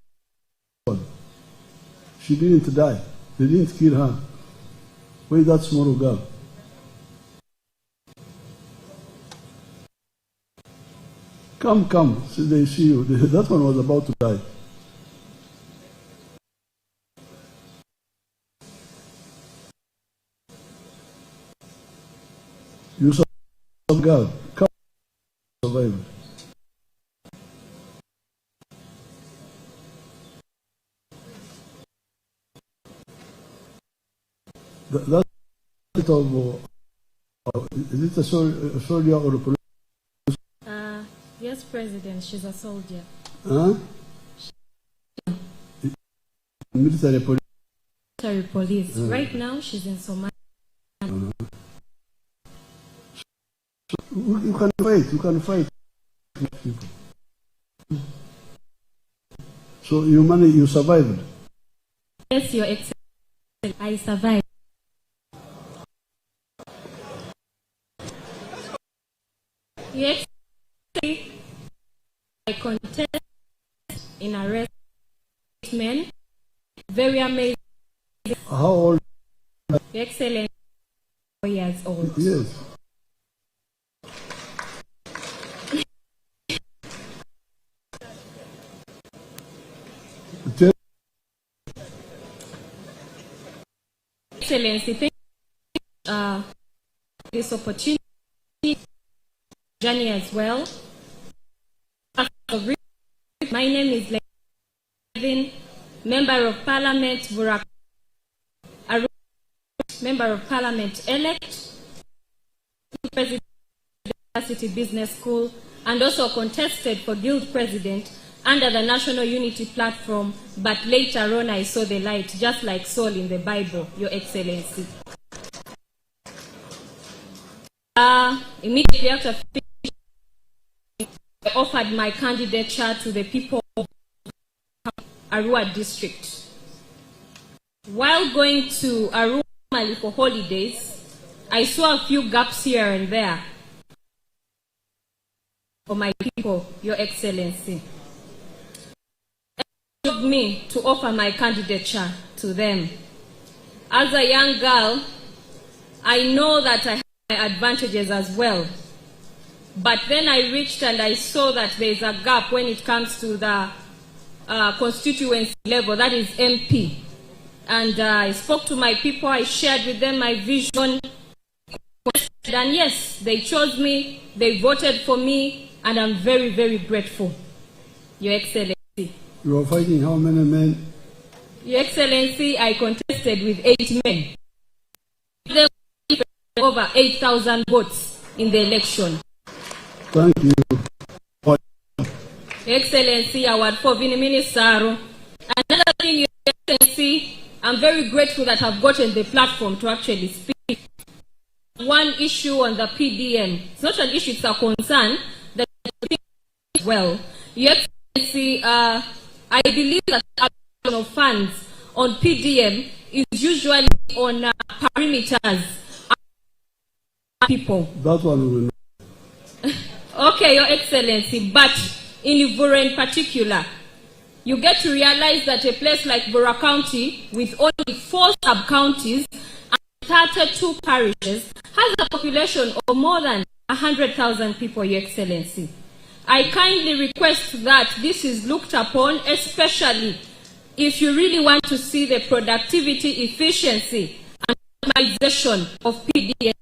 M: she didn't die. They didn't kill her. Where is that small girl? Come. So they see you. That one was about to die. God, survived. That's it of, is it a soldier or a police?
O: Yes, President, she's a soldier.
M: Huh? Military police.
O: Military police. Right now, she's in Somalia.
M: You can fight people. So you survived?
O: Yes, Your Excellency, I survived. Your Excellency, I contested in arrest men. Very amazing.
M: How old?
O: Your Excellency, 4 years old.
M: Yes.
O: Excellency, thank you for this opportunity, journey as well. My name is Yoweri, Member of Parliament, Burak, Member of Parliament elect, President of the University Business School, and also contested for Guild President under the National Unity Platform, but later on I saw the light, just like Saul in the Bible, Your Excellency. Immediately after finishing, I offered my candidature to the people of Arua district. While going to Arua for holidays, I saw a few gaps here and there for my people, Your Excellency. It took me to offer my candidature to them. As a young girl, I know that I have my advantages as well. But then I reached and I saw that there is a gap when it comes to the constituency level, that is MP. And I spoke to my people, I shared with them my vision. And yes, they chose me, they voted for me, and I'm very, very grateful, Your Excellency.
M: You were fighting how many men?
O: Your Excellency, I contested with 8 men. There were over 8,000 votes in the election.
M: Thank you.
O: Your Excellency, Award for Vinimini Saro. Another thing, Your Excellency, I'm very grateful that I've gotten the platform to actually speak. One issue on the PDM. It's not an issue, it's a concern that well. Your Excellency, I believe that the allocation of funds on PDM is usually on perimeters people.
M: That one will know.
O: Okay, Your Excellency, but in Ivura in particular, you get to realize that a place like Bora County, with only 4 sub-counties and 32 parishes, has a population of more than 100,000 people, Your Excellency. I kindly request that this is looked upon, especially if you really want to see the productivity, efficiency, and optimization of PDM.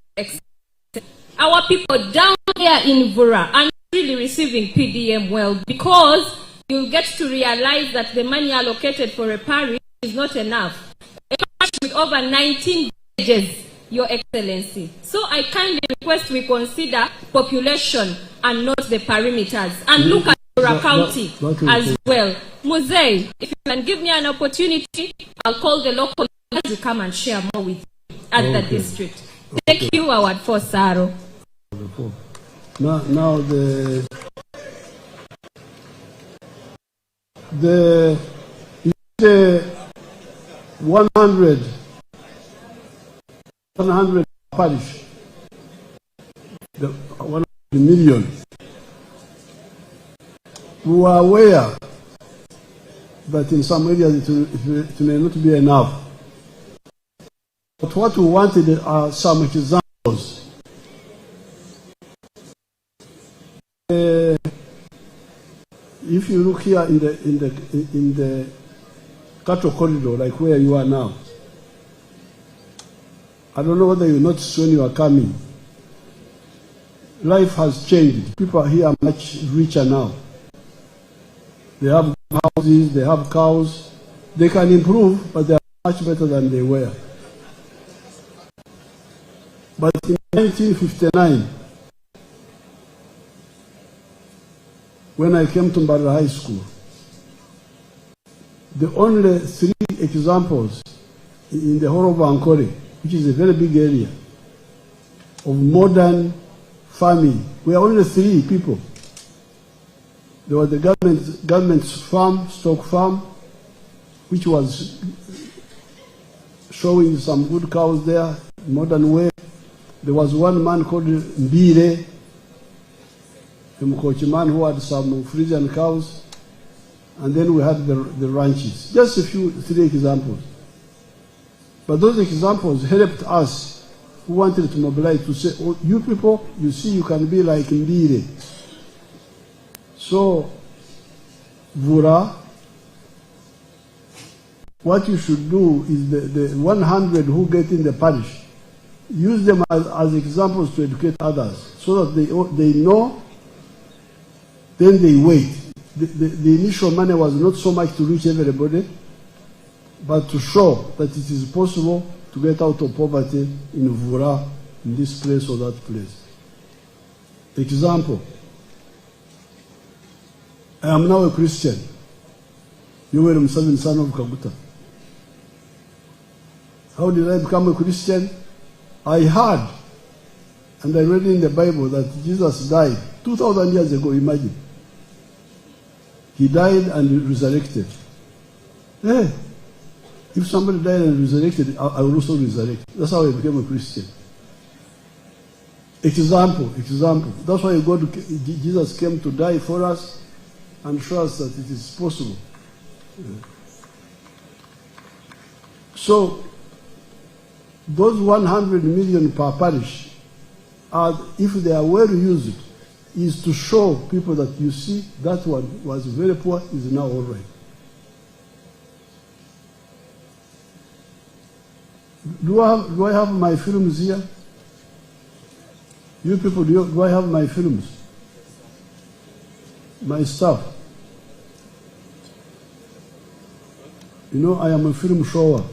O: Our people down there in Vura are really receiving PDM well, because you get to realize that the money allocated for a parish is not enough. A parish with over 19 villages, Your Excellency. So I kindly request we consider population and not the perimeters, and look at Bora County as well. Muzei, if you can give me an opportunity, I'll call the local leaders to come and share more with you at the district. Thank you, Award for Saro.
M: Now the 100 parish, the 100 million. We are aware that in some areas it may not be enough. But what we wanted are some examples. If you look here in the cattle corridor, like where you are now, I don't know whether you noticed when you are coming. life has changed. People here are much richer now. They have houses, they have cows. They can improve, but they are much better than they were. But in 1959, when I came to Mbara High School, the only 3 examples in the whole of Ankole, which is a very big area, of modern farming, we are only 3 people. There was the government's farm, stock farm, which was showing some good cows there, modern way. There was one man called Mbire, a Mkochi man who had some Frisian cows. And then we had the ranches. Just a few 3 examples. But those examples helped us who wanted to mobilize to say, oh, you people, you see, you can be like Mbire. So, Vura, what you should do is the 100 who get in the parish, use them as examples to educate others so that they know, then they wait. The initial money was not so much to reach everybody, but to show that it is possible to get out of poverty in Vura, in this place or that place. Example, I am now a Christian. Yoweri Museveni, son of Kaguta. How did I become a Christian? I heard, and I read in the Bible that Jesus died 2,000 years ago, imagine. He died and resurrected. Hey, if somebody died and resurrected, I will also resurrect. That's how I became a Christian. Example. That's why Jesus came to die for us and show us that it is possible. So, those 100 million per parish, if they are well used, is to show people that, you see, that one was very poor, is now all right. Do I have my films here? You people, do I have my films? My stuff? You know, I am a film shower.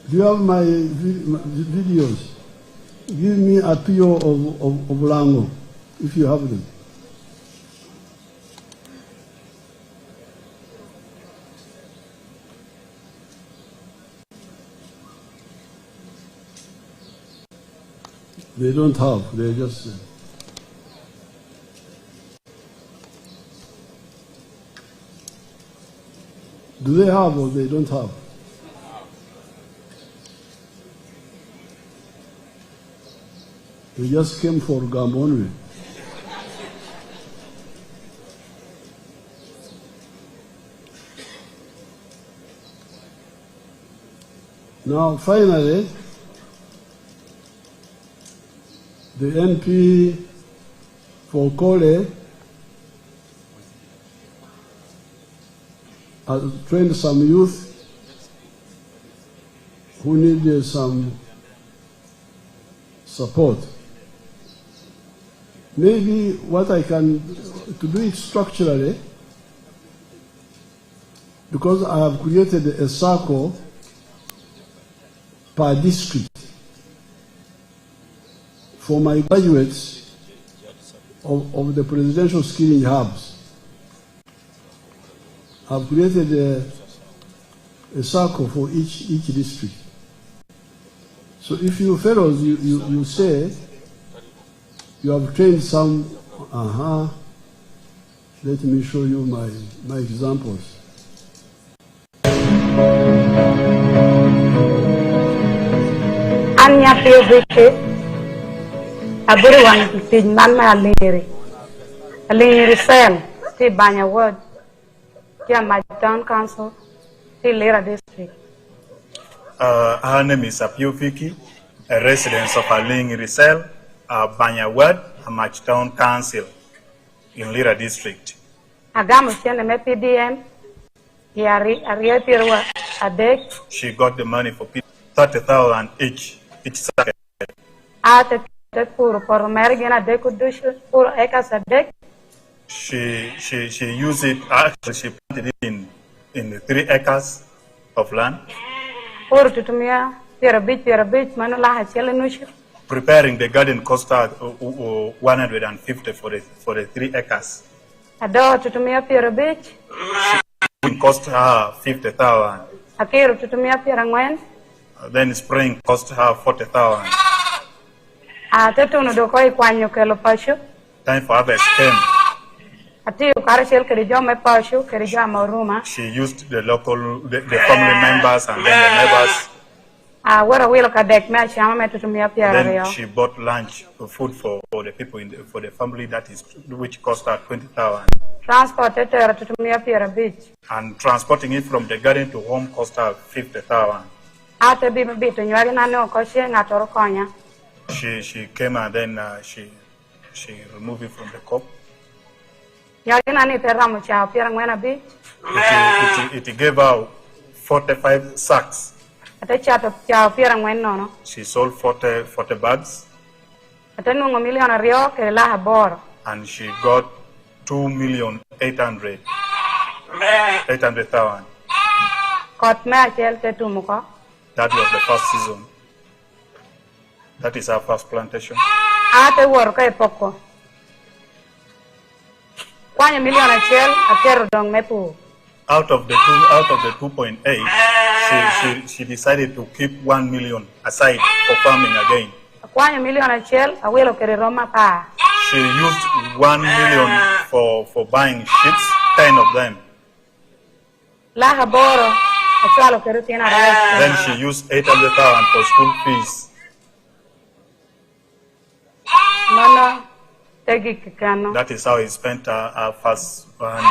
M: Do you have my videos? Give me a PO of Lango, if you have them. They don't have, they just... Do they have or they don't have? We just came for Gambonwe. Now, finally, the NP for Kole has trained some youth who need some support. Maybe what I can, to do it structurally, because I have created a circle per district for my graduates of the presidential skilling hubs. I've created a circle for each district. So if you fellows, you say, you have trained some, let me show you my examples.
S: Anya Piovici, everyone is Mama Aliri Cell, the Banya Ward, my town council, the Lira district.
T: Her name is Apiofiki, a resident of Aling Risel, Banya Ward, Amach Town Council in Lira District.
S: Agamusian PDM,
T: She got the money for 30,000 each second.
S: Ate pur por mergena de kudush pur acres a deck.
T: She used it, actually she planted it in 3 acres of land.
S: Pur tutumia pira beach manula hachele nush.
T: Preparing the garden cost her 150 for the 3 acres.
S: Ado tutumia pira beach.
T: It cost her 50,000.
S: Akiru tutumia pira ngwen.
T: Then spraying cost her 40,000.
S: Ate tunu do koi kwanyo kelo pashu.
T: Time for harvest came.
S: Ati ukarishel kerijo me pashu kerijo amaruma.
T: She used the family members and then the neighbors.
S: Where will kadek me chama me tutumia pira
T: Then
S: rio.
T: she bought lunch, food for the people for the family, which cost her 20,000.
S: Transported to tutumia pira beach.
T: And transporting it from the garden to home cost her 50,000.
S: Ate bibi to nyari na no koshe ngatoro konya.
T: She came and then she removed it from the cup.
S: Nyari na ni pera cha pira ngwena beach.
T: It gave her 45 sacks.
S: Ate chato cha pira ngwen no.
T: She sold 40 bags.
S: Ate nungo miliona rio ke la habor.
T: And she got 2,800,000.
S: Kot me achel te tumuko.
T: That was the first season. That is our first plantation.
S: Ate wor ka epoko. Kwanya miliona achel akero dong mepu.
T: Out of the 2.8, she decided to keep 1 million aside for farming again.
S: Kwanya miliona achel awelo kere roma pa.
T: She used 1 million for buying sheets, 10 of them.
S: La haboro achalo kere tina rais.
T: Then she used 800,000 for school fees.
S: Mano tegi kikano.
T: That is how he spent her first money.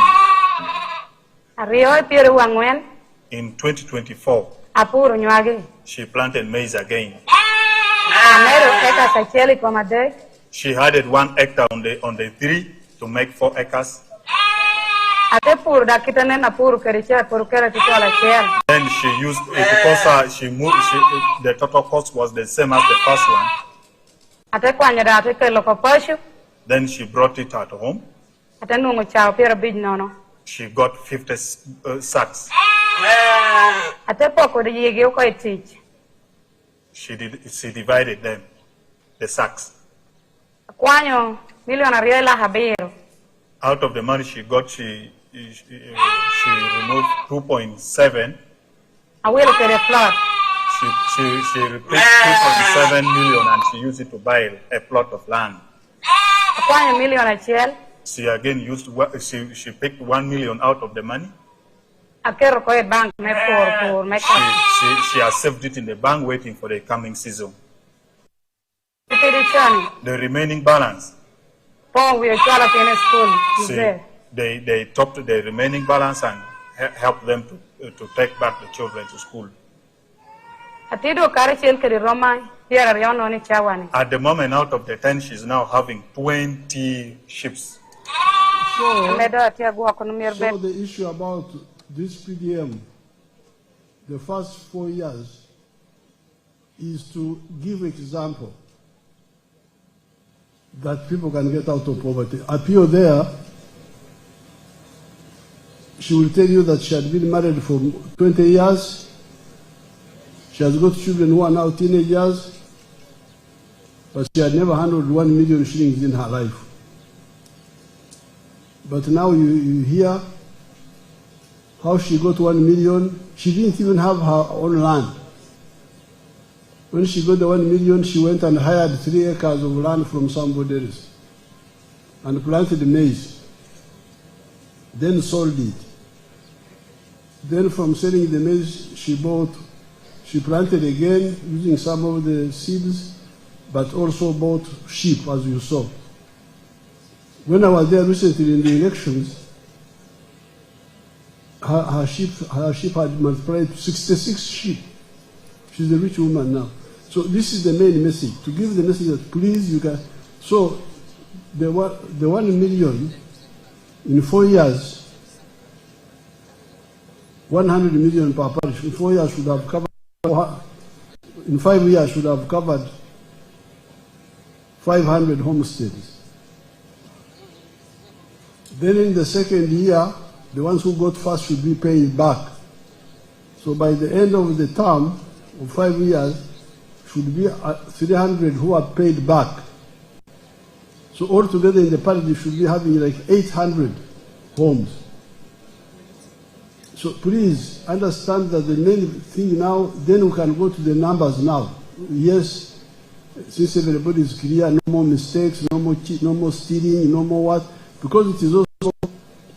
S: Rio pire wangwen.
T: In 2024,
S: Apuro nywage.
T: she planted maize again.
S: Amero eka sacheli kwa madek.
T: She added 1 hectare on the 3 to make 4 acres.
S: Ate pur da kitane na pur kericha pur kera titola chel.
T: Then she used it because the total cost was the same as the first one.
S: Ate kwanya da ate kelo ko pashu.
T: Then she brought it at home.
S: Ate nungo chao pira bij nono.
T: She got 50 sacks.
S: Ate poko de yegi ko itich.
T: She divided them, the sacks.
S: Kwanyo miliona rio la habero.
T: Out of the money she got, she removed 2.7.
S: Awelo kere plot.
T: She replaced 2.7 million and she used it to buy a plot of land.
S: Kwanyo miliona chel.
T: She again used, she picked 1 million out of the money.
S: Akero ko bank me pur me.
T: She has saved it in the bank waiting for the coming season. The remaining balance.
S: We chala in school.
T: They topped the remaining balance and helped them to take back the children to school. At the moment, out of the 10, she's now having 20 ships.
M: So the issue about this PDM, the first 4 years, is to give example that people can get out of poverty. Appeal there, she will tell you that she had been married for 20 years. She has got children who are now teenagers, but she had never handled 1 million shillings in her life. But now you hear how she got 1 million. She didn't even have her own land. When she got the 1 million, she went and hired 3 acres of land from somebody else and planted maize, then sold it. Then from selling the maize, she planted again using some of the seeds, but also bought sheep, as you saw. When I was there recently in the elections, her sheep had multiplied to 66 sheep. She's a rich woman now. So this is the main message, to give the message that please you can. So the 1 million in 4 years, 100 million per parish, in 4 years should have covered, in 5 years should have covered 500 homesteads. Then in the second year, the ones who got first should be paid back. So by the end of the term of 5 years, should be 300 who are paid back. So altogether in the parish, you should be having like 800 homes. So please understand that the main thing now, then we can go to the numbers now. Yes, since everybody is clear, no more mistakes, no more no more stealing, no more what, because it is also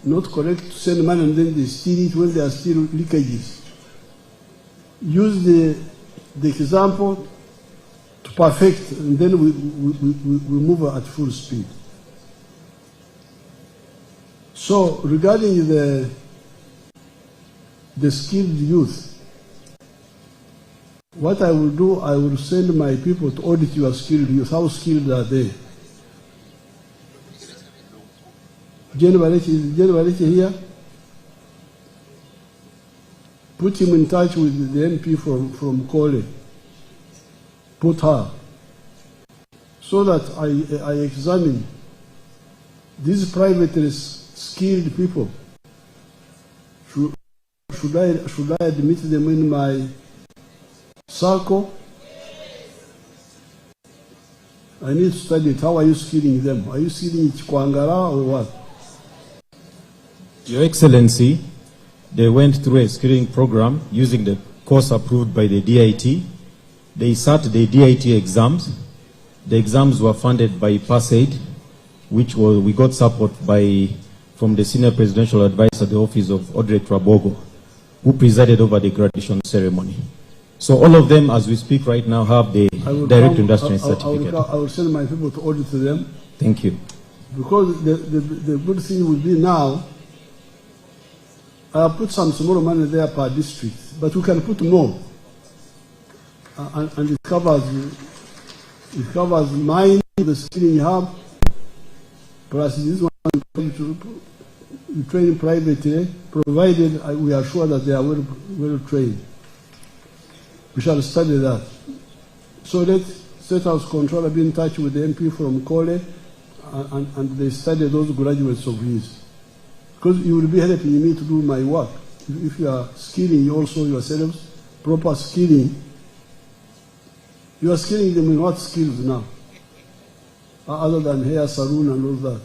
M: not correct to send money and then they steal it when there are still leakages. Use the example to perfect, and then we move at full speed. So regarding the skilled youth, what I will do, I will send my people to audit your skilled youth. How skilled are they? Is General here? Put him in touch with the MP from Kole. Put her. So that I examine these privately skilled people. Should I admit them in my circle? I need to study it. How are you skilling them? Are you skilling Chikwangara or what?
V: Your Excellency, they went through a skilling program using the course approved by the DIT. They sat the DIT exams. The exams were funded by PASAID, which we got support from the Senior Presidential Advisor, the Office of Audrey Trabogo, who presided over the graduation ceremony. So all of them, as we speak right now, have the direct industry certificate.
M: I will send my people to audit them.
V: Thank you.
M: Because the good thing will be now, I'll put some small money there per district, but we can put more. And it covers mine, the skilling hub, plus this one to train privately, provided we are sure that they are well trained. We shall study that. So let State House Controller be in touch with the MP from Kole, and they study those graduates of his. Because you will be helping me to do my work. If you are skilling also yourselves, proper skilling, you are skilling them in what skills now? Other than hair, salon and all that.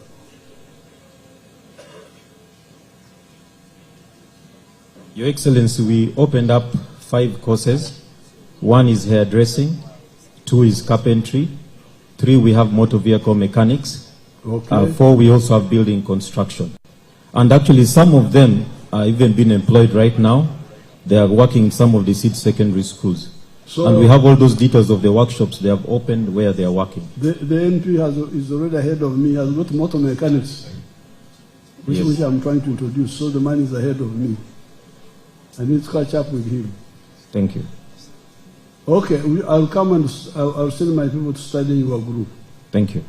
V: Your Excellency, we opened up 5 courses. 1 is hairdressing, 2 is carpentry, 3 we have motor vehicle mechanics,
M: Okay.
V: 4 we also have building construction. And actually some of them are even being employed right now. They are working in some of the seed secondary schools.
M: So
V: and we have all those details of the workshops they have opened where they are working.
M: The MP is already ahead of me, has got motor mechanics, which I'm trying to introduce, so the man is ahead of me. I need to catch up with him.
V: Thank you.
M: Okay, I'll come and I'll send my people to study your group.
V: Thank you.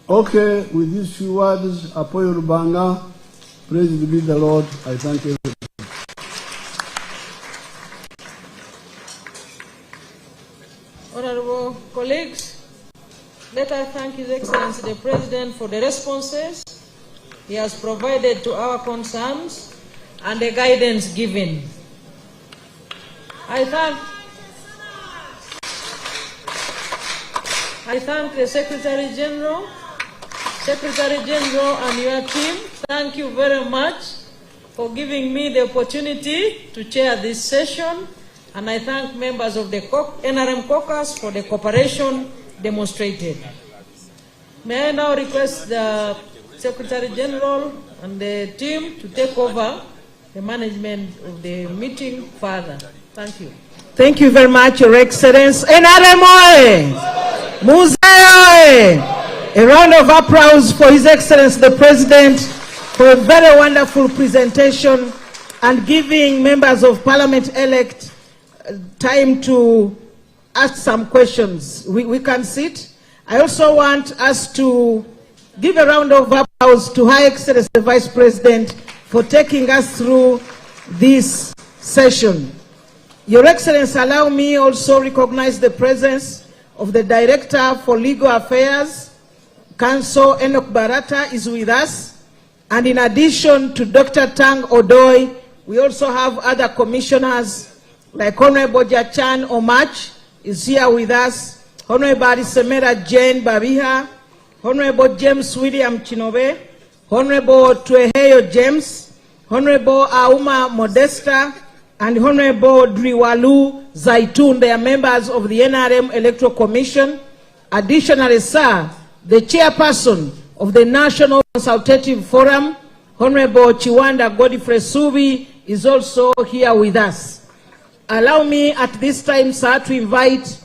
M: Okay, with these few words, Apoyo Rubanga, praise be the Lord. I thank you.
C: Honorable colleagues, let us thank His Excellency the President for the responses he has provided to our concerns and the guidance given. I thank the Secretary General and your team. Thank you very much for giving me the opportunity to chair this session, and I thank members of the NRM caucus for the cooperation demonstrated. May I now request the Secretary General and the team to take over the management of the meeting further. Thank you.
E: Thank you very much, Your Excellency. NRM oye! Museo oye! A round of applause for His Excellency the President for a very wonderful presentation and giving members of Parliament-elect time to ask some questions. We can sit. I also want us to give a round of applause to Her Excellency the Vice President for taking us through this session. Your Excellency, allow me also recognize the presence of the Director for Legal Affairs, Counsel Enoch Barata, is with us. And in addition to Dr. Tang Odoi, we also have other commissioners like Honorable Jachan Omach is here with us, Honorable Semera Jane Babiha, Honorable James William Chinobe, Honorable Tweheyo James, Honorable Auma Modesta, and Honorable Driwalu Zaitun. They are members of the NRM Electoral Commission. Additionally, sir, the chairperson of the National Consultative Forum, Honorable Chiwanda Godfrey Subi, is also here with us. Allow me at this time, sir, to invite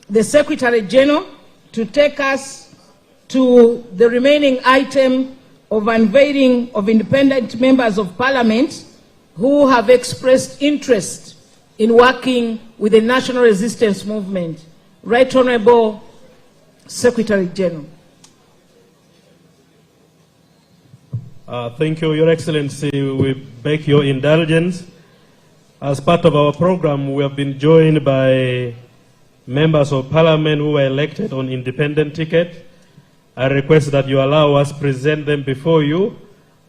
E: the Secretary General to take us to the remaining item of unveiling of independent members of Parliament who have expressed interest in working with the National Resistance Movement. Right Honorable Secretary General.
F: Thank you, Your Excellency. We beg your indulgence. As part of our program, we have been joined by members of Parliament who were elected on independent ticket. I request that you allow us present them before you,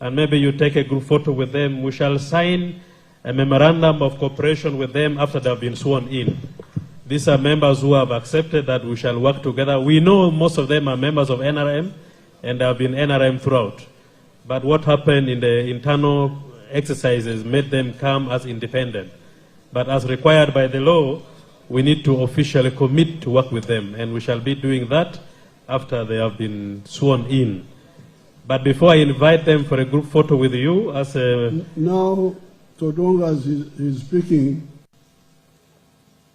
F: and maybe you take a group photo with them. We shall sign a memorandum of cooperation with them after they have been sworn in. These are members who have accepted that we shall work together. We know most of them are members of NRM and have been NRM throughout. But what happened in the internal exercises made them come as independent. But as required by the law, we need to officially commit to work with them, and we shall be doing that after they have been sworn in. But before I invite them for a group photo with you, as a...
M: Now, so long as he's speaking,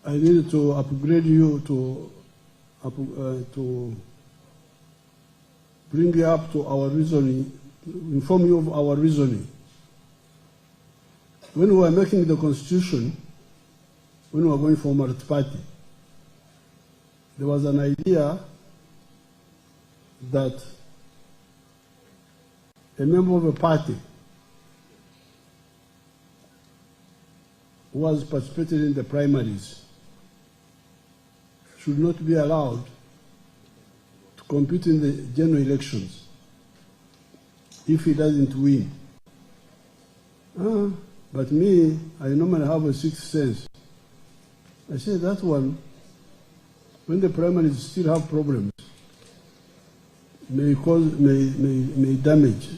M: I need to upgrade you to bring you up to our reasoning, inform you of our reasoning. When we were making the Constitution, when we were going for multi-party, there was an idea that a member of a party who was participating in the primaries should not be allowed to compete in the general elections if he doesn't win. But me, I normally have a sixth sense. I say that one, when the primaries still have problems, may damage.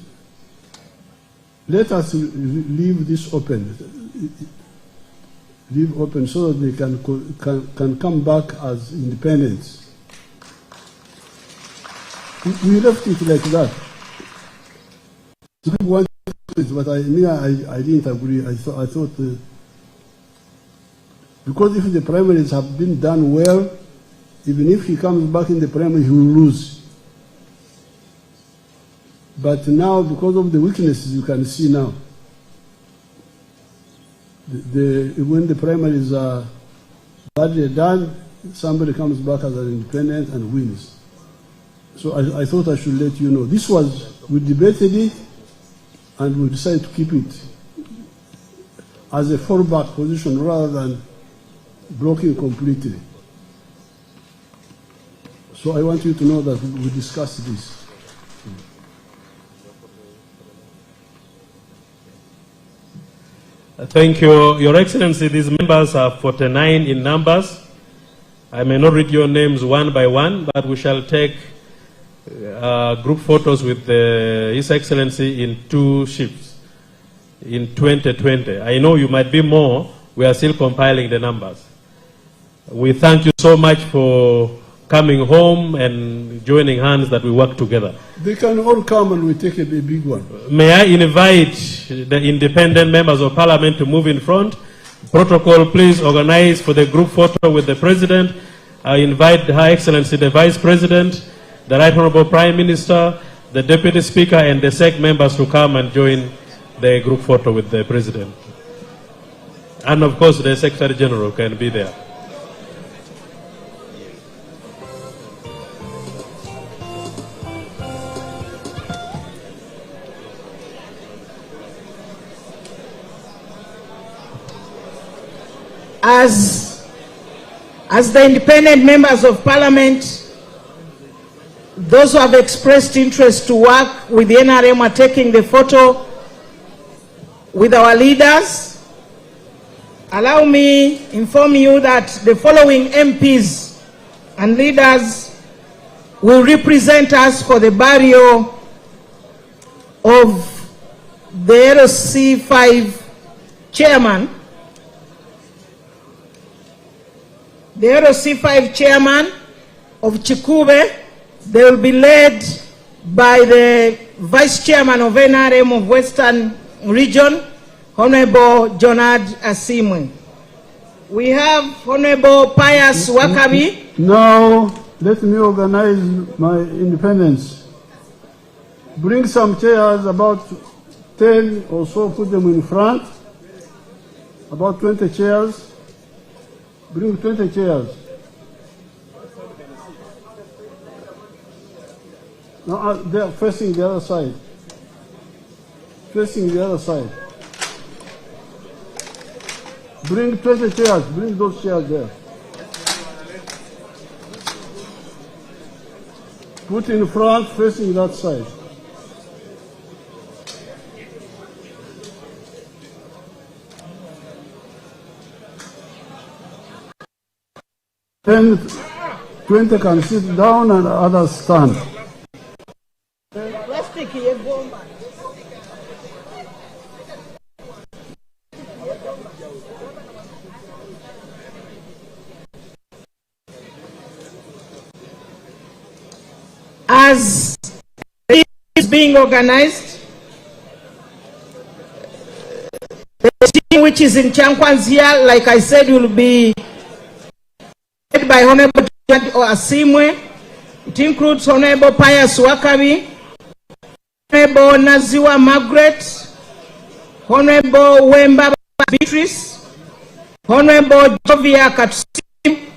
M: Let us leave this open. Leave open so that they can come back as independents. We left it like that. People want it, but I didn't agree. I thought because if the primaries have been done well, even if he comes back in the primary, he will lose. But now, because of the weaknesses you can see now, when the primaries are badly done, somebody comes back as an independent and wins. So I thought I should let you know. We debated it, and we decided to keep it as a fallback position rather than blocking completely. So I want you to know that we discussed this.
F: Thank you, Your Excellency. These members are 49 in numbers. I may not read your names one by one, but we shall take group photos with His Excellency in 2 shifts in 2020. I know you might be more. We are still compiling the numbers. We thank you so much for coming home and joining hands that we work together.
M: They can all come and we take a big one.
F: May I invite the independent members of Parliament to move in front? Protocol, please organize for the group photo with the President. I invite Her Excellency the Vice President, the Right Honorable Prime Minister, the Deputy Speaker, and the SEC members to come and join the group photo with the President. And of course, the Secretary General can be there.
E: As As the independent members of parliament, those who have expressed interest to work with the NRM are taking the photo with our leaders. Allow me inform you that the following MPs and leaders will represent us for the burial of the LC5 chairman. The LC5 chairman of Chikube, they will be led by the vice chairman of NRM of Western Region, Honorable Jonad Asimwe. We have Honorable Pius Wakabi.
M: Now, let me organize my independence. Bring some chairs, about 10 or so, put them in front. About 20 chairs. Bring 20 chairs. Now, they're facing the other side. Facing the other side. Bring 20 chairs. Bring those chairs there. Put in front, facing that side. Then 20 can sit down and others stand.
E: As it is being organized, the team which is in Kyankwanzi here, like I said, will be led by Honorable Asimwe. It includes Honorable Pius Wakabi, Honorable Naziwa Margaret, Honorable Wemba Beatrice, Honorable Jovia Katsim,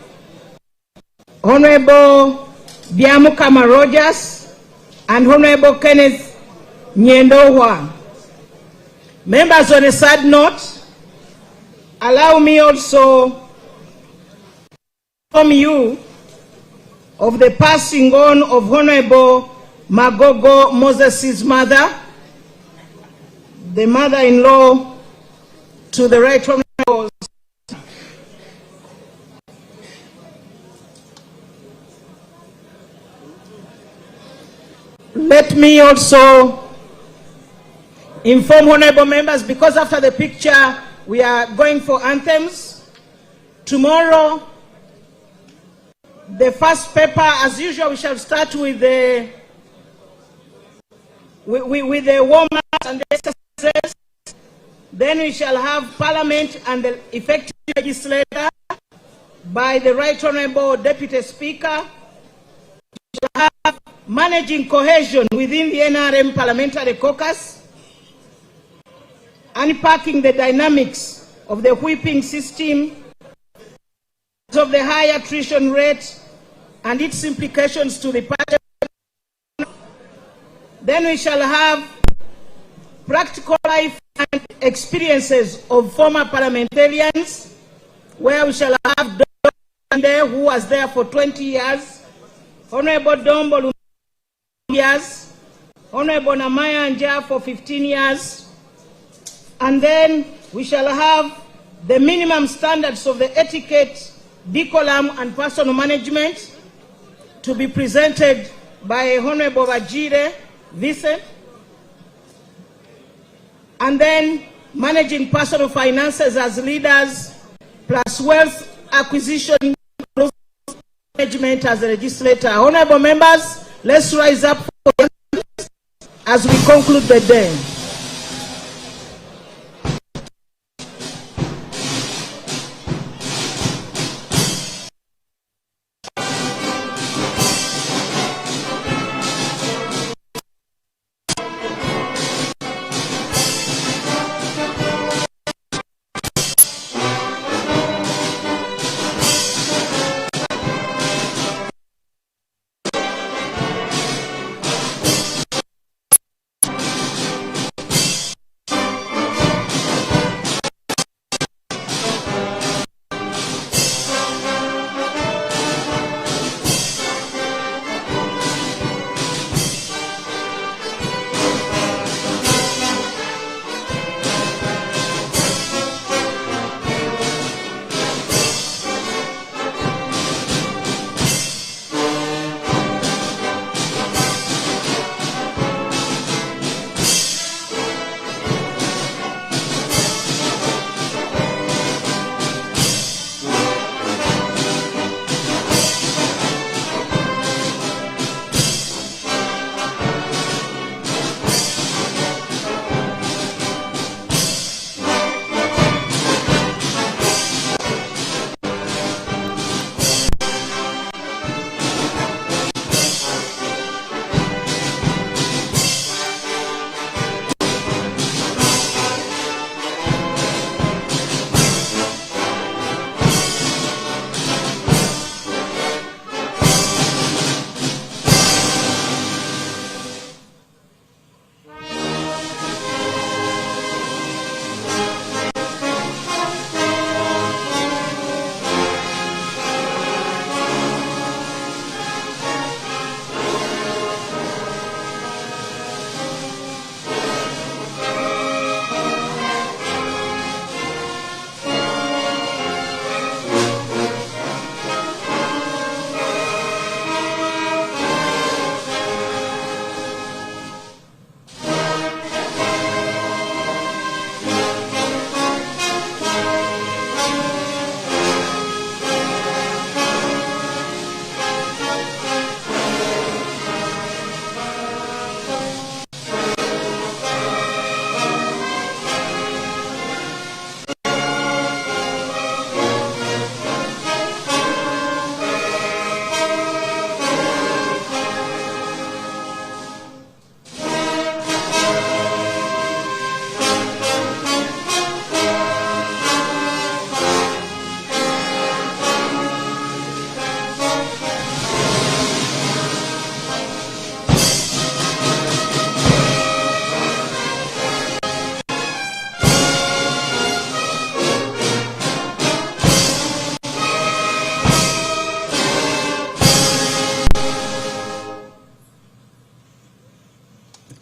E: Honorable Biamukama Rogers, and Honorable Kenneth Nyendowa. Members, on a sad note, allow me also to inform you of the passing on of Honorable Magogo Moses' mother, the mother-in-law to the Right Honorable. Let me also inform honorable members, because after the picture we are going for anthems. Tomorrow, the first paper, as usual, we shall start with the warm-ups and the exercises. Then we shall have Parliament and the effective legislator by the Right Honorable Deputy Speaker. We shall have managing cohesion within the NRM Parliamentary Caucus, unpacking the dynamics of the whipping system, of the high attrition rate and its implications to the party. Then we shall have practical life and experiences of former parliamentarians, where we shall have Dombo, who was there for 20 years, Honorable Dombo years, Honorable Namaya Anja for 15 years, and then we shall have the minimum standards of the etiquette, decorum, and personal management to be presented by Honorable Wajire Vincent, and then managing personal finances as leaders, plus wealth acquisition management as a legislator. Honorable members, let's rise up as we conclude the day.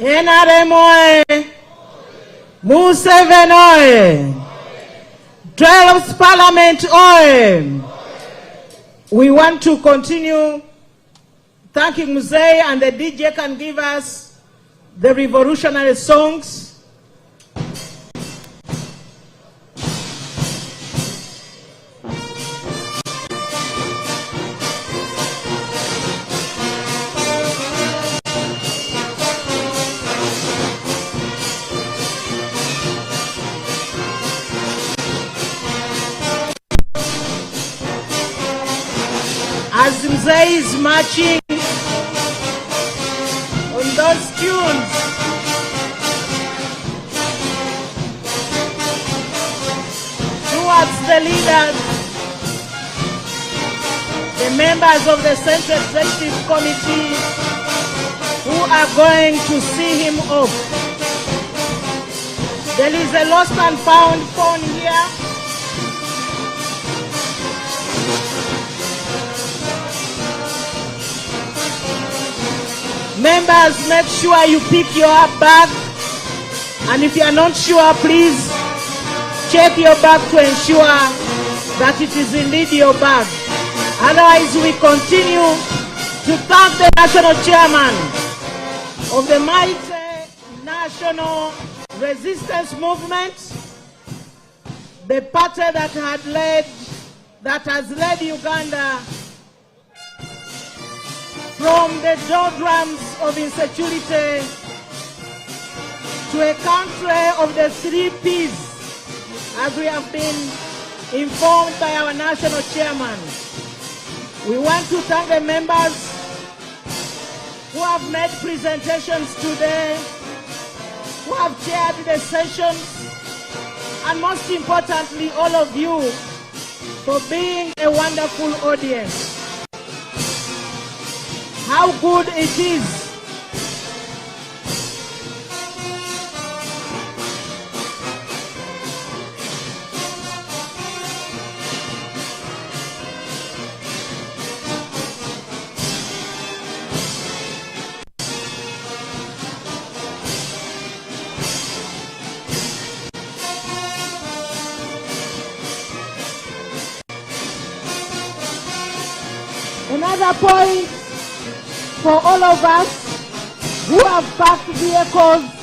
E: NRM oye! Museveni oye! 12th Parliament oye! We want to continue thanking Mzee, and the DJ can give us the revolutionary songs. As Mzee is marching on those tunes, towards the leaders, the members of the Central Executive Committee who are going to see him off. There is a lost and found phone here. Members, make sure you pick your bag, and if you are not sure, please check your bag to ensure that it is indeed your bag. Otherwise, we continue to thank the national chairman of the mighty national resistance movement, the party that has led Uganda from the doldrums of insecurity to a country of the 3 Ps, as we have been informed by our national chairman. We want to thank the members who have made presentations today, who have chaired the sessions, and most importantly, all of you for being a wonderful audience. How good it is another point for all of us who have parked vehicles